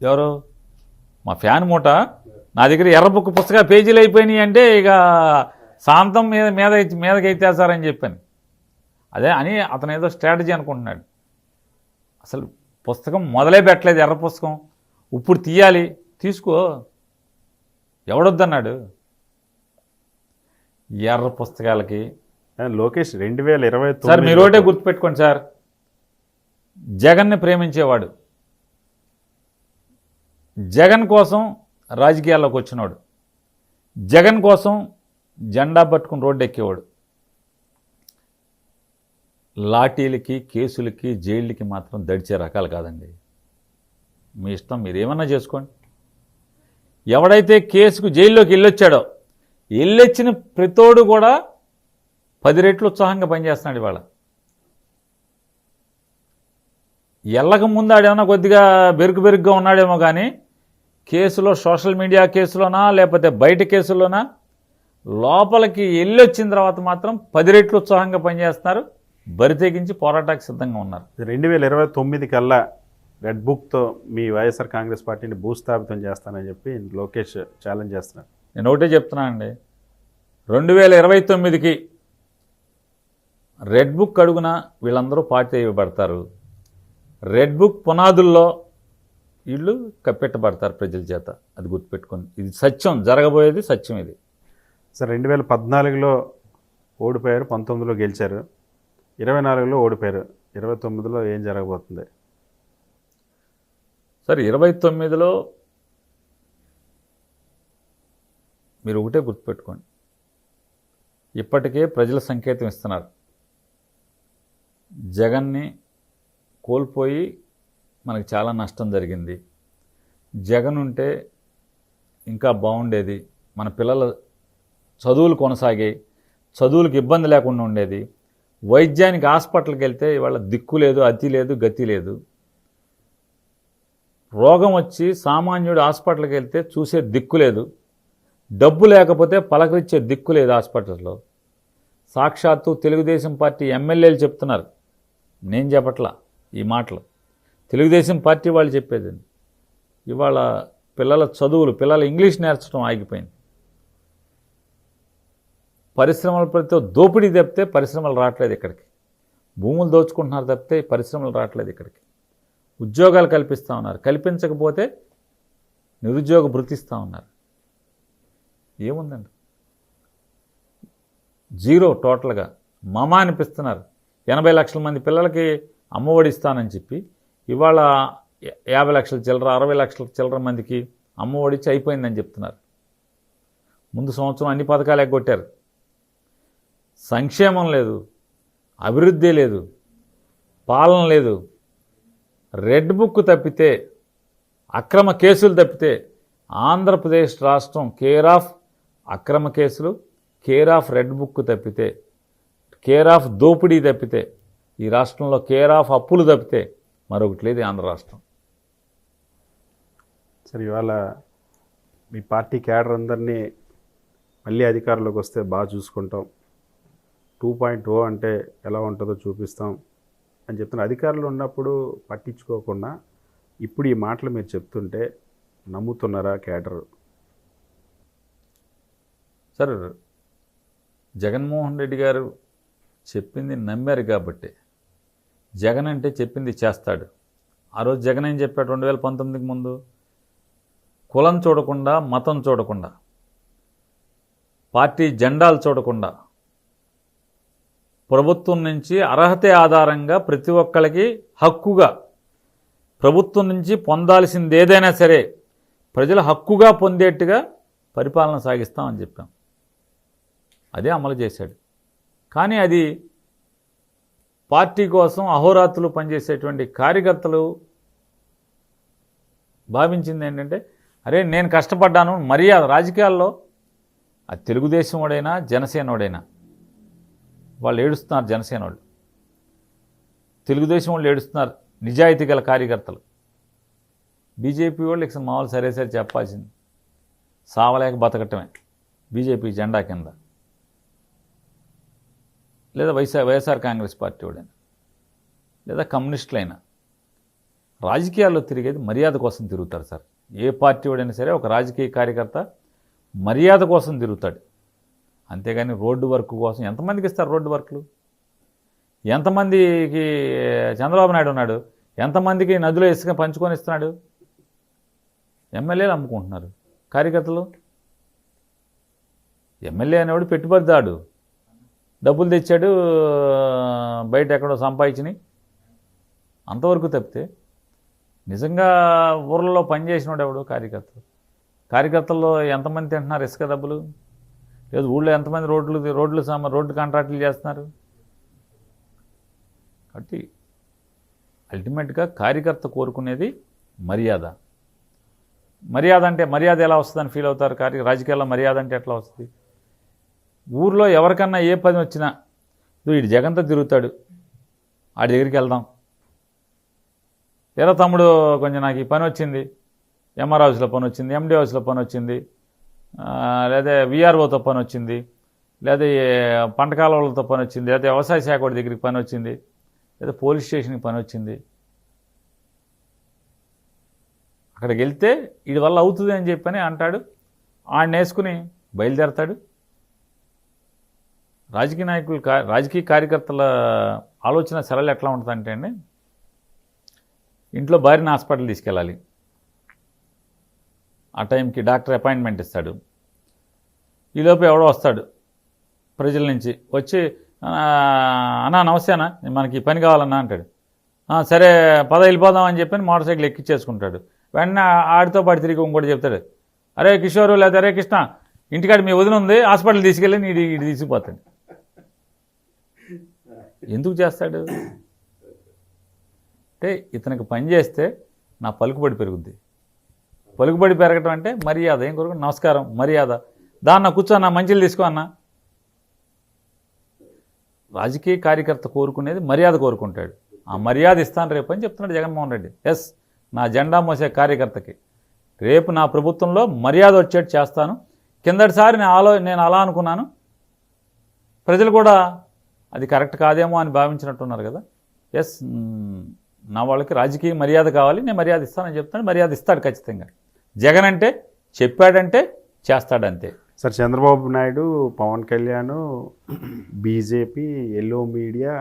ఎవరు? మా ఫ్యాన్ మూట నా దగ్గర ఎర్ర బుక్ పుస్తకాలు పేజీలు అయిపోయినాయి అంటే ఇక శాంతం మీదకి ఎత్తేస్తారని చెప్పాను. అదే అని అతను ఏదో స్ట్రాటజీ అనుకుంటున్నాడు. అసలు పుస్తకం మొదలే పెట్టలేదు, ఎర్ర పుస్తకం ఇప్పుడు తీయాలి, తీసుకో, ఎవడొద్దన్నాడు? ఎర్ర పుస్తకాలకి లోకేష్ 2029 సార్ మీరు ఒకటే గుర్తుపెట్టుకోండి సార్, జగన్ని ప్రేమించేవాడు, జగన్ కోసం రాజకీయాల్లోకి వచ్చినవాడు, జగన్ కోసం జెండా పట్టుకుని రోడ్డు ఎక్కేవాడు. లాఠీలకి, కేసులకి, జైళ్ళకి మాత్రం దడిచే రకాలు కాదండి. మీ ఇష్టం, మీరు ఏమన్నా చేసుకోండి. ఎవడైతే కేసుకు జైల్లోకి వెళ్ళొచ్చాడో, వెళ్ళొచ్చిన ప్రతోడు కూడా 10 రెట్లు ఉత్సాహంగా పనిచేస్తున్నాడు. ఇవాళ ఎల్లక ముందు ఆడేమన్నా కొద్దిగా బెరుకుగా ఉన్నాడేమో కానీ కేసులో, సోషల్ మీడియా కేసులోనా లేకపోతే బయట కేసుల్లోనా, లోపలికి వెళ్ళొచ్చిన తర్వాత మాత్రం 10 రెట్లు ఉత్సాహంగా పనిచేస్తున్నారు, బరి తెగించి పోరాటానికి సిద్ధంగా ఉన్నారు. 2029 కల్లా రెడ్ బుక్తో మీ వైఎస్ఆర్ కాంగ్రెస్ పార్టీని భూస్థాపితం చేస్తానని చెప్పి లోకేష్ ఛాలెంజ్ చేస్తున్నారు. నేను ఒకటే చెప్తున్నానండి, 2029కి రెడ్ బుక్ అడుగున వీళ్ళందరూ పార్టీ ఇవ్వబడతారు. రెడ్ బుక్ పునాదుల్లో వీళ్ళు కప్పెట్టబడతారు ప్రజల చేత. అది గుర్తుపెట్టుకొని, ఇది సత్యం, జరగబోయేది సత్యం ఇది. సార్ 2014లో ఓడిపోయారు, 19లో గెలిచారు, 24లో ఓడిపోయారు, 29లో ఏం జరగబోతుంది? సరే 29లో మీరు ఒకటే గుర్తుపెట్టుకోండి, ఇప్పటికే ప్రజల సంకేతం ఇస్తున్నారు. జగన్ని కోల్పోయి మనకు చాలా నష్టం జరిగింది, జగన్ ఉంటే ఇంకా బాగుండేది, మన పిల్లల చదువులు కొనసాగాయి, చదువులకు ఇబ్బంది లేకుండా ఉండేది, వైద్యానికి హాస్పిటల్కి వెళ్తే ఇవాళ దిక్కు లేదు, అతి లేదు, గతి లేదు, రోగం వచ్చి సామాన్యుడు హాస్పిటల్కి వెళ్తే చూసే దిక్కు లేదు, డబ్బు లేకపోతే పలకరించే దిక్కు లేదు హాస్పిటల్లో. సాక్షాత్తు తెలుగుదేశం పార్టీ ఎమ్మెల్యేలు చెప్తున్నారు, నేను చెప్పట్లా ఈ మాటలు, తెలుగుదేశం పార్టీ వాళ్ళు చెప్పేది. ఇవాళ పిల్లల చదువులు, పిల్లల ఇంగ్లీష్ నేర్చడం ఆగిపోయింది. పరిశ్రమల ప్రతి దోపిడీ తప్పితే పరిశ్రమలు రావట్లేదు ఇక్కడికి, భూములు దోచుకుంటున్నారు తప్పితే పరిశ్రమలు రావట్లేదు ఇక్కడికి. ఉద్యోగాలు కల్పిస్తూ ఉన్నారు, కల్పించకపోతే నిరుద్యోగ భృతిస్తూ ఉన్నారు. ఏముందండి, జీరో టోటల్గా. మమ అనిపిస్తున్నారు. 80 లక్షల మంది పిల్లలకి అమ్మఒడి ఇస్తానని చెప్పి ఇవాళ 50 లక్షల చిల్లర, 60 లక్షల చిల్లర మందికి అమ్మఒడి ఇచ్చి అయిపోయిందని చెప్తున్నారు. ముందు సంవత్సరం అన్ని పథకాలు ఎగ్గొట్టారు. సంక్షేమం లేదు, అభివృద్ధి లేదు, పాలన లేదు. రెడ్ బుక్ తప్పితే, అక్రమ కేసులు తప్పితే ఆంధ్రప్రదేశ్ రాష్ట్రం కేర్ ఆఫ్ అక్రమ కేసులు, కేర్ ఆఫ్ రెడ్ బుక్ తప్పితే, కేర్ ఆఫ్ దోపిడీ తప్పితే, ఈ రాష్ట్రంలో కేర్ ఆఫ్ అప్పులు తప్పితే మరొకటి లేదు ఆంధ్ర రాష్ట్రం. సరే, ఇవాళ మీ పార్టీ క్యాడర్ అందరినీ మళ్ళీ అధికారంలోకి వస్తే బాగా చూసుకుంటాం, 2.0 అంటే ఎలా ఉంటుందో చూపిస్తాం అని చెప్తున్నారు. అధికారులు ఉన్నప్పుడు పట్టించుకోకుండా ఇప్పుడు ఈ మాటలు మీరు చెప్తుంటే నమ్ముతున్నారా క్యాడర్? సార్, జగన్మోహన్ రెడ్డి గారు చెప్పింది నమ్మారు కాబట్టి, జగన్ అంటే చెప్పింది చేస్తాడు. ఆ రోజు జగన్ ఏం చెప్పాడు 2019కి ముందు? కులం చూడకుండా, మతం చూడకుండా, పార్టీ జెండాలు చూడకుండా, ప్రభుత్వం నుంచి అర్హత ఆధారంగా ప్రతి ఒక్కరికి హక్కుగా, ప్రభుత్వం నుంచి పొందాల్సింది ఏదైనా సరే ప్రజల హక్కుగా పొందేట్టుగా పరిపాలన సాగిస్తామని చెప్పాం. అదే అమలు చేశాడు. కానీ అది పార్టీ కోసం అహోరాత్రులు పనిచేసేటువంటి కార్యకర్తలు భావించింది ఏంటంటే, అరే నేను కష్టపడ్డాను, మర్యాద. రాజకీయాల్లో అది తెలుగుదేశం వాడైనా జనసేన వాడైనా వాళ్ళు ఏడుస్తున్నారు. జనసేన వాళ్ళు, తెలుగుదేశం వాళ్ళు ఏడుస్తున్నారు, నిజాయితీ గల కార్యకర్తలు. బీజేపీ వాళ్ళు ఇక మామూలు సరే చెప్పాల్సింది, సావలేక బతకటమే బీజేపీ జెండా కింద, లేదా వైఎస్ఆర్ కాంగ్రెస్ పార్టీ వాడైనా, లేదా కమ్యూనిస్టులైనా రాజకీయాల్లో తిరిగేది మర్యాద కోసం తిరుగుతారు సార్. ఏ పార్టీ వాడైనా సరే ఒక రాజకీయ కార్యకర్త మర్యాద కోసం తిరుగుతాడు, అంతేగాని రోడ్డు వర్క్ కోసం. ఎంతమందికి ఇస్తారు రోడ్డు వర్క్లు? ఎంతమందికి చంద్రబాబు నాయుడు ఉన్నాడు, ఎంతమందికి నదిలో ఇసుక పంచుకొని ఇస్తున్నాడు? ఎమ్మెల్యేలు అమ్ముకుంటున్నారు, కార్యకర్తలు. ఎమ్మెల్యే అనేవాడు పెట్టుబడిదాడు, డబ్బులు తెచ్చాడు, బయట ఎక్కడో సంపాదించినాయి, అంతవరకు తప్పితే నిజంగా ఊర్లలో పనిచేసినాడు ఎవడు? కార్యకర్తల్లో ఎంతమంది తింటున్నారు ఇసుక డబ్బులు? లేదు ఊళ్ళో ఎంతమంది రోడ్లు కాంట్రాక్టులు చేస్తున్నారు? కాబట్టి అల్టిమేట్గా కార్యకర్త కోరుకునేది మర్యాద. మర్యాద అంటే మర్యాద ఎలా వస్తుందని ఫీల్ అవుతారు రాజకీయాల్లో? మర్యాద అంటే ఎట్లా వస్తుంది? ఊర్లో ఎవరికన్నా ఏ పని వచ్చినా, వీడు జగన్తో తిరుగుతాడు, ఆడి దగ్గరికి వెళ్దాం, ఎరా తమ్ముడు కొంచెం నాకు ఈ పని వచ్చింది, ఎంఆర్ హౌస్లో పని వచ్చింది, ఎండి హౌస్లో పని వచ్చింది, లేదా విఆర్ఓతో పని వచ్చింది, లేదా పంట కాలువలతో పని వచ్చింది, లేదా వ్యవసాయ శాఖ వాడి దగ్గరికి పని వచ్చింది, లేదా పోలీస్ స్టేషన్కి పని వచ్చింది. అక్కడికి వెళ్తే వీడి వల్ల అవుతుంది అని చెప్పని అంటాడు, ఆడిని వేసుకుని బయలుదేరతాడు. రాజకీయ నాయకులు, రాజకీయ కార్యకర్తల ఆలోచన సరళ ఎట్లా ఉంటుందంటే అండి, ఇంట్లో భార్యని హాస్పిటల్ తీసుకెళ్ళాలి, ఆ టైంకి డాక్టర్ అపాయింట్మెంట్ ఇస్తాడు. ఈలోపు ఎవడో వస్తాడు ప్రజల నుంచి వచ్చి, అన్నా నమస్తే అన్న, మనకి ఈ పని కావాలన్నా అంటాడు. సరే పద వెళ్ళిపోదాం అని చెప్పి మోటార్ సైకిల్ ఎక్కించేసుకుంటాడు. వెంటనే ఆడితో పాటు తిరిగి ఇంకోటి చెప్తాడు, అరే కిషోరు లేదా అరే కృష్ణ, ఇంటికాడ మీ వదిన ఉంది, హాస్పిటల్ తీసుకెళ్ళి ఇటు తీసుకుపోతాడు. ఎందుకు చేస్తాడు అంటే ఇతనికి పని చేస్తే నా పలుకుబడి పెరుగుద్ది. పలుకుబడి పెరగటం అంటే మర్యాద. ఏం కోరుకు నమస్కారం మర్యాద, దాన్న కూర్చోన్నా మంచిలు తీసుకో అన్న. రాజకీయ కార్యకర్త కోరుకునేది మర్యాద కోరుకుంటాడు. ఆ మర్యాద ఇస్తాను రేపు అని చెప్తున్నాడు జగన్మోహన్ రెడ్డి. ఎస్, నా జెండా మోసే కార్యకర్తకి రేపు నా ప్రభుత్వంలో మర్యాద వచ్చేట్టు చేస్తాను. కిందటిసారి నేను అలా అనుకున్నాను, ప్రజలు కూడా అది కరెక్ట్ కాదేమో అని భావించినట్టున్నారు కదా. ఎస్, నా వాళ్ళకి రాజకీయ మర్యాద కావాలి, నేను మర్యాద ఇస్తానని చెప్తాను. మర్యాద ఇస్తాడు ఖచ్చితంగా. జగన్ అంటే చెప్పాడంటే చేస్తాడంతే. Sir, Chandrababu Naidu, Pawan Kalyan, BJP, yellow media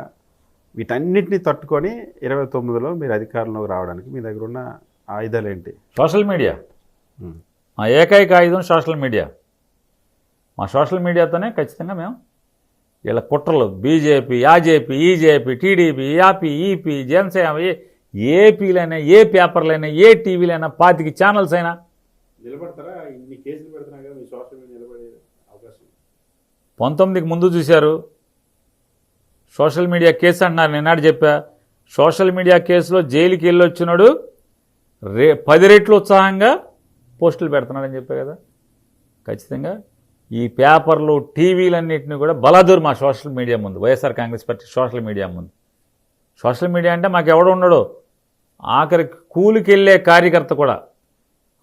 వీటన్నిటిని తట్టుకొని 29లో మీరు అధికారంలోకి రావడానికి మీ దగ్గర ఉన్న ఆయుధాలు ఏంటి? Social media. మా ఏకైక ఆయుధం సోషల్ మీడియా. మా సోషల్ మీడియాతోనే ఖచ్చితంగా మేము వీళ్ళ కుట్రలు, బీజేపీ, ఆజేపీ, ఈజేపీ, టీడీపీ, యాపీ, ఈపీ, జనసేన, ఏపీలైనా, ఏ పేపర్లైనా, ఏ టీవీలైనా, 25 ఛానల్స్ అయినా నిలబడతారా? ఇన్ని కేసులు పెడుతున్నా కదా, మీ సోషల్ మీడియా నిలబడే అవకాశం 19కి ముందు చూశారు. సోషల్ మీడియా కేసు అంటున్నారు. నిన్నాడు చెప్పా, సోషల్ మీడియా కేసులో జైలుకి వెళ్ళి వచ్చినాడు 10 రెట్లు ఉత్సాహంగా పోస్టులు పెడుతున్నాడని చెప్పా కదా. ఖచ్చితంగా ఈ పేపర్లు, టీవీలన్నింటినీ కూడా బలాదూరు మా సోషల్ మీడియా ముందు, YSR Congress party social media ముందు. సోషల్ మీడియా అంటే మాకు ఎవడు ఉండడు. ఆఖరికి కూలికి వెళ్ళే కార్యకర్త కూడా,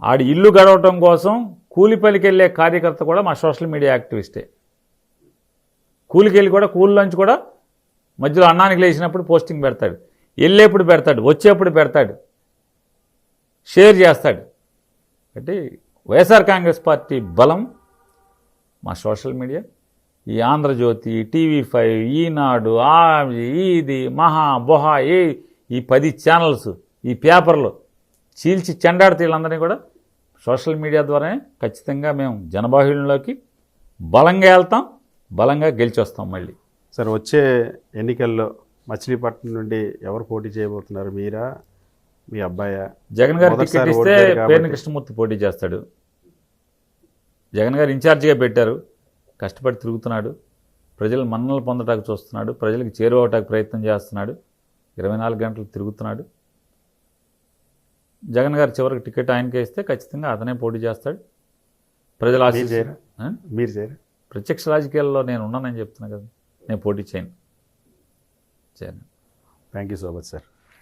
ఆడి ఇల్లు గడవటం కోసం కూలిపల్లికి వెళ్ళే కార్యకర్త కూడా మా సోషల్ మీడియా యాక్టివిస్టే. కూలికి వెళ్ళి కూడా, కూలిలోంచి కూడా మధ్యలో అన్నానికి లేచినప్పుడు పోస్టింగ్ పెడతాడు, వెళ్ళేప్పుడు పెడతాడు, వచ్చేప్పుడు పెడతాడు, షేర్ చేస్తాడు. అంటే వైఎస్ఆర్ కాంగ్రెస్ పార్టీ బలం మా సోషల్ మీడియా. ఈ ఆంధ్రజ్యోతి, టీవీ5, ఈనాడు, ఇది మహా బొహా, ఈ 10 ఛానల్స్, ఈ పేపర్లు చీల్చి చెండాడితే వీళ్ళందరినీ కూడా సోషల్ మీడియా ద్వారానే ఖచ్చితంగా మేము జనబాహుళ్యంలోకి బలంగా వెళ్తాం, బలంగా గెలిచి వస్తాం మళ్ళీ. సార్, వచ్చే ఎన్నికల్లో మచిలీపట్నం నుండి ఎవరు పోటీ చేయబోతున్నారు? మీరా, మీ అబ్బాయా? జగన్ గారు టికెట్ ఇస్తే పేర్ని కృష్ణమూర్తి పోటీ చేస్తాడు. జగన్ గారు ఇన్ఛార్జిగా పెట్టారు, కష్టపడి తిరుగుతున్నాడు, ప్రజలు మన్ననలు పొందటానికి చూస్తున్నాడు, ప్రజలకు చేరువవటానికి ప్రయత్నం చేస్తున్నాడు, 24 గంటలు తిరుగుతున్నాడు. జగన్ గారు చివరికి టికెట్ ఆయనకే ఇస్తే ఖచ్చితంగా అతనే పోటీ చేస్తాడు. ప్రజలు ఆశీర్వాదం. మీరు చేయరు? ప్రత్యక్ష రాజకీయాల్లో నేను ఉన్నానని చెప్తున్నా కదా, నేను పోటీ చేయను. Thank you so much sir.